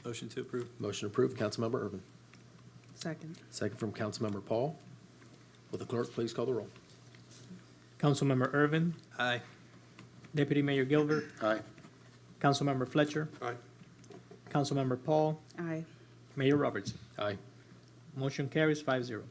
Motion to approve. Motion approved. Councilmember Urban. Second. Second from Councilmember Paul. Will the clerk please call the roll? Councilmember Ervin, Aye. Deputy Mayor Gilbert, Aye. Councilmember Fletcher, Aye. Councilmember Paul, Aye. Mayor Robertson. Aye. Motion carries 5-0.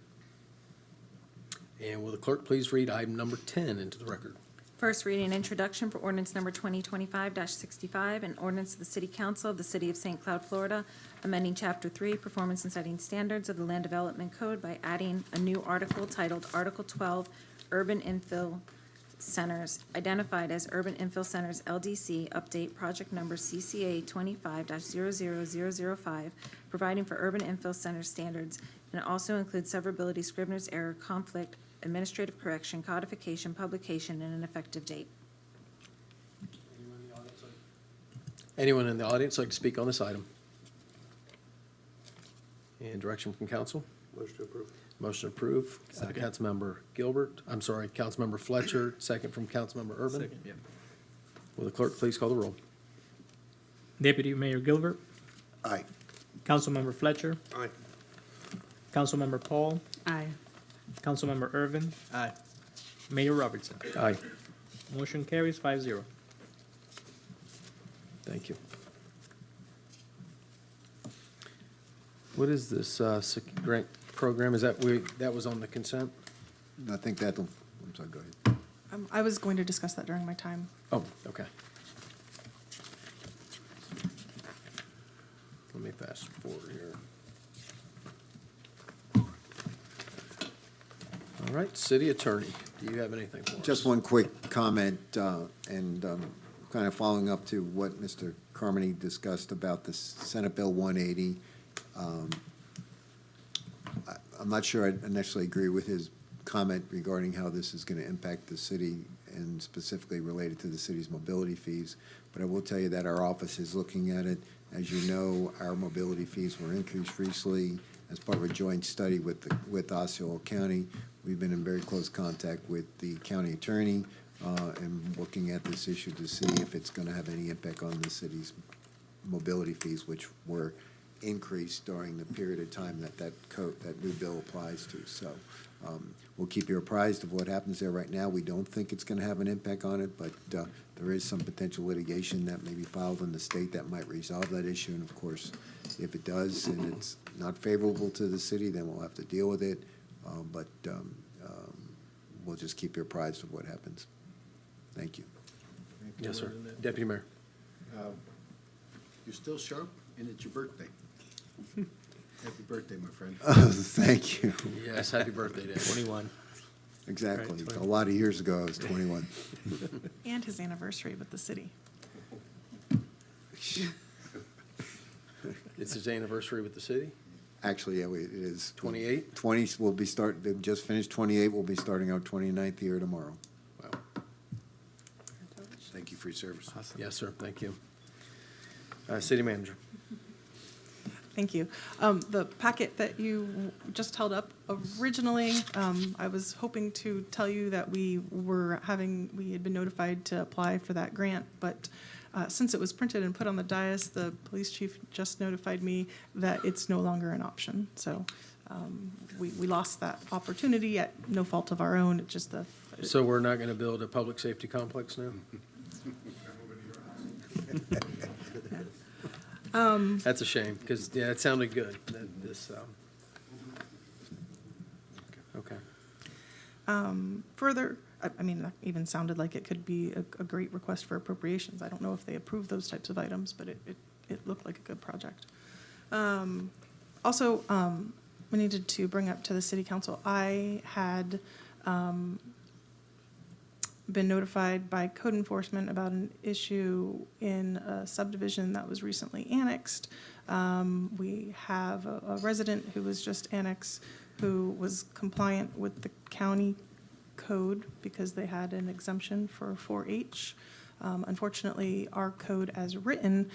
And will the clerk please read item number 10 into the record? First reading and introduction for ordinance number 2025-65, an ordinance of the City Council of the City of St. Cloud, Florida, amending Chapter 3, Performance and Setting Standards of the Land Development Code by adding a new article titled Article 12, Urban Infill Centers, identified as Urban Infill Centers LDC, update project number CCA 25-00005, providing for urban infill center standards, and it also includes severability, Scrivener's error, conflict, administrative correction, codification, publication, and an effective date. Anyone in the audience like to speak on this item? And direction from council? Motion to approve. Motion approved. Councilmember Gilbert, I'm sorry, Councilmember Fletcher, second from Councilmember Urban. Second, yeah. Will the clerk please call the roll? Deputy Mayor Gilbert, Aye. Councilmember Fletcher, Aye. Councilmember Paul, Aye. Councilmember Ervin, Aye. Mayor Robertson. Aye. Motion carries 5-0. Thank you. What is this grant program? Is that, that was on the consent? I think that'll, I'm sorry, go ahead. I was going to discuss that during my time. Oh, okay. Let me fast forward here. All right, city attorney, do you have anything for us? Just one quick comment, and kind of following up to what Mr. Carmody discussed about the Senate Bill 180. I'm not sure I initially agree with his comment regarding how this is going to impact the city and specifically related to the city's mobility fees. But I will tell you that our office is looking at it. As you know, our mobility fees were increased recently as part of a joint study with Osceola County. We've been in very close contact with the county attorney and looking at this issue to see if it's going to have any impact on the city's mobility fees, which were increased during the period of time that new bill applies to. So we'll keep you apprised of what happens there. Right now, we don't think it's going to have an impact on it, but there is some potential litigation that may be filed in the state that might resolve that issue. And of course, if it does and it's not favorable to the city, then we'll have to deal with it. But we'll just keep you apprised of what happens. Thank you. Yes, sir. Deputy Mayor. You're still sharp, and it's your birthday. Happy birthday, my friend. Thank you. Yes, happy birthday, Dave. 21. Exactly. A lot of years ago, I was 21. And his anniversary with the city. It's his anniversary with the city? Actually, yeah, it is. 28? 20 will be they just finished 28, we'll be starting our 29th year tomorrow. Wow. Thank you for your service. Yes, sir, thank you. City manager. Thank you. The packet that you just held up, originally, I was hoping to tell you that we had been notified to apply for that grant, but since it was printed and put on the dais, the police chief just notified me that it's no longer an option. So we lost that opportunity at no fault of our own. It's just So we're not going to build a public safety complex now? That's a shame, because, yeah, it sounded good, okay. Further, I mean, that even sounded like it could be a great request for appropriations. I don't know if they approve those types of items, but it looked like a good project. Also, we needed to bring up to the city council, I had been notified by code enforcement about an issue in a subdivision that was recently annexed. We have a resident who was just annexed who was compliant with the county code because they had an exemption for 4-H. Unfortunately, our code as written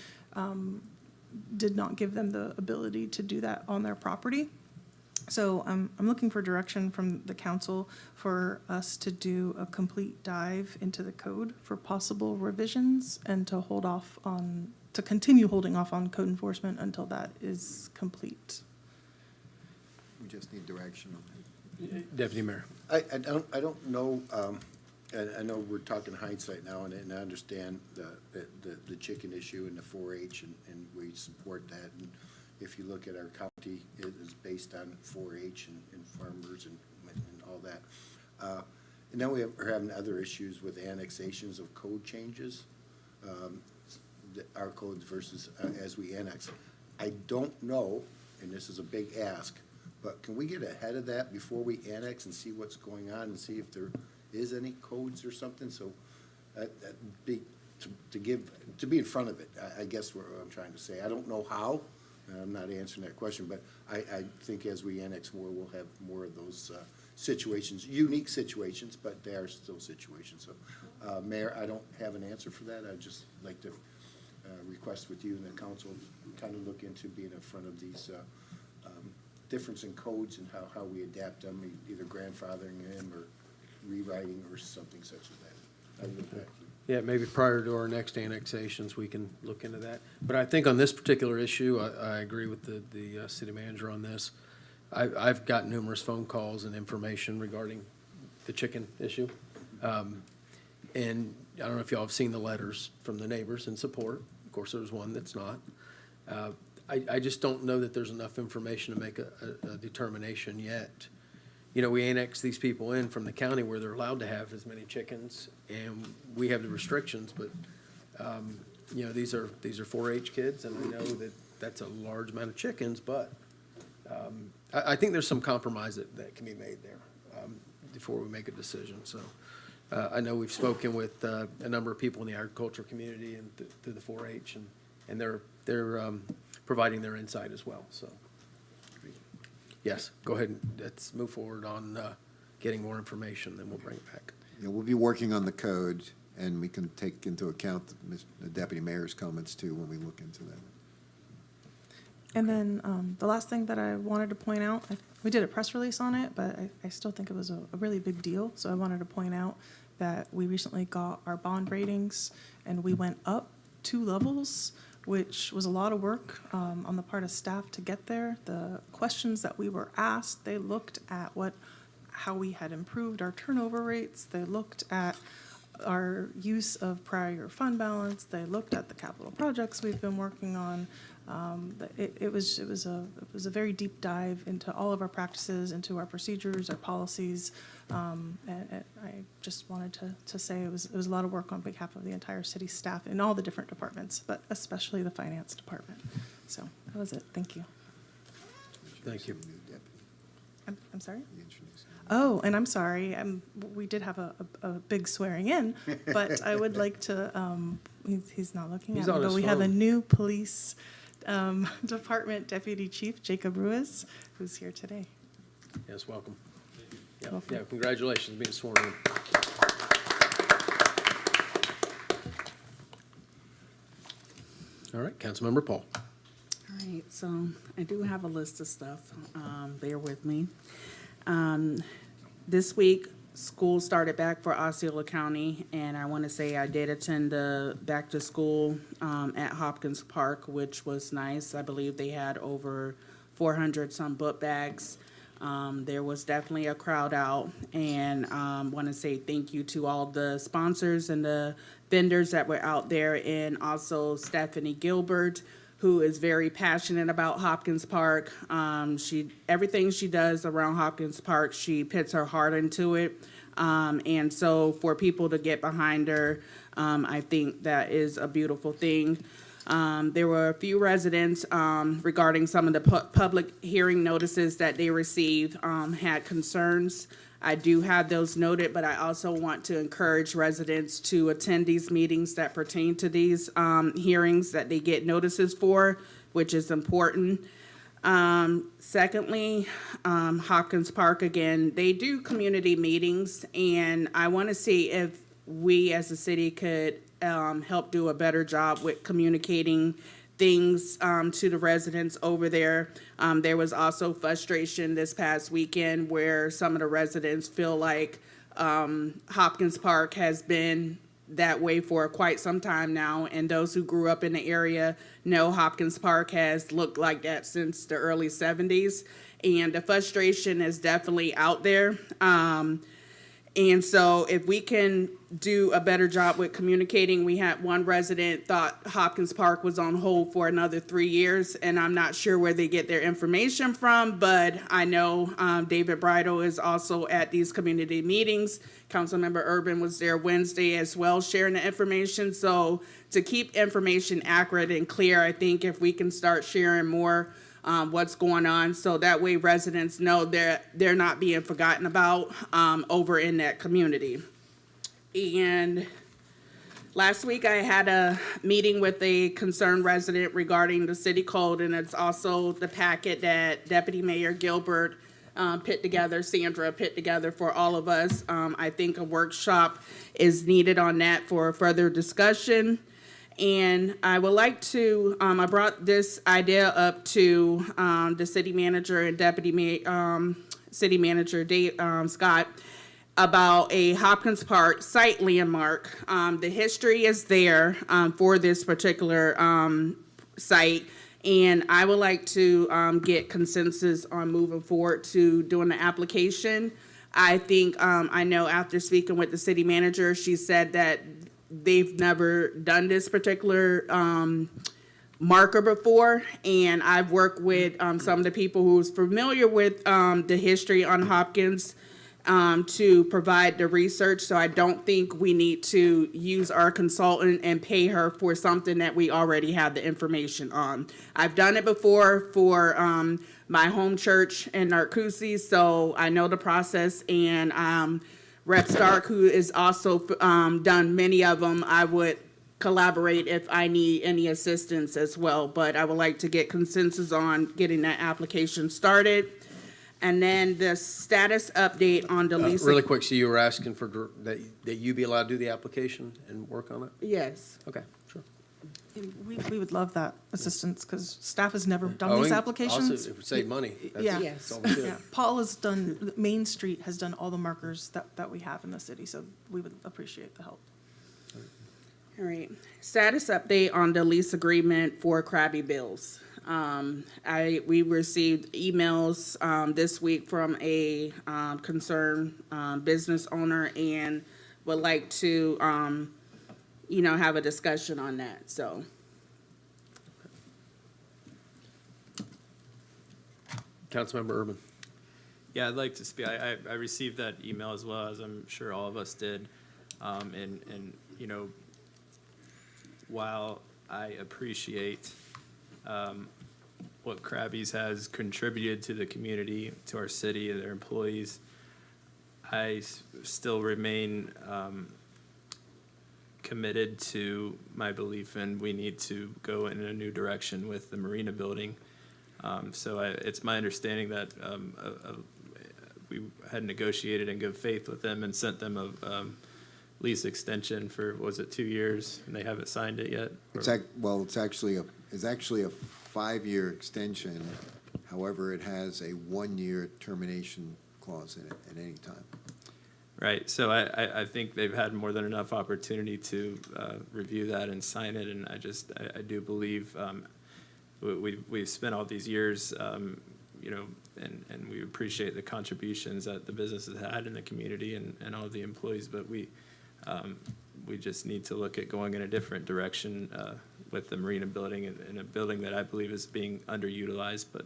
did not give them the ability to do that on their property. So I'm looking for direction from the council for us to do a complete dive into the code for possible revisions and to continue holding off on code enforcement until that is complete. We just need direction on that. Deputy Mayor. I don't know, I know we're talking hindsight now, and I understand the chicken issue and the 4-H, and we support that. And if you look at our county, it is based on 4-H and farmers and all that. And then we're having other issues with annexations of code changes, our codes versus as we annex. I don't know, and this is a big ask, but can we get ahead of that before we annex and see what's going on and see if there is any codes or something? So to be in front of it, I guess what I'm trying to say. I don't know how, and I'm not answering that question, but I think as we annex more, we'll have more of those situations, unique situations, but they are still situations. So, Mayor, I don't have an answer for that. I'd just like to request with you and the council kind of look into being in front of these difference in codes and how we adapt them, either grandfathering them or rewriting or something such as that. I look back to you. Yeah, maybe prior to our next annexations, we can look into that. But I think on this particular issue, I agree with the city manager on this. I've got numerous phone calls and information regarding the chicken issue. And I don't know if y'all have seen the letters from the neighbors in support. Of course, there's one that's not. I just don't know that there's enough information to make a determination yet. You know, we annex these people in from the county where they're allowed to have as many chickens, and we have the restrictions, but, you know, these are 4-H kids, and I know that that's a large amount of chickens, but I think there's some compromise that can be made there before we make a decision. So I know we've spoken with a number of people in the agriculture community and through the 4-H, and they're providing their insight as well. So, yes, go ahead and let's move forward on getting more information, then we'll bring it back. Yeah, we'll be working on the code, and we can take into account the deputy mayor's comments too when we look into that. And then the last thing that I wanted to point out, we did a press release on it, but I still think it was a really big deal. So I wanted to point out that we recently got our bond ratings, and we went up 2 levels, which was a lot of work on the part of staff to get there. The questions that we were asked, they looked at how we had improved our turnover rates. They looked at our use of prior year fund balance. They looked at the capital projects we've been working on. It was a very deep dive into all of our practices, into our procedures, our policies. And I just wanted to say it was a lot of work on behalf of the entire city staff in all the different departments, but especially the finance department. So that was it. Thank you. Thank you. I'm sorry? Oh, and I'm sorry, we did have a big swearing in, but I would like to, he's not looking at me, but we have a new police department deputy chief, Jacob Ruiz, who's here today. Yes, welcome. Yeah, Welcome. yeah, congratulations being sworn in. All right, Councilmember Paul. All right, so I do have a list of stuff. Bear with me. This week, school started back for Osceola County, and I want to say I did attend the back to school at Hopkins Park, which was nice. I believe they had over 400 some book bags. There was definitely a crowd out, and want to say thank you to all the sponsors and the vendors that were out there, and also Stephanie Gilbert, who is very passionate about Hopkins Park. Everything she does around Hopkins Park, she puts her heart into it. And so for people to get behind her, I think that is a beautiful thing. There were a few residents regarding some of the public hearing notices that they received had concerns. I do have those noted, but I also want to encourage residents to attend these meetings that pertain to these hearings that they get notices for, which is important. Secondly, Hopkins Park, again, they do community meetings, and I want to see if we as a city could help do a better job with communicating things to the residents over there. There was also frustration this past weekend where some of the residents feel like Hopkins Park has been that way for quite some time now, and those who grew up in the area know Hopkins Park has looked like that since the early 70s. and the frustration is definitely out there. And so if we can do a better job with communicating, we had one resident thought Hopkins Park was on hold for another 3 years, and I'm not sure where they get their information from, but I know David Bridle is also at these community meetings. Councilmember Urban was there Wednesday as well, sharing the information. So to keep information accurate and clear, I think if we can start sharing more what's going on, so that way residents know they're not being forgotten about over in that community. And last week I had a meeting with a concerned resident regarding the city code, and it's also the packet that Deputy Mayor Gilbert Sandra put together for all of us. I think a workshop is needed on that for further discussion. And I would like to, I brought this idea up to the city manager and city manager Dave, Scott, about a Hopkins Park site landmark. The history is there for this particular site, and I would like to get consensus on moving forward to doing the application. I think, I know after speaking with the city manager, she said that they've never done this particular marker before, and I've worked with some of the people who's familiar with the history on Hopkins to provide the research, so I don't think we need to use our consultant and pay her for something that we already have the information on. I've done it before for my home church in Narcoossee, so I know the process, and Rep Stark, who is also done many of them, I would collaborate if I need any assistance as well. But I would like to get consensus on getting that application started. And then the status update on the lease. Really quick, so you were asking for that you be allowed to do the application and work on it? Yes. Okay, sure. We would love that assistance, because staff has never done these applications. Also, it would save money. Yeah. Yes. That's all we do. Yeah. Paul has done, Main Street has done all the markers that we have in the city, so we would appreciate the help. All right. Status update on the lease agreement for Krabby Bills. We received emails this week from a concerned business owner, and would like to have a discussion on that. So. Councilmember Urban. Yeah, I'd like to speak. I received that email as well, as I'm sure all of us did. And while I appreciate what Krabby's has contributed to the community, to our city, and their employees, I still remain committed to my belief in we need to go in a new direction with the Marina building. So it's my understanding that we had negotiated in good faith with them and sent them a lease extension for, was it 2 years, and they haven't signed it yet? It's actually a 5-year extension. However, it has a 1-year termination clause in it at any time. Right, so I think they've had more than enough opportunity to review that and sign it, and I do believe we've spent all these years, and we appreciate the contributions that the business has had in the community and all of the employees, but we just need to look at going in a different direction with the Marina building, and a building that I believe is being underutilized, but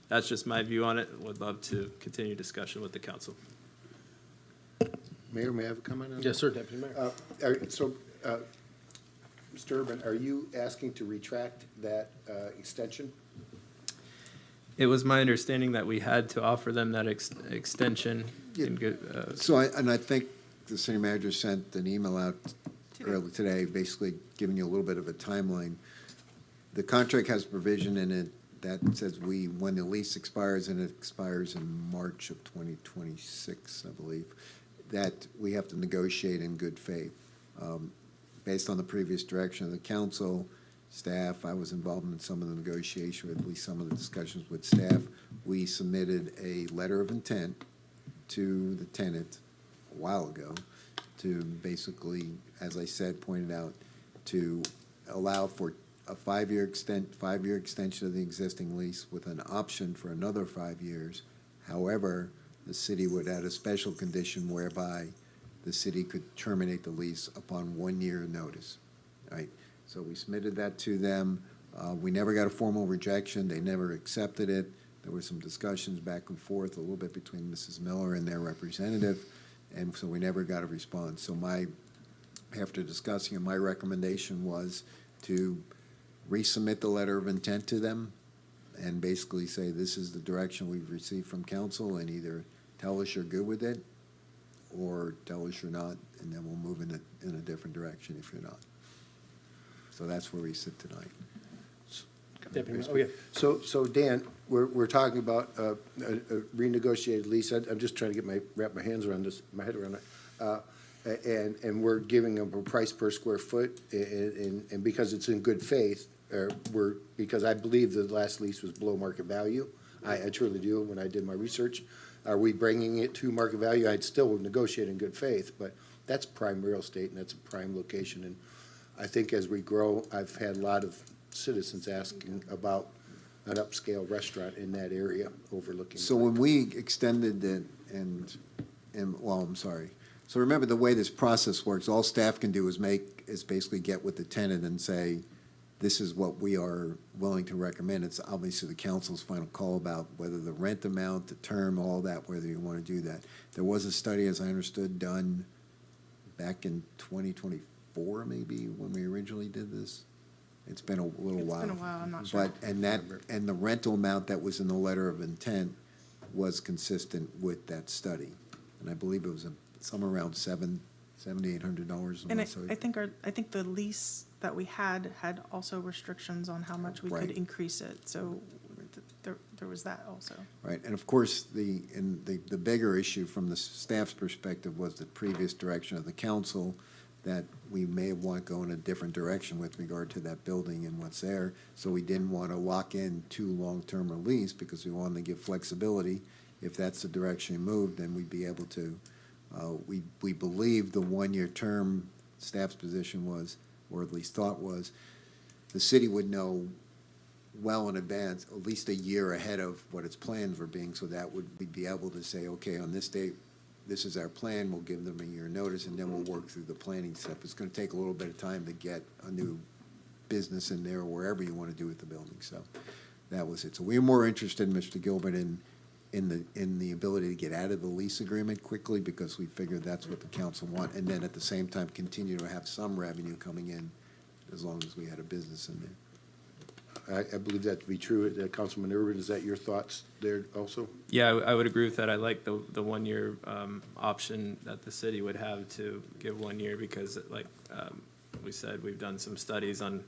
that's just my view on it. Would love to continue discussion with the council. Mayor, may I have a comment on that? Yes, sir, Deputy Mayor. Mr. Urban, are you asking to retract that extension? It was my understanding that we had to offer them that extension. I think the city manager sent an email out earlier today, basically giving you a little bit of a timeline. The contract has provision in it that says when the lease expires, and it expires in March of 2026, I believe, that we have to negotiate in good faith. Based on the previous direction of the council, staff, I was involved in some of the negotiation, at least some of the discussions with staff. We submitted a letter of intent to the tenant a while ago to basically, as I said, pointed out, to allow for a five-year extension of the existing lease with an option for another 5 years. However, the city would add a special condition whereby the city could terminate the lease upon 1 year notice, right? So we submitted that to them. We never got a formal rejection. They never accepted it. There were some discussions back and forth a little bit between Mrs. Miller and their representative, and so we never got a response. So after discussing it, my recommendation was to resubmit the letter of intent to them and basically say, this is the direction we've received from council, and either tell us you're good with it or tell us you're not, and then we'll move in a different direction if you're not. So that's where we sit tonight. Deputy Mayor, So Dan, we're talking about a renegotiated lease. I'm just trying to wrap my head around it. And we're giving them a price per square foot, and because it's in good faith, because I believe the last lease was below market value. I truly do, when I did my research. Are we bringing it to market value? I'd still negotiate in good faith, but that's prime real estate, and that's a prime location. And I think as we grow, I've had a lot of citizens asking about an upscale restaurant in that area overlooking. So when we extended it well, I'm sorry. So remember, the way this process works, all staff can do is basically get with the tenant and say, this is what we are willing to recommend. It's obviously the council's final call about whether the rent amount, the term, all that, whether you want to do that. There was a study, as I understood, done back in 2024, maybe, when we originally did this. It's been a little while. It's been a while, I'm not sure. But, and the rental amount that was in the letter of intent was consistent with that study. And I believe it was somewhere around $700-800. And I think the lease that we had also restrictions on how much we could Right. increase it, so there was that also. Right, and of course, the bigger issue from the staff's perspective was the previous direction of the council, that we may want to go in a different direction with regard to that building and what's there. So we didn't want to lock in too long-term a lease, because we wanted to give flexibility. If that's the direction you move, then we'd be able to, we believe the one-year term, staff's position was, or at least thought was, the city would know well in advance, at least a year ahead of what its plans were being, so that we'd be able to say, okay, on this date, this is our plan, we'll give them a year notice, and then we'll work through the planning step. It's gonna take a little bit of time to get a new business in there, or wherever you wanna do with the building, so that was it. So we were more interested, Mr. Gilbert, in the ability to get out of the lease agreement quickly, because we figured that's what the council want, and then at the same time, continue to have some revenue coming in, as long as we had a business in there. I believe that to be true. Councilman Urban, is that your thoughts there also? Yeah, I would agree with that. I like the 1 year option that the city would have to give 1 year, because like we said, we've done some studies on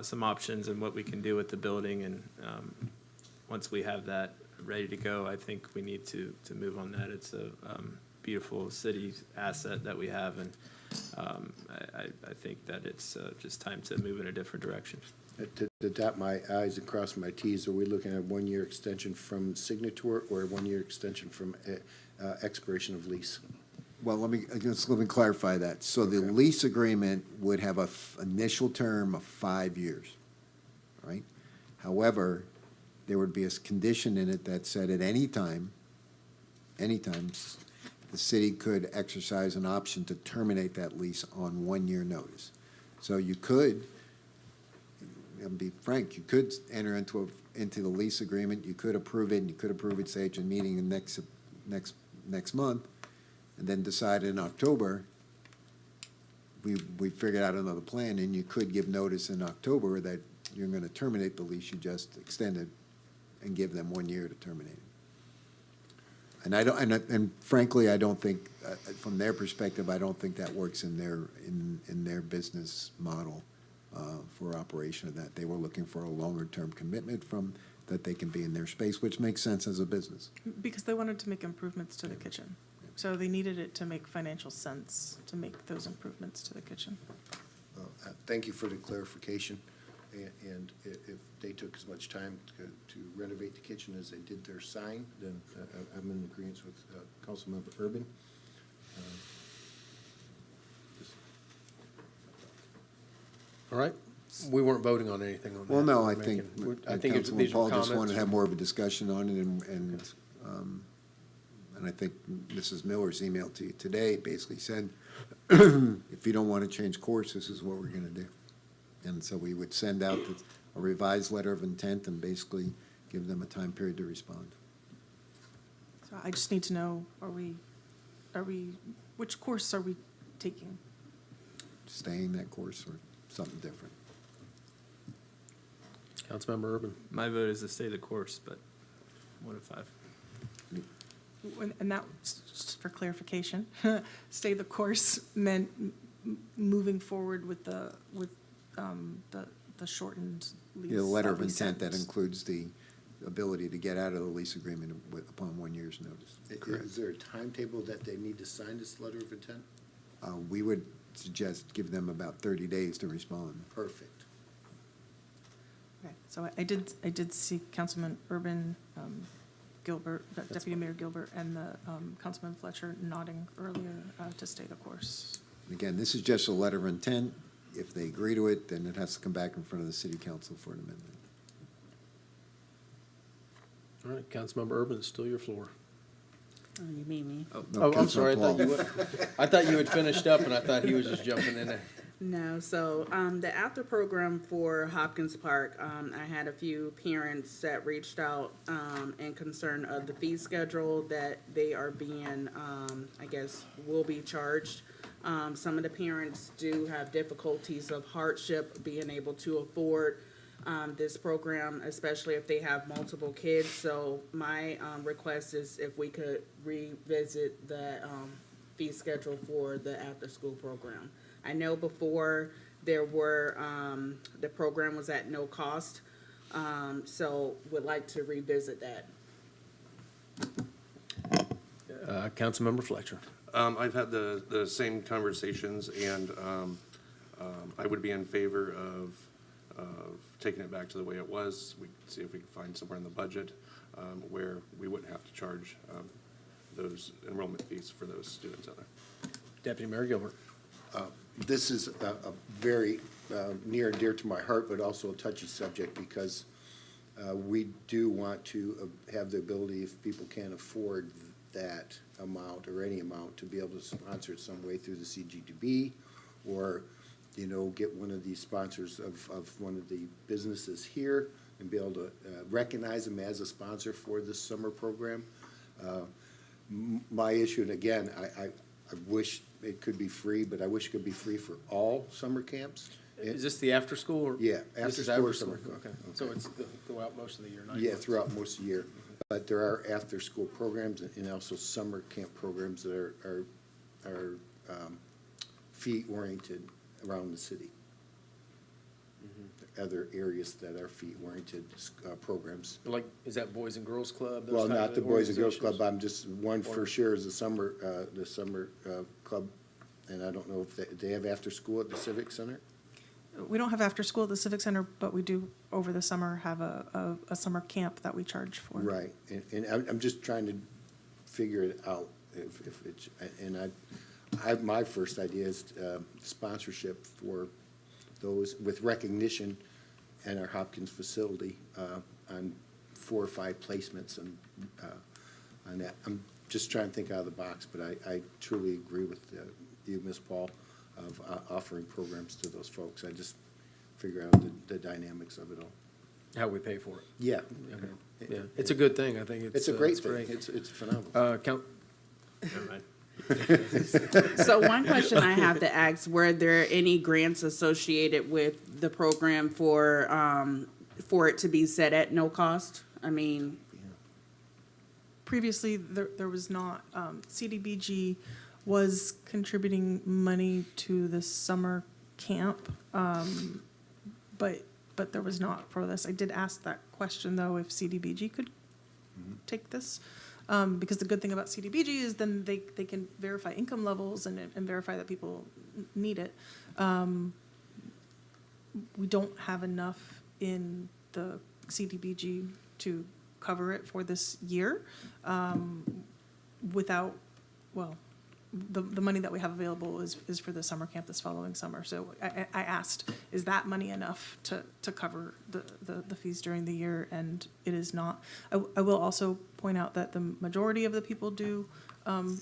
some options and what we can do with the building, and once we have that ready to go, I think we need to move on that. It's a beautiful city asset that we have, and I think that it's just time to move in a different direction. To dot my i's and cross my t's, are we looking at a 1 year extension from signature, or a 1 year extension from expiration of lease? Well, let me clarify that. So the lease agreement would have a initial term of 5 years, right? However, there would be a condition in it that said at any time, the city could exercise an option to terminate that lease on 1 year notice. So you could, I'll be frank, you could enter into the lease agreement, you could approve it, and you could approve it, say, at your meeting in next month, and then decide in October, we figured out another plan, and you could give notice in October that you're going to terminate the lease you just extended, and give them 1 year to terminate it. And frankly, I don't think, from their perspective, I don't think that works in their business model for operation of that. They were looking for a longer-term commitment that they can be in their space, which makes sense as a business. Because they wanted to make improvements to the kitchen. So they needed it to make financial sense to make those improvements to the kitchen. Thank you for the clarification. And if they took as much time to renovate the kitchen as they did their sign, then I'm in agreement with Councilmember Urban. All right, We weren't voting on anything on that. Well, no, We're I think, I think it's- Councilman these were Paul just wanted comments. to have more of a discussion on it, and I think Mrs. Miller's email to you today basically said, if you don't want to change course, this is what we're going to do. And so we would send out a revised letter of intent and basically give them a time period to respond. So I just need to know, which course are we taking? Staying that course or something different. Councilmember Urban. My vote is to stay the course, but 1 of 5. And that, just for clarification, stay the course meant moving forward with the shortened lease. Yeah, the letter that of we intent that sent. includes the ability to get out of the lease agreement upon 1 year's notice. Is there a timetable that they need to sign this letter of intent? We would suggest give them about 30 days to respond. Perfect. Okay, so I did see Councilman Urban, Gilbert, Deputy Mayor Gilbert, and the Councilman Fletcher nodding earlier to stay the course. Again, this is just a letter of intent. If they agree to it, then it has to come back in front of the city council for an amendment. All right, Councilmember Urban, it's still your floor. Oh, you mean me? Oh, I'm sorry. Councilman I thought you had finished up, and I thought he was just jumping in there. No, so, the after program for Hopkins Park, I had a few parents that reached out, in concern of the fee schedule that they are being, I guess, will be charged. Some of the parents do have difficulties of hardship being able to afford, this program, especially if they have multiple kids. So my, request is if we could revisit the, fee schedule for the after-school program. I know before there were, the program was at no cost, so would like to revisit that. Councilmember Fletcher. I've had the same conversations, and I would be in favor of taking it back to the way it was. We can see if we can find somewhere in the budget where we wouldn't have to charge those enrollment fees for those students out there. Deputy Mayor Gilbert. This is a very near and dear to my heart, but also a touchy subject because we do want to have the ability, if people can't afford that amount or any amount, to be able to sponsor it some way through the CGDB or, you know, get one of these sponsors of one of the businesses here and be able to recognize them as a sponsor for this summer program. My issue, and again, I wish it could be free, but I wish it could be free for all summer camps. Is this the after-school? Or Yeah, This is after-school or after-school, summer. okay. So it's throughout most of the year, 9 Yeah, months. throughout most of the year. But there are after-school programs and also summer camp programs that are fee-oriented around the city. Other areas that are fee-oriented programs. Like, is that Boys and Girls Club? those Well, type not of the Boys and Girls Club, organizations? I'm just, one for Or- sure is the summer club, and I don't know if they have after-school at the Civic Center? We don't have after-school at the Civic Center, but we do, over the summer, have a summer camp that we charge for. Right, and I'm just trying to figure it out, if it's, and my first idea is sponsorship for those with recognition in our Hopkins facility on 4 or 5 placements and on that. I'm just trying to think out of the box, but I truly agree with you, Ms. Paul, of offering programs to those folks. I just figure out the dynamics of it all. How we pay for it. Yeah. Okay. Yeah, it's a good thing, I think. It's a great thing. It's phenomenal. Never mind. So one question I have to ask, were there any grants associated with the program for it to be set at no cost? I mean, Previously, there was not, CDBG was contributing money to the summer camp, but there was not for this. I did ask that question, though, if CDBG could take this. Because the good thing about CDBG is then they can verify income levels and verify that people need it. We don't have enough in the CDBG to cover it for this year without, well, the money that we have available is for the summer camp this following summer. So I asked, is that money enough to cover the fees during the year? And it is not. I will also point out that the majority of the people do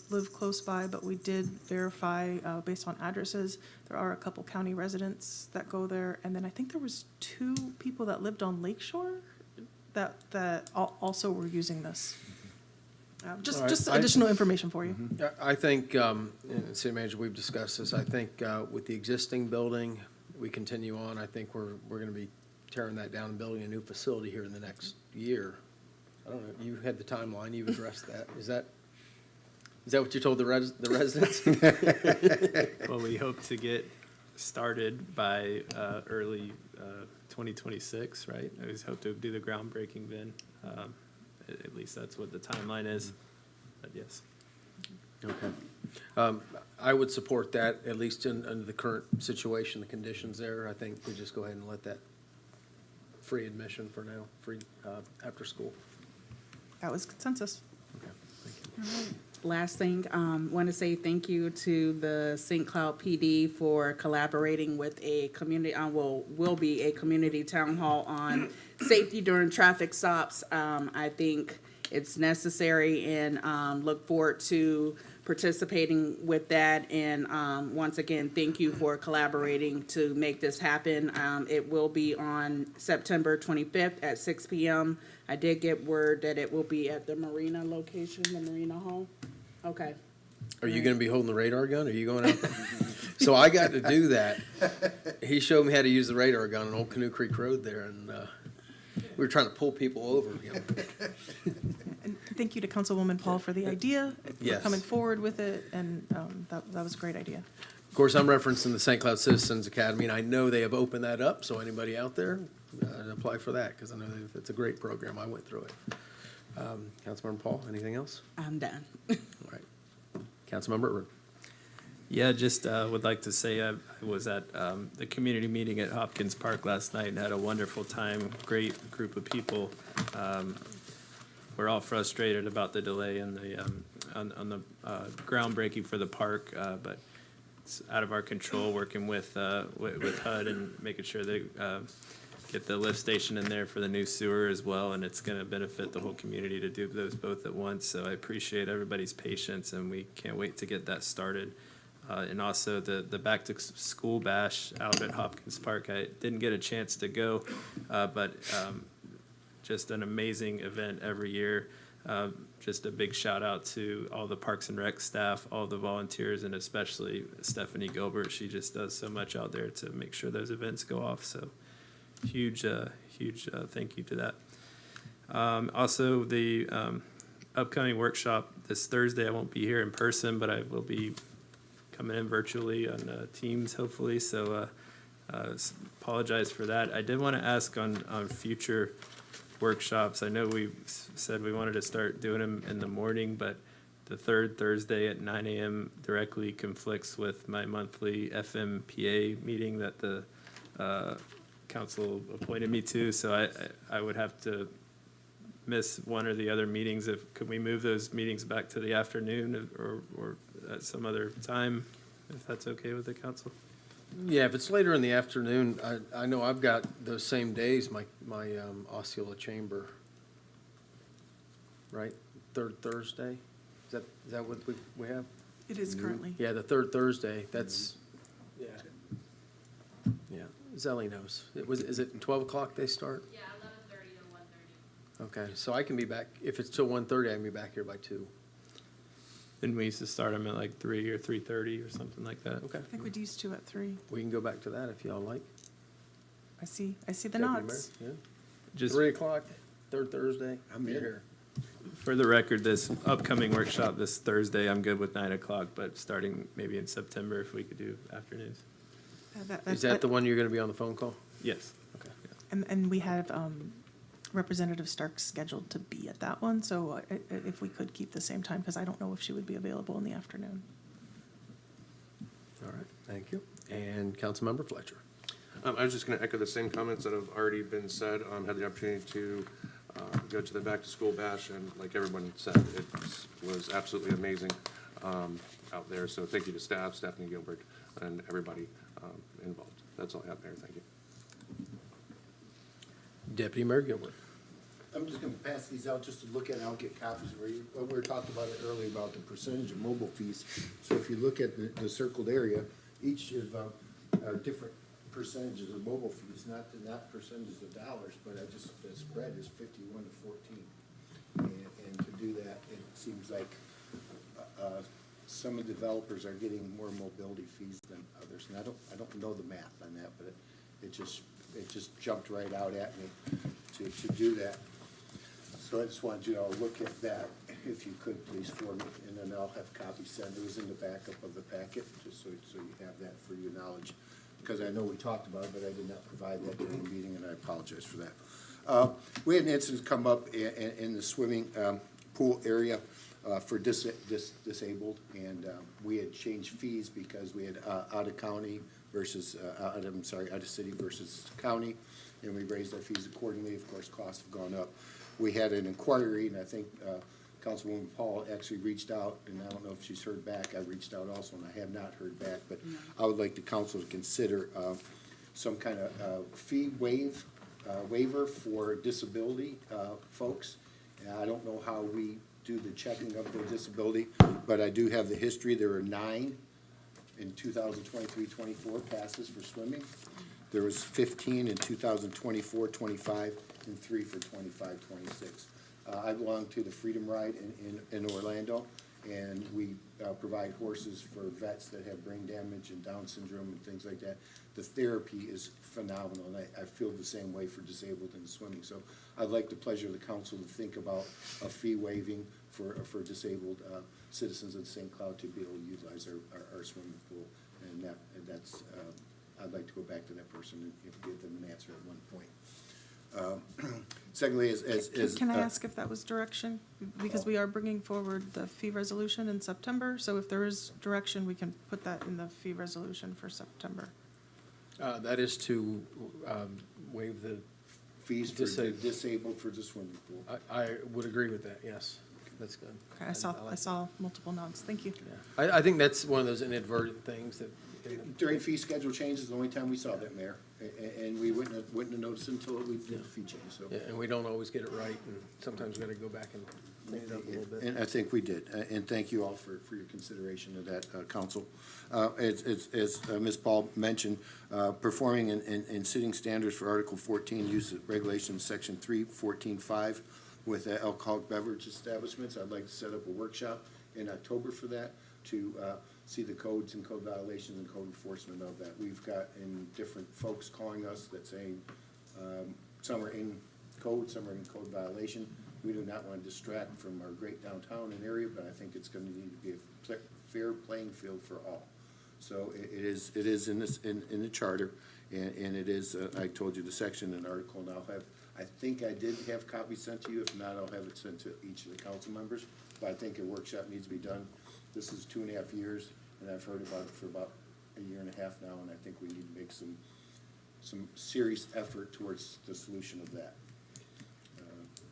live close by, but we did verify based on addresses. There are a couple county residents that go there. And then I think there was 2 people that lived on Lakeshore that also were using this. All right. Just additional information for you. I think, and City Manager, we've discussed this, I think with the existing building, we continue on, I think we're going to be tearing that down and building a new facility here in the next year. I don't know, you had the timeline, you've addressed that. Is that what you told the residents? Well, we hope to get started by early 2026, right? I just hope to do the groundbreaking then. At least that's what the timeline is, but yes. Okay. I would support that, at least under the current situation, the conditions there. I think we just go ahead and let that free admission for now, free after school. That was consensus. Okay, thank you. Last thing, want to say thank you to the St. Cloud PD for collaborating with a community, will be a community town hall on safety during traffic stops. I think it's necessary and look forward to participating with that. And once again, thank you for collaborating to make this happen. It will be on September 25th at 6 p.m. I did get word that it will be at the Marina location, the Marina Hall. Okay. Are you going to be holding the radar gun? Are you going out there? So I got to do that. He showed me how to use the radar gun on Old Canoe Creek Road there, and we were trying to pull people over. You know. And thank you to Councilwoman Paul for the idea, for Yes. coming forward with it, and that was a great idea. Of course, I'm referencing the St. Cloud Citizens Academy, and I know they have opened that up, so anybody out there, apply for that, because I know it's a great program. I went through it. Councilmember Paul, anything else? I'm done. All right. Councilmember Urban. Yeah, just would like to say I was at the community meeting at Hopkins Park last night and had a wonderful time. Great group of people. We're all frustrated about the delay in the on the groundbreaking for the park, but it's out of our control. Working with HUD and making sure they get the lift station in there for the new sewer as well, and it's going to benefit the whole community to do those both at once. So I appreciate everybody's patience, and we can't wait to get that started. And also the back to school bash out at Hopkins Park. I didn't get a chance to go, but just an amazing event every year. Just a big shout out to all the Parks and Rec staff, all the volunteers, and especially Stephanie Gilbert. She just does so much out there to make sure those events go off. So huge thank you to that. Also, the upcoming workshop this Thursday, I won't be here in person, but I will be coming in virtually on Teams, hopefully. So apologize for that. I did want to ask on future workshops. I know we said we wanted to start doing them in the morning, but the third Thursday at 9 a.m. directly conflicts with my monthly FMPA meeting that the council appointed me to. So I would have to miss one or the other meetings. Could we move those meetings back to the afternoon or at some other time, if that's okay with the council? Yeah, if it's later in the afternoon, I know I've got those same days, my Osceola Chamber, right? Third Thursday? Is that what we have? It is currently. Yeah, the third Thursday, that's, yeah. Yeah, Zelly knows. Is it 12 o'clock they start? Yeah, 11:30 to 1:30. Okay, so I can be back, if it's till 1:30, I can be back here by 2. Then we used to start them at like 3 or 3:30 or something like that. Okay. I think we'd used to at 3. We can go back to that if y'all like. I see the Deputy nods. Mayor, yeah. Just 3 o'clock, third Thursday, I'm here. for the record, this upcoming workshop this Thursday, I'm good with 9 o'clock, but starting maybe in September, if we could do afternoons. Is that the one you're gonna be on the phone call? Yes. Okay. And we have Representative Stark scheduled to be at that one, so if we could keep the same time, because I don't know if she would be available in the afternoon. All right, thank you. And Councilmember Fletcher. I was just going to echo the same comments that have already been said. Had the opportunity to go to the back-to-school bash, and like everyone said, it was absolutely amazing. out there. So thank you to staff, Stephanie Gilbert, and everybody involved. That's all I have, Mayor. Thank you. Deputy Mayor Gilbert. I'm just gonna pass these out just to look at, and I'll get copies where you, we were talking about it earlier about the percentage of mobile fees. So if you look at the circled area, each of, are different percentages of mobile fees, not percentages of dollars, but the spread is 51 to 14. And to do that, it seems like, some of the developers are getting more mobility fees than others. And I don't know the math on that, but it just jumped right out at me to do that. So I just wanted you to all look at that, if you could, please, for me, and then I'll have copies sent. It was in the backup of the packet, just so you have that for your knowledge. Because I know we talked about it, but I did not provide that during the meeting, and I apologize for that. We had an incident come up in the swimming pool area for disabled, and we had changed fees because we had out of county versus, out of city versus county, and we raised our fees accordingly. Of course, costs have gone up. We had an inquiry, and I think Councilwoman Paul actually reached out, and I don't know if she's heard back. I reached out also, and I have not heard back, but I would like the council to consider some kind of fee waiver for disability folks. And I don't know how we do the checking of their disability, but I do have the history. There were 9 in 2023-24 passes for swimming. There was 15 in 2024-25, and 3 for 25-26. I belong to the Freedom Ride in Orlando, and we provide horses for vets that have brain damage and Down syndrome and things like that. The therapy is phenomenal, and I feel the same way for disabled in swimming. So I'd like the pleasure of the council to think about a fee waiving for disabled citizens of St. Cloud to be able to utilize our swimming pool. And that's I'd like to go back to that person and give them an answer at one point. Secondly, Can I ask if that was direction? Because we are bringing forward the fee resolution in September, so if there is direction, we can put that in the fee resolution for September. That is to waive the fees for disabled for the swimming pool. I would agree with that, yes. That's good. Okay, I saw multiple nods. Thank you. I think that's one of those inadvertent things that. During fee schedule changes, the only time we saw that, Mayor, and we wouldn't have noticed until we did the fee change, so. Yeah, and we don't always get it right, and sometimes we gotta go back and clean it up a little bit. And I think we did, and thank you all for your consideration of that, council. As Ms. Paul mentioned, performing and setting standards for Article 14, use of regulations, Section 314.5, with alcoholic beverage establishments. I'd like to set up a workshop in October for that, to see the codes and code violations and code enforcement of that. We've got different folks calling us that saying some are in code, some are in code violation. We do not want to distract from our great downtown and area, but I think it's going to need to be a fair playing field for all. So it is in the charter, and it is, I told you the section and article, and I think I did have copies sent to you. If not, I'll have it sent to each of the council members. But I think a workshop needs to be done. This is 2.5 years, and I've heard about it for about 1.5 years now, and I think we need to make some serious effort towards the solution of that.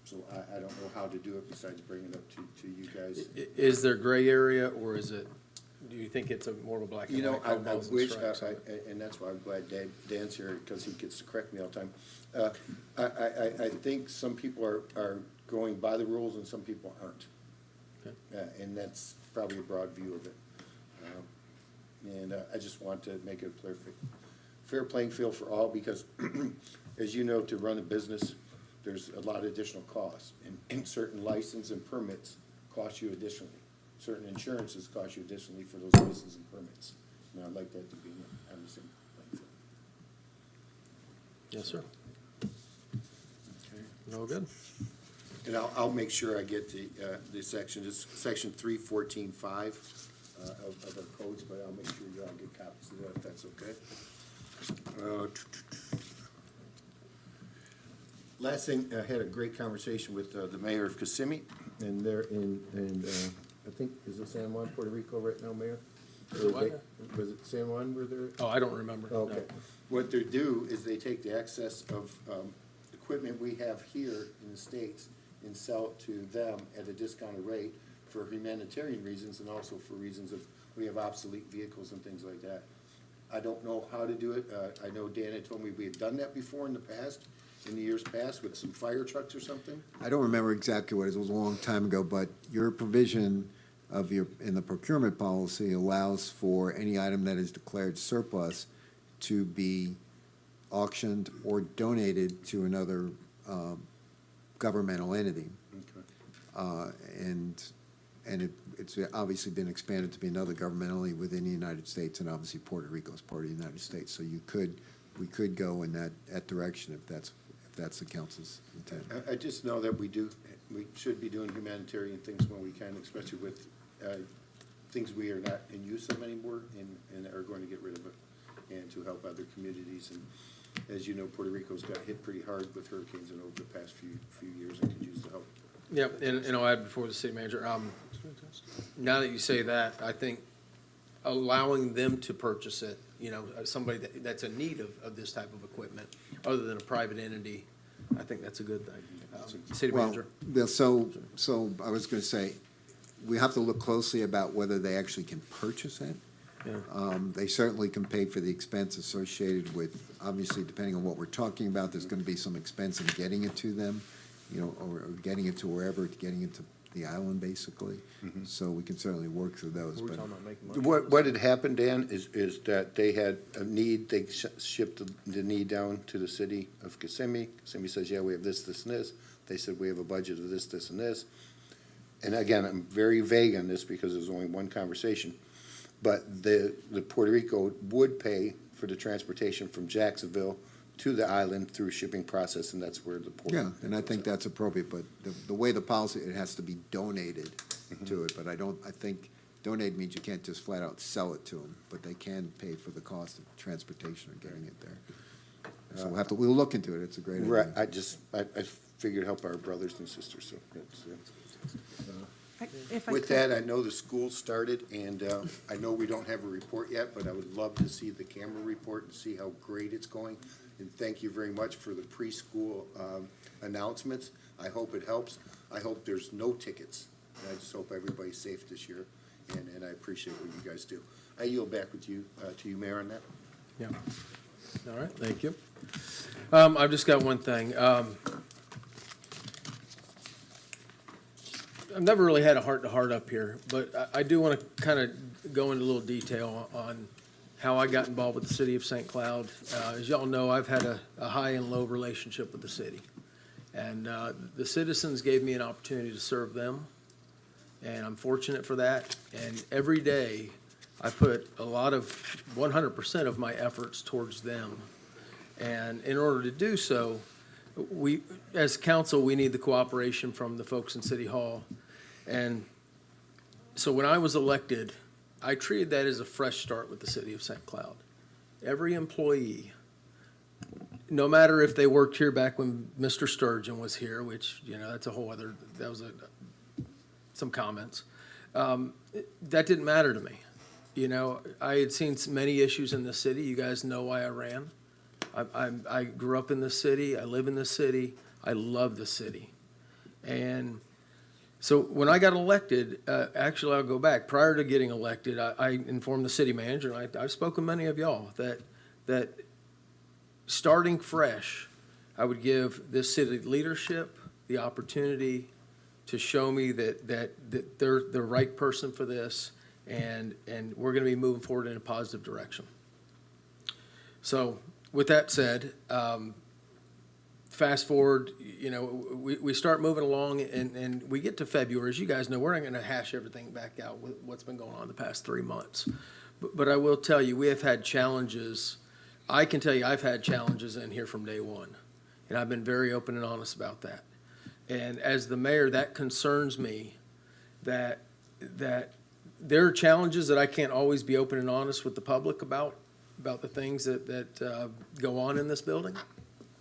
So I don't know how to do it besides bringing it up to you guys. Is there gray area, or is it, do you think it's more of a black and white? I wish, and that's why I'm glad Dan's here, because he gets to correct me all the time. I think some people are going by the rules and some people aren't. And that's probably a broad view of it. And I just want to make it a fair playing field for all, because as you know, to run a business, there's a lot of additional costs, and certain license and permits cost you additionally. Certain insurances cost you additionally for those licenses and permits. And I'd like that to be on the same playing field. Yes, sir. Okay. All good. And I'll make sure I get the section, it's section 314.5 of our codes, but I'll make sure you all get copies of that, if that's okay. Last thing, I had a great conversation with the mayor of Kissimmee, and they're I think, is it San Juan, Puerto Rico right now, Mayor? Was it San Juan where they're? Oh, I don't remember. Okay. No. What they do is they take the excess of equipment we have here in the States and sell it to them at a discounted rate for humanitarian reasons and also for reasons of, we have obsolete vehicles and things like that. I don't know how to do it. I know Dan had told me we had done that before in the past, in the years past, with some fire trucks or something. I don't remember exactly what it was a long time ago, but your provision of in the procurement policy allows for any item that is declared surplus to be auctioned or donated to another governmental entity. And it's obviously been expanded to be another governmental entity within the United States, and obviously Puerto Rico is part of the United States. So we could go in that direction if that's the council's intent. I just know that we should be doing humanitarian things when we can, especially with things we are not in use of anymore and are going to get rid of it, and to help other communities. And as you know, Puerto Rico's got hit pretty hard with hurricanes and over the past few years and could use the help. Yep, and I'll add before the city manager, now that you say that, I think allowing them to purchase it, somebody that's in need of this type of equipment, other than a private entity, I think that's a good thing. City manager? Well, so I was gonna say, we have to look closely about whether they actually can purchase it. Yeah. They certainly can pay for the expense associated with, obviously, depending on what we're talking about, there's gonna be some expense in getting it to them, or getting it to wherever, getting it to the island, basically. So we can certainly work through those, but. What had happened, Dan, is that they had a need, they shipped the need down to the city of Kissimmee. Kissimmee says, yeah, we have this, this, and this. They said, we have a budget of this, this, and this. And again, I'm very vague on this because there's only one conversation. But the Puerto Rico would pay for the transportation from Jacksonville to the island through shipping process, and that's where the port. Yeah, and I think that's appropriate, but the way the policy, it has to be donated to it, but I think donate means you can't just flat out sell it to them, but they can pay for the cost of transportation or getting it there. So we'll look into it, it's a great idea. Right, I figured help our brothers and sisters, so it's, If I with could- that, I know the school started, and I know we don't have a report yet, but I would love to see the camera report and see how great it's going. And thank you very much for the preschool announcements. I hope it helps. I hope there's no tickets. And I just hope everybody's safe this year, and I appreciate what you guys do. I yield back with you, to you, Mayor, on that. Yeah. All right, thank you. I've just got one thing. I've never really had a heart-to-heart up here, but I do want to kind of go into a little detail on how I got involved with the city of St. Cloud. As y'all know, I've had a high and low relationship with the city. And the citizens gave me an opportunity to serve them, and I'm fortunate for that. And every day, I put a lot of, 100% of my efforts towards them. And in order to do so, we, as council, we need the cooperation from the folks in City Hall. And so when I was elected, I treated that as a fresh start with the city of St. Cloud. Every employee, no matter if they worked here back when Mr. Sturgeon was here, which, that's a whole other, that was some comments. That didn't matter to me. I had seen many issues in the city. You guys know why I ran. I grew up in this city. I live in this city. I love the city. And so when I got elected, actually, I'll go back. Prior to getting elected, I informed the city manager, and I've spoken to many of y'all, that starting fresh, I would give this city leadership the opportunity to show me that they're the right person for this, and we're going to be moving forward in a positive direction. So with that said, fast forward, we start moving along, and we get to February. As you guys know, we're not going to hash everything back out with what's been going on the past 3 months. But I will tell you, we have had challenges. I can tell you I've had challenges in here from day one, and I've been very open and honest about that. And as the mayor, that concerns me, that there are challenges that I can't always be open and honest with the public about the things that go on in this building.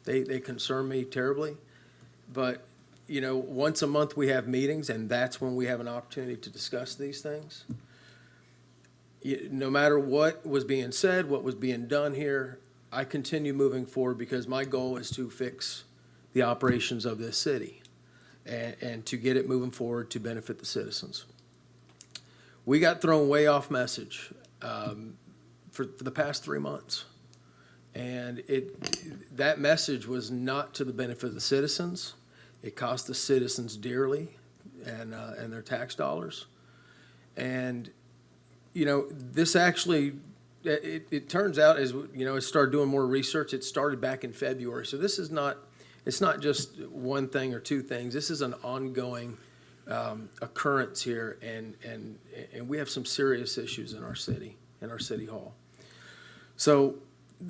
They concern me terribly. But, once a month we have meetings, and that's when we have an opportunity to discuss these things. No matter what was being said, what was being done here, I continue moving forward because my goal is to fix the operations of this city and to get it moving forward to benefit the citizens. we got thrown way off message for the past 3 months. And that message was not to the benefit of the citizens. It cost the citizens dearly and their tax dollars. And, this actually, it turns out, as I started doing more research, it started back in February. So this is not, it's not just one thing or two things. This is an ongoing occurrence here, and we have some serious issues in our city, in our city hall. So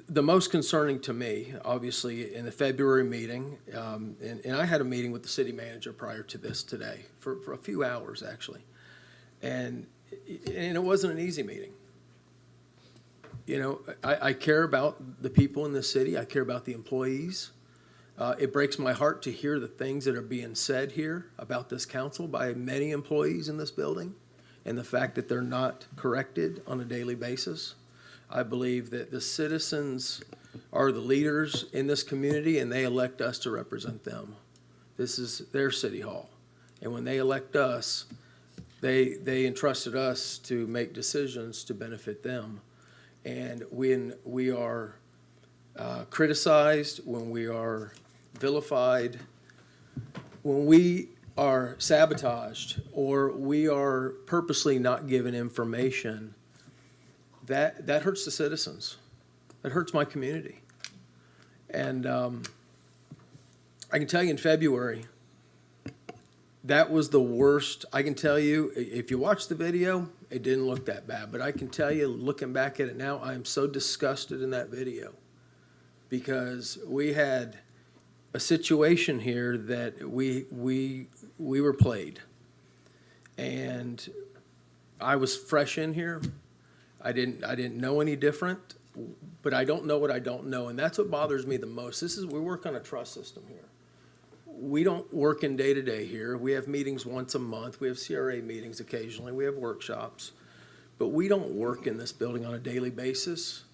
the most concerning to me, obviously, in the February meeting, and I had a meeting with the city manager prior to this today for a few hours, actually. And it wasn't an easy meeting. I care about the people in the city. I care about the employees. It breaks my heart to hear the things that are being said here about this council by many employees in this building, and the fact that they're not corrected on a daily basis. I believe that the citizens are the leaders in this community, and they elect us to represent them. This is their city hall. And when they elect us, they entrusted us to make decisions to benefit them. And when we are criticized, when we are vilified, when we are sabotaged, or we are purposely not given information, that hurts the citizens. That hurts my community. And I can tell you in February, that was the worst. I can tell you, if you watch the video, it didn't look that bad. But I can tell you, looking back at it now, I am so disgusted in that video, because we had a situation here that we were played. And I was fresh in here. I didn't know any different, but I don't know what I don't know, and that's what bothers me the most. We work on a trust system here. We don't work in day-to-day here. We have meetings once a month. We have CRA meetings occasionally. We have workshops, but we don't work in this building on a daily basis.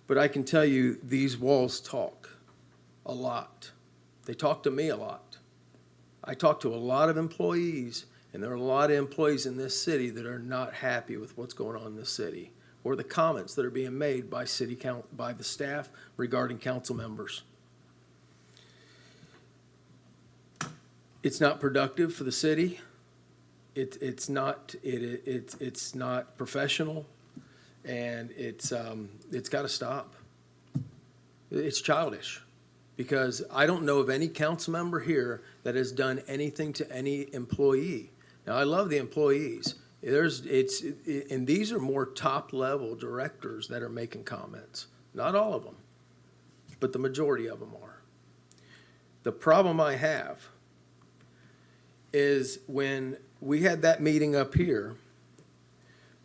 But I can tell you, these walls talk a lot. They talk to me a lot. I talk to a lot of employees, and there are a lot of employees in this city that are not happy with what's going on in this city, or the comments that are being made by by the staff regarding council members. It's not productive for the city. It's not professional, and it's got to stop. It's childish, because I don't know of any council member here that has done anything to any employee. Now, I love the employees. And these are more top-level directors that are making comments. Not all of them, but the majority of them are. The problem I have is when we had that meeting up here,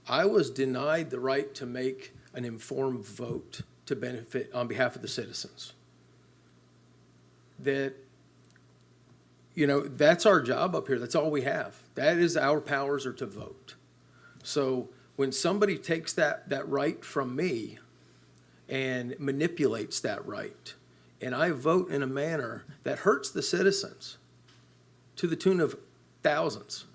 I was denied the right to make an informed vote to benefit on behalf of the citizens. That's our job up here. That's all we have. That is our powers, are to vote. So when somebody takes that right from me and manipulates that right, and I vote in a manner that hurts the citizens to the tune of thousands,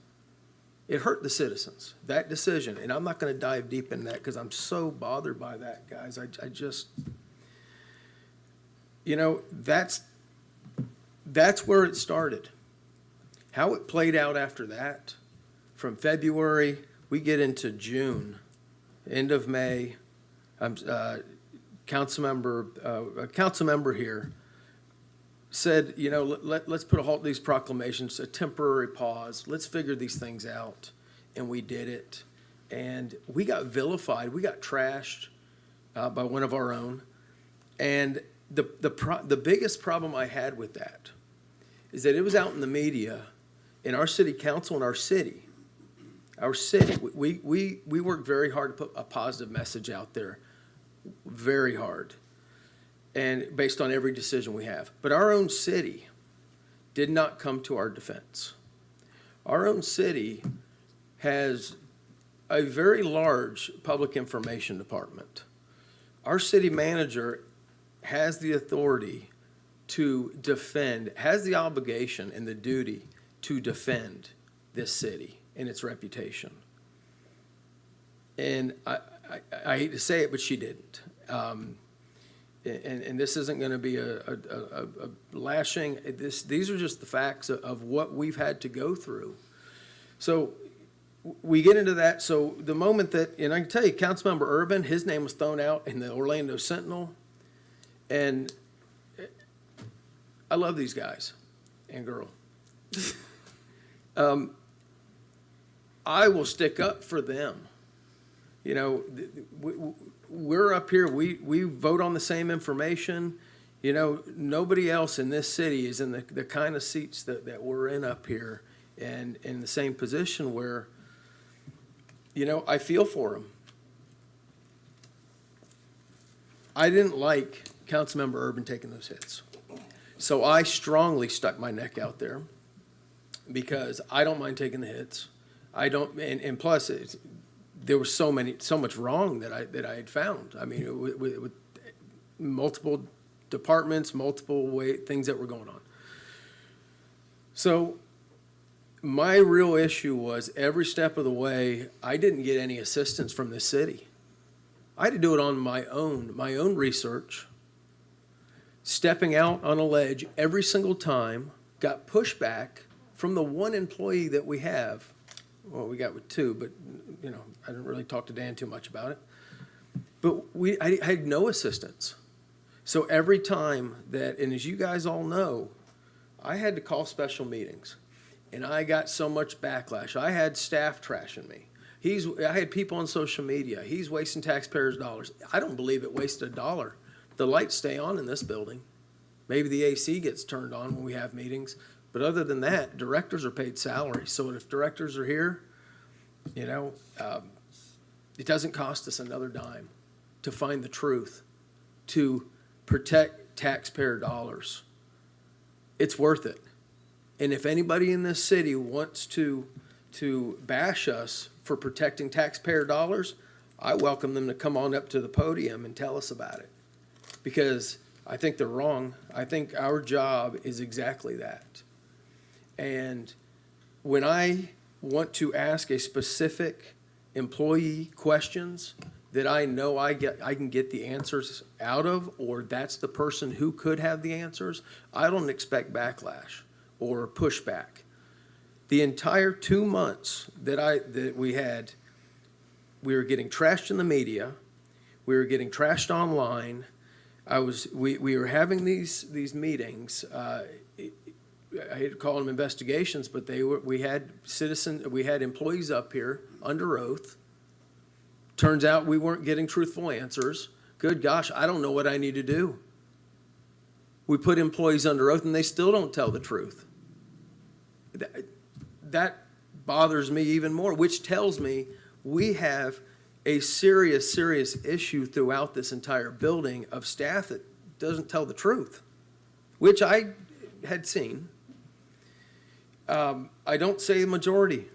it hurt the citizens, that decision. And I'm not going to dive deep in that, because I'm so bothered by that, guys. I just, that's where it started. How it played out after that, from February, we get into June, end of May. A council member here said, let's put a halt to these proclamations, a temporary pause. Let's figure these things out. And we did it. And we got vilified. We got trashed by one of our own. And the biggest problem I had with that is that it was out in the media, in our city council, in our city, we worked very hard to put a positive message out there, very hard, and based on every decision we have. But our own city did not come to our defense. Our own city has a very large public information department. Our city manager has the authority to defend, has the obligation and the duty to defend this city and its reputation. And I hate to say it, but she didn't. And this isn't going to be a lashing. These are just the facts of what we've had to go through. So we get into that. So the moment that, and I can tell you, Councilmember Urban, his name was thrown out in the Orlando Sentinel. And I love these guys and girl. I will stick up for them. You know, we're up here, we vote on the same information. You know, nobody else in this city is in the kind of seats that we're in up here and in the same position where, you know, I feel for them. I didn't like Councilmember Urban taking those hits. So I strongly stuck my neck out there because I don't mind taking the hits. I don't, and plus there was so much wrong that I had found. I mean, with multiple departments, multiple things that were going on. So my real issue was every step of the way, I didn't get any assistance from the city. I had to do it on my own research, stepping out on a ledge every single time, got pushback from the one employee that we have. Well, we got with two, but, you know, I didn't really talk to Dan too much about it. But I had no assistance. So every time that, and as you guys all know, I had to call special meetings. And I got so much backlash. I had staff trashing me. I had people on social media. He's wasting taxpayers' dollars. I don't believe it wasted $1. The lights stay on in this building. Maybe the AC gets turned on when we have meetings. But other than that, directors are paid salary. So if directors are here, you know, it doesn't cost us another dime to find the truth, to protect taxpayer dollars. It's worth it. And if anybody in this city wants to bash us for protecting taxpayer dollars, I welcome them to come on up to the podium and tell us about it. Because I think they're wrong. I think our job is exactly that. And when I want to ask a specific employee questions that I know I can get the answers out of, or that's the person who could have the answers, I don't expect backlash or pushback. The entire 2 months that we were getting trashed in the media, we were getting trashed online. We were having these meetings. I hate to call them investigations, but we had employees up here under oath. Turns out we weren't getting truthful answers. Good gosh, I don't know what I need to do. We put employees under oath and they still don't tell the truth. That bothers me even more, which tells me we have a serious issue throughout this entire building of staff that doesn't tell the truth, which I had seen. I don't say the majority,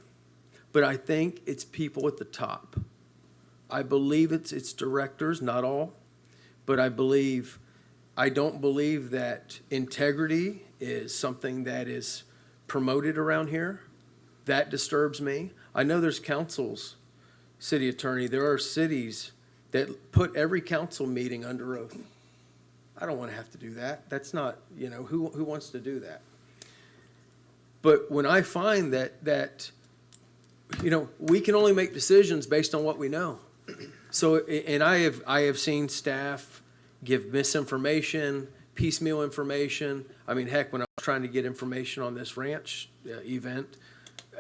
but I think it's people at the top. I believe it's directors, not all, but I don't believe that integrity is something that is promoted around here. That disturbs me. I know there's councils, city attorney, there are cities that put every council meeting under oath. I don't want to have to do that. That's not, you know, who wants to do that? But when I find that, you know, we can only make decisions based on what we know. So, and I have seen staff give misinformation, piecemeal information. I mean, heck, when I was trying to get information on this ranch event,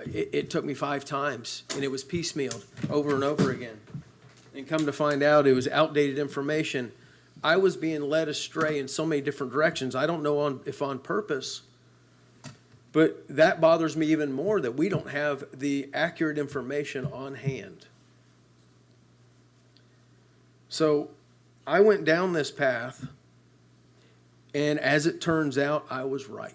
it took me 5 times, and it was piecemealed over and over again. And come to find out, it was outdated information. I was being led astray in so many different directions. I don't know if on purpose, but that bothers me even more that we don't have the accurate information on hand. So I went down this path, and as it turns out, I was right.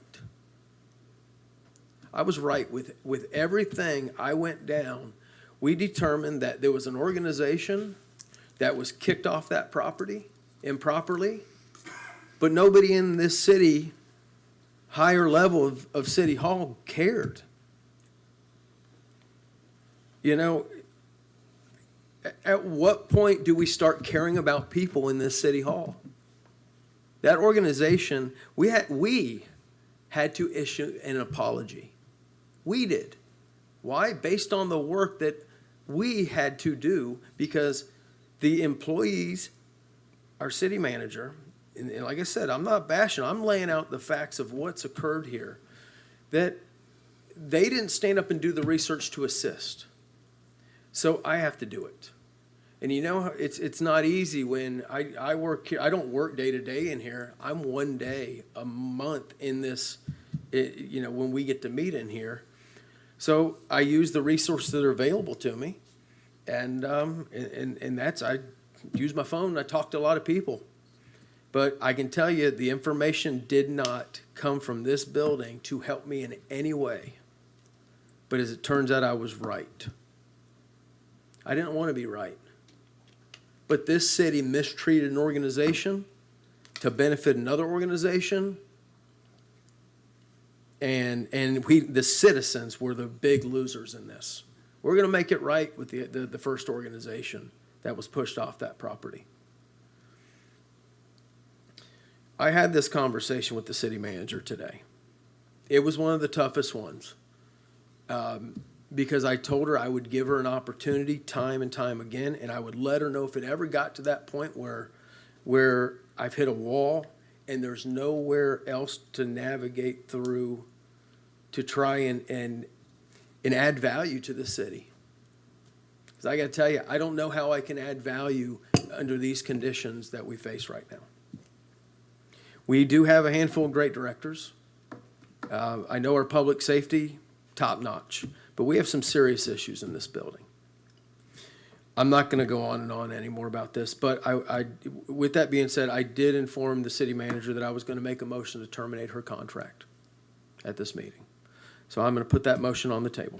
I was right with everything I went down. We determined that there was an organization that was kicked off that property improperly, but nobody in this city, higher level of City Hall, cared. You know, At what point do we start caring about people in this city hall? That organization, we had to issue an apology. We did. Why? Based on the work that we had to do, because the employees, our city manager, and like I said, I'm not bashing, I'm laying out the facts of what's occurred here, that they didn't stand up and do the research to assist. So I have to do it. And you know, it's not easy when I work here. I don't work day to day in here. I'm one day a month in this, you know, when we get to meet in here. So I use the resources that are available to me. And that's, I use my phone and I talk to a lot of people. But I can tell you the information did not come from this building to help me in any way. But as it turns out, I was right. I didn't want to be right. But this city mistreated an organization to benefit another organization. And we, the citizens, were the big losers in this. We're going to make it right with the first organization that was pushed off that property. I had this conversation with the city manager today. It was one of the toughest ones. Because I told her I would give her an opportunity time and time again, and I would let her know if it ever got to that point where I've hit a wall and there's nowhere else to navigate through to try and add value to the city. Because I got to tell you, I don't know how I can add value under these conditions that we face right now. We do have a handful of great directors. I know our public safety, top notch. But we have some serious issues in this building. I'm not going to go on and on anymore about this, but with that being said, I did inform the city manager that I was going to make a motion to terminate her contract at this meeting. So I'm going to put that motion on the table.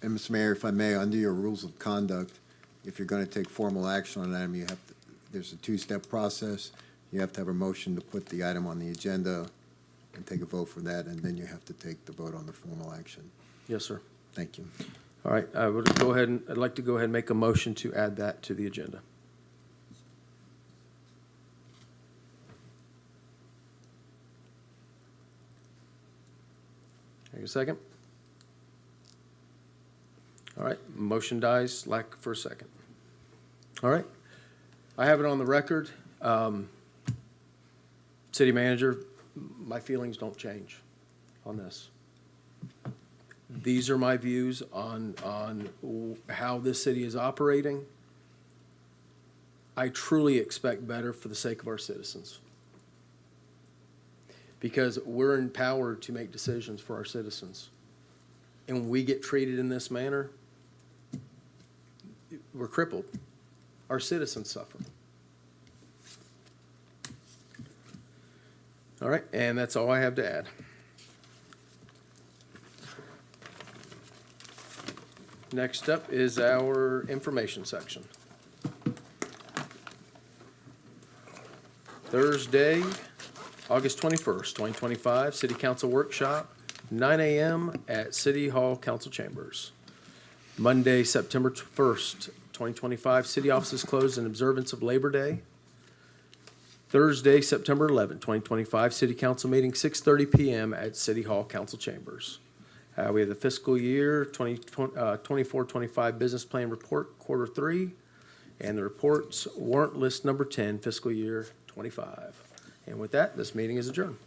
And Mr. Mayor, if I may, under your rules of conduct, if you're going to take formal action on an item, you have to, there's a two-step process. You have to have a motion to put the item on the agenda and take a vote for that, and then you have to take the vote on the formal action. Yes, sir. Thank you. All right, I'd like to go ahead and make a motion to add that to the agenda. Take a second. All right, motion dies lack for a second. All right, I have it on the record. City manager, my feelings don't change on this. These are my views on how this city is operating. I truly expect better for the sake of our citizens. Because we're empowered to make decisions for our citizens. And when we get treated in this manner, we're crippled. Our citizens suffer. All right, and that's all I have to add. Next up is our information section. Thursday, August 21st, 2025, City Council Workshop, 9 a.m. at City Hall Council Chambers. Monday, September 1st, 2025, City offices closed in observance of Labor Day. Thursday, September 11th, 2025, City Council meeting, 6:30 p.m. at City Hall Council Chambers. We have the fiscal year 24-25 business plan report, quarter 3, and the reports warrant list number 10, fiscal year 25. And with that, this meeting is adjourned.